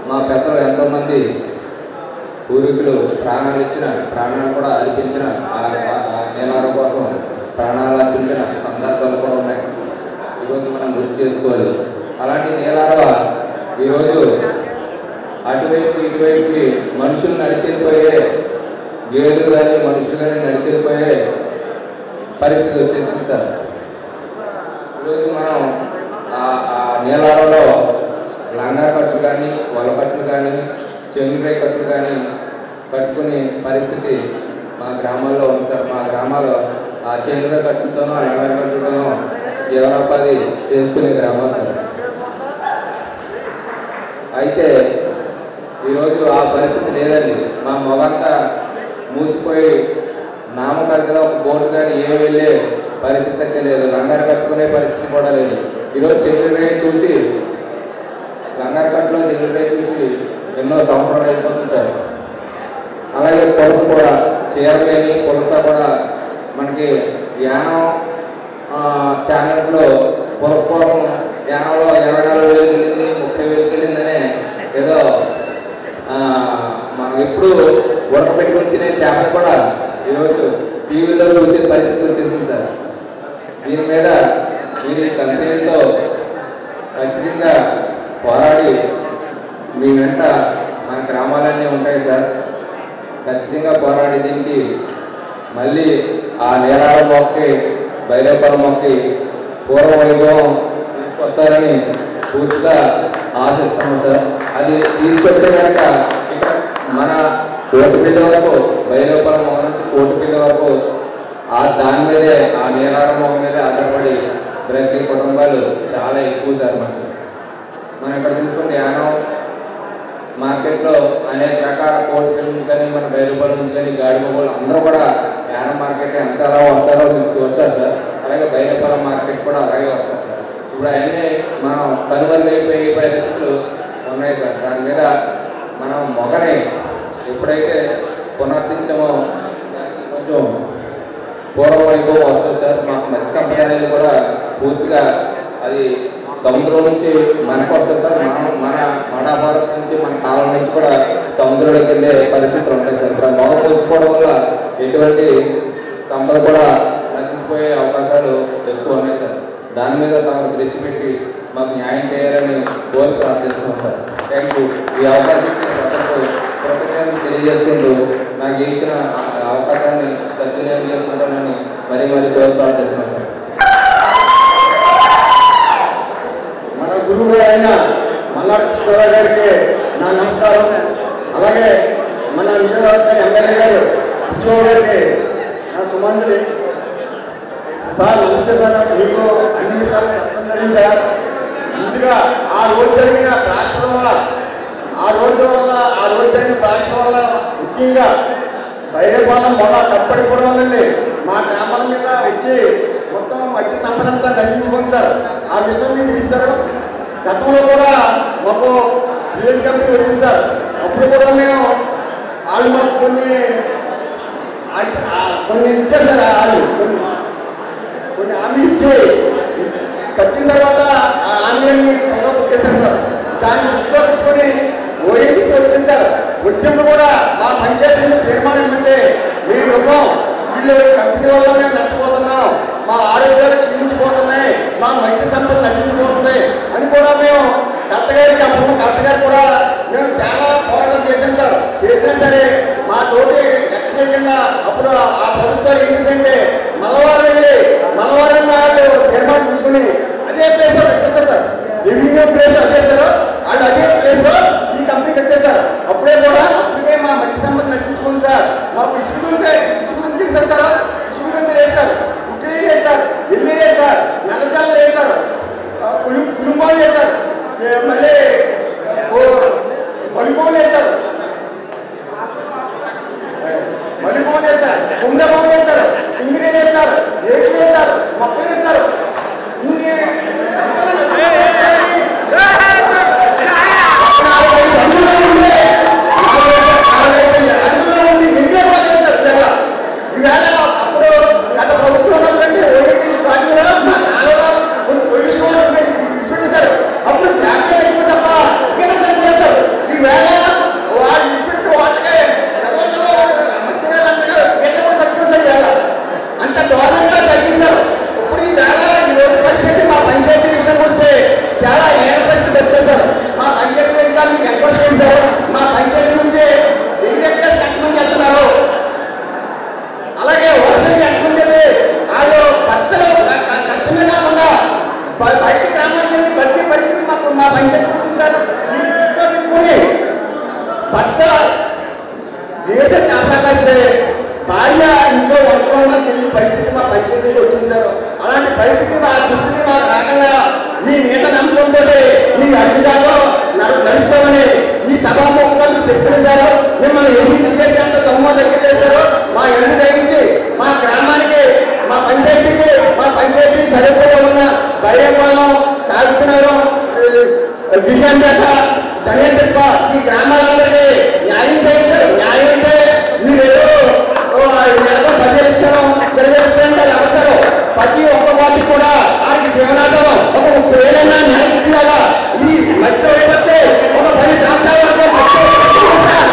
మా పెద్దలు ఎంతోమంది పూర్వీకులు ప్రాణాలు కూడా అర్పించిన ఆ నీలారం కోసం ప్రాణాలు అర్పించిన సందర్భాలు కూడా ఉన్నాయి. ఈరోజు మనం గుర్తు చేసుకోవాలి. అలాంటి నీలారం ఈరోజు అటువైపు ఇటువైపుకి మనుషులు నడిచెళ్ళిపోయే, గేదెలు కానీ మనుషులు కానీ నడిచెళ్ళిపోయే పరిస్థితి వచ్చేసింది సార్. ఈరోజు మనం ఆ నీలారంలో లంగా కట్లు కానీ, వలకట్లు కానీ, చెంగుపై కట్లు కానీ కట్టుకునే పరిస్థితి మా గ్రామాల్లో ఉంది సార్. మా గ్రామాల్లో ఆ చెంగుపై కట్టుతోనో, లంగా కట్టుతోనో జీవనోపాధి చేసుకునే గ్రామాలు సార్. అయితే ఈరోజు ఆ పరిస్థితి లేదండి. మా మొగంతా మూసిపోయి నామకల్గలో ఒక బోర్డు కానీ ఏం వెళ్ళే పరిస్థితి అయితే లేదు. లంగారు కట్టుకునే పరిస్థితి కూడా లేదు. ఈరోజు చెల్లురే చూసి లంగారు కట్టులో చెల్లురే చూసి ఎన్నో సంవత్సరాలు అయిపోతుంది సార్. అలాగే పులస కూడా చీరలేని పులస కూడా మనకి యానం ఛానల్స్లో పులస కోసం యానంలో 24,000 వెళ్ళింది, 30,000 వెళ్ళిందనే ఏదో మనం ఎప్పుడు ఉడకబెట్టుకుని తినే చేపలు కూడా ఈరోజు టీవీలో చూసే పరిస్థితి వచ్చేసింది సార్. దీని మీద మీరు ఈ కంపెనీలతో ఖచ్చితంగా పోరాడి మీ వెంట మన గ్రామాలన్నీ ఉంటాయి సార్. ఖచ్చితంగా పోరాడి దీనికి మళ్ళీ ఆ నీలారం మొక్కకి, భైరవపాలెం మొక్కకి పూర్వ వైభవం తీసుకొస్తారని పూర్తిగా ఆశిస్తున్నాం సార్. అది తీసుకొస్తే కనుక ఇక్కడ మన కోటిపల్లి వరకు, భైరవపాలెం మొక్క నుంచి కోటిపల్లి వరకు దాని మీదే, ఆ నీలారం మొక్క మీదే ఆధారపడి బ్రతికే కుటుంబాలు చాలా ఎక్కువ సార్. మనకి మనం ఇక్కడ చూసుకుంటే యానం మార్కెట్లో అనేక రకాల కోటికల నుంచి కానీ మన బైరూపాల నుంచి కానీ గాడిమగోళ్ళు అందరూ కూడా యానం మార్కెట్ ఎంత ఎలా వస్తారో చూస్తారు సార్. అలాగే బైరూపాల మార్కెట్ కూడా అలాగే వస్తారు సార్. ఇప్పుడు అవన్నీ మనం కనుమరుగైపోయే పరిస్థితులు ఉన్నాయి సార్. దాని మీద మనం మొగని ఎప్పుడైతే పునరుద్ధరించామో దానికి కొంచెం పూర్వ వైభవం వస్తుంది సార్. మాకు మత్స్య సంపద అనేది కూడా పూర్తిగా అది సముద్రం నుంచి మనకు వస్తుంది సార్. మన ఫారెస్ట్ నుంచి మన కాలం నుంచి కూడా సముద్రంలోకి వెళ్ళే పరిస్థితులు ఉంటాయి సార్. ఇప్పుడు మొగ పోసుకోవడం వల్ల ఎటువంటి సంపద కూడా నశించిపోయే అవకాశాలు ఎక్కువ ఉన్నాయి సార్. దాని మీద తమ దృష్టి పెట్టి మాకు న్యాయం చేయాలని కోరి ప్రార్థిస్తున్నాం సార్. Thank you. ఈ అవకాశం ఇచ్చిన ప్రజలకు కృతజ్ఞతలు తెలియజేసుకుంటూ నాకు ఇచ్చిన అవకాశాన్ని సద్వినియోగం చేసుకుంటానని మరీ కోరి ప్రార్థిస్తున్నాం సార్. మన గురువు గారైన మల్లాడి కృష్ణారావు గారికి నా నమస్కారం. అలాగే మన విజయవాడ ఎమ్మెల్యే గారు ఉద్యోగ గారికి నా సుమాంజలి. సార్ నమస్తే సార్. మీకు అన్ని విషయాలు చెప్పడం జరిగింది సార్. ముందుగా ఆ రోజు జరిగిన ప్రార్థన వల్ల ఆ రోజు జరిగిన ప్రార్థన వల్ల ముఖ్యంగా బైరేపాలెం మొన్న కప్పడిపోవడం వల్లండి మా గ్రామాల మీద వచ్చి మొత్తం మత్స్య సంపదంతా నశించుకుంది సార్. ఆ విషయం మీకు తెలుస్తారు. గతంలో కూడా మాకు విలేజ్ కంపెనీ వచ్చింది సార్. అప్పుడు కూడా మేము వాళ్ళు మాకు కొన్ని ఇచ్చారు సార్. వాళ్ళు కొన్ని హామీ ఇచ్చి కట్టిన తర్వాత ఆ హామీలన్నీ త్వరగా తొక్కేస్తారు సార్. దాన్ని దృష్టిలో పెట్టుకొని ఓఎన్జీసీ వచ్చింది సార్. వచ్చినప్పుడు కూడా మా పంచాయతీ తీర్మానం ఏంటంటే మీ రూపం వీళ్ళు కంపెనీ వల్ల మేము నష్టపోతున్నాం, మా ఆరోగ్యాలు క్షీణించిపోతున్నాయి, మా మత్స్య సంపద నశించిపోతున్నాయి అని కూడా మేము కరెక్ట్గారికి అప్పుడు కరెక్ట్గారు కూడా మేము చాలా పోరాటం చేశాం సార్. చేసినా సరే మా తోటి లెక్క చేయకుండా అప్పుడు ఆ ప్రభుత్వాలు ఏం చేశారంటే మల్లవారం నాడు తీర్మానం తీసుకుని అదే ప్లేస్లో కట్టేస్తారు సార్. రెవెన్యూ ప్లేస్ అదే సార్. వాళ్ళు అదే ప్లేస్లో ఈ కంపెనీ కట్టేస్తారు. అప్పుడే మా మత్స్య సంపద నశించుకుంది సార్. మాకు ఇసుక తెలిసారు సార్. ఇసుక లేదు సార్, ఉట్టి లేదు సార్, ఇల్లు లేదు సార్, నల్లజల్లు లేదు సార్, కుటుంబాలు లేదు సార్, మళ్ళీ మలిపోం లేదు సార్, మలిపోం లేదు సార్, కుంభ్రపోం లేదు సార్, సింగిరి లేదు సార్, ఏడు లేదు సార్, మొక్కలు లేదు సార్. ఇన్ని ఈవేళ అప్పుడు గత ప్రభుత్వం సార్ అప్పుడు శాఖ ఎక్కువ తప్ప ఇంకేనా సరిపోతారు. ఈవేళ వాళ్ళు ఇన్స్పెక్టర్ వాటికే మంచిగా కూడా సరిపోతుంది సార్. ఈవేళ అంత దారుణంగా తగ్గింది సార్. ఇప్పుడు ఈరోజు పరిస్థితి మా పంచాయతీ విషయానికి వస్తే చాలా ఏడ పరిస్థితి పెడతాయి సార్. మా పంచాయతీ మీద మీకు ఎక్కువ చేయండి సార్. మా పంచాయతీ నుంచి ఎగ్రెక్టర్స్ ఎంతమంది వెళ్తున్నారు, అలాగే వలసలు ఎంతమంది వాళ్ళు భర్తలు కష్టమే కాకుండా బయట గ్రామాలకు వెళ్ళి బతికే పరిస్థితి మాకు మా పంచాయతీ వచ్చింది సార్. దీన్ని దృష్టిలో పెట్టుకుని భర్త జీవితం కాపాడిస్తే భార్య ఇంట్లో వంటలోకి వెళ్ళే పరిస్థితి మా పంచాయతీలో వచ్చింది సార్. అలాంటి పరిస్థితి మా దుస్థితి మాకు రాకుండా మీ మీద నమ్మకంతో మీ అడుగుజాలో నడుస్తామని ఈ సభాముఖంగా మీకు చెప్తున్నారు సార్. మిమ్మల్ని ఏది చేసేంత దమ్మ దగ్గరేశారు. మా ఎండు తగ్గించి మా గ్రామానికి మా పంచాయతీ సరిపోగా ఉన్న బైరేపాలెం, సాగుతున్నారు, గిరిజనపేట, ధనియతిప్ప ఈ గ్రామాలందరికీ న్యాయం చేయండి సార్. న్యాయం అంటే మీరు ఏదో 10 ఇస్తాను 20 ఇస్తాను అది అవసరం. ప్రతి ఒక్క వాటికి కూడా వారికి జీవనాధారం ఒక 30,000 న్యాయం ఇచ్చేలాగా ఈ మత్స్య ఉత్పత్తి ఒక 10 సంవత్సరాల వరకు మత్స్య ఉత్పత్తి సార్.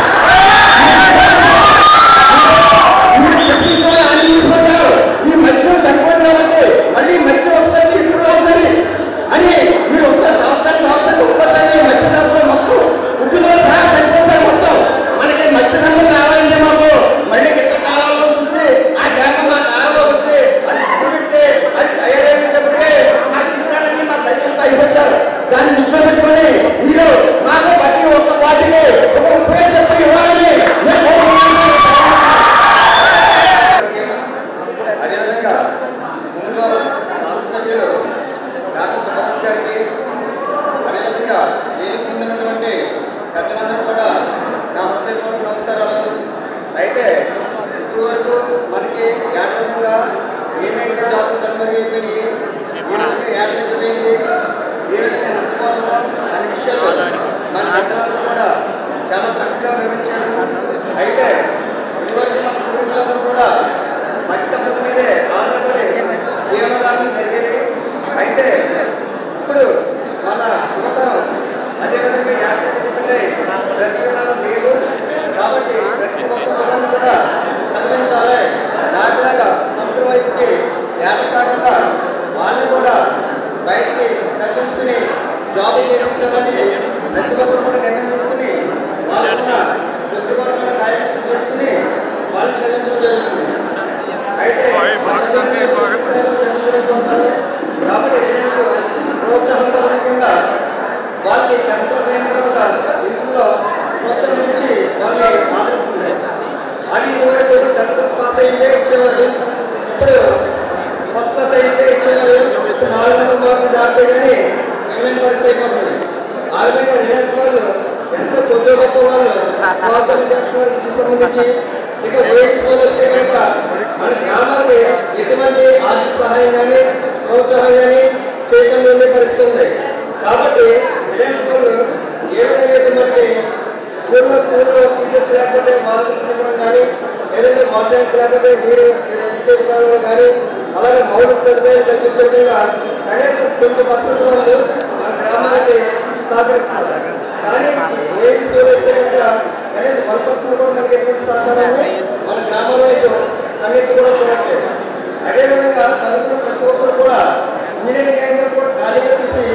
విషయాలు మన పెద్దలందరూ కూడా చాలా చక్కగా వివరించారు. అయితే ఇదివరకు మన పూర్వీకులందరూ కూడా మత్స్య సంపద మీదే ఆధారపడి జీవనాధారం జరిగేది. అయితే ఇప్పుడు మన యువతరం అదేవిధంగా యాక్టివిటీ డిపెండ్ అయ్యి ప్రతి విధానం లేదు. కాబట్టి ప్రతి ఒక్క పిల్లల్ని కూడా చదివించాలి. నాటిలాగా సముద్రం వైపుకి ఏట కాకుండా వాళ్ళని కూడా బయటికి చదివించుకుని జాబ్ చేయించాలని ప్రతి ఒక్కరు కూడా నిర్ణయం తీసుకుని వాళ్ళకున్న కొద్దిపాటు కాయకష్టం చేసుకుని వాళ్ళు చదివించడం జరుగుతుంది. అయితే స్థాయిలో చదివించలేకపోతున్నారు. కాబట్టి రిలయన్స్ ప్రోత్సాహపూర్వకంగా వాళ్ళకి 10th క్లాస్ అయిన తర్వాత ఇంట్లో ప్రోత్సాహం ఇచ్చి వాళ్ళని ఆదరిస్తుంది. అది ఇదివరకు 10th క్లాస్ పాస్ అయితే ఇచ్చేవారు, ఇప్పుడు ఫస్ట్ క్లాస్ అయితే ఇచ్చేవారు. ఇప్పుడు 400 మార్కులు దాటితే కానీ ఇంగ్లాండ్ పరిస్థితి అయిపోతుంది. ఆ విధంగా రిలయన్స్ వాళ్ళు ఎంతో కొద్ది గొప్ప వాళ్ళు ప్రోత్సాహం చేస్తున్నారు విద్యకు సంబంధించి. ఇక వేదిక వస్తే కనుక మన గ్రామానికి ఎటువంటి ఆర్థిక సహాయం కానీ ప్రోత్సాహం కానీ చేయకుండా ఉండే పరిస్థితి ఉంది. కాబట్టి రిలయన్స్ వాళ్ళు ఏ విధంగా అయితే మనకి స్కూల్లో టీచర్స్ లేకపోతే వాలంటీర్స్ ఇవ్వడం కానీ, లేదంటే వాలంటీర్స్ లేకపోతే మీరు ఇచ్చే విధానంలో కానీ, అలాగే మౌలిక సదుపాయాలు కల్పించే విధంగా కనీసం 20% వాళ్ళు మన గ్రామానికి సహకరిస్తున్నారు. కానీ ఏది సేవ అయితే కనుక కనీసం 1% కూడా మనకి ఎటువంటి సహకారాన్ని మన గ్రామంలో అయితే కన్నెత్తి కూడా చూడట్లేదు. అదేవిధంగా చదువుకున్న ప్రతి ఒక్కరు కూడా ఇంజనీరింగ్ అయినా కూడా ఖాళీగా చూసి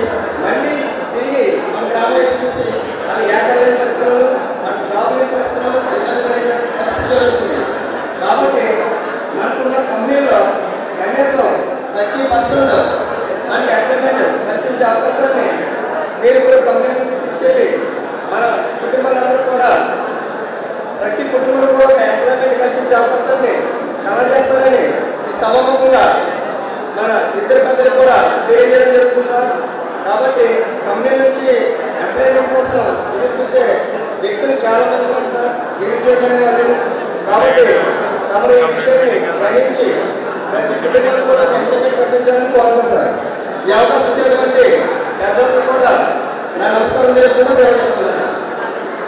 మళ్ళీ తిరిగి మన గ్రామం వైపు చూసి అది ఏటా లేని పరిస్థితులు, అటు జాబ్ లేని పరిస్థితులు, ఇబ్బంది పడే పరిస్థితి జరుగుతుంది. కాబట్టి మనకున్న కంపెనీలో కనీసం 30% మనకి ఎంప్లాయ్మెంట్ కల్పించే అవకాశాన్ని మీరు ఇప్పుడు కంపెనీ నుంచి తీసుకెళ్ళి మన కుటుంబాలందరూ కూడా ప్రతి కుటుంబంలో కూడా ఒక ఎంప్లాయ్మెంట్ కల్పించే అవకాశాన్ని కలగజేస్తారని ఈ సభాముఖంగా మన ఇద్దరు పెద్దలు కూడా తెలియజేయడం జరుగుతుంది సార్. కాబట్టి కంపెనీ నుంచి ఎంప్లాయ్మెంట్ కోసం ఎదురు చూసే వ్యక్తులు చాలా మంది ఉన్నారు సార్, నిరుద్యోగం అనే వాళ్ళు. కాబట్టి తమరు ఈ విషయాన్ని గ్రహించి ప్రతి కుటుంబాన్ని కూడా ఎంప్లాయ్మెంట్ కల్పించాలని కోరుతున్నాం సార్. ఈ అవకాశం ఇచ్చినటువంటి పెద్దలకు కూడా నా నమస్కారం తెలుపుకుంటూ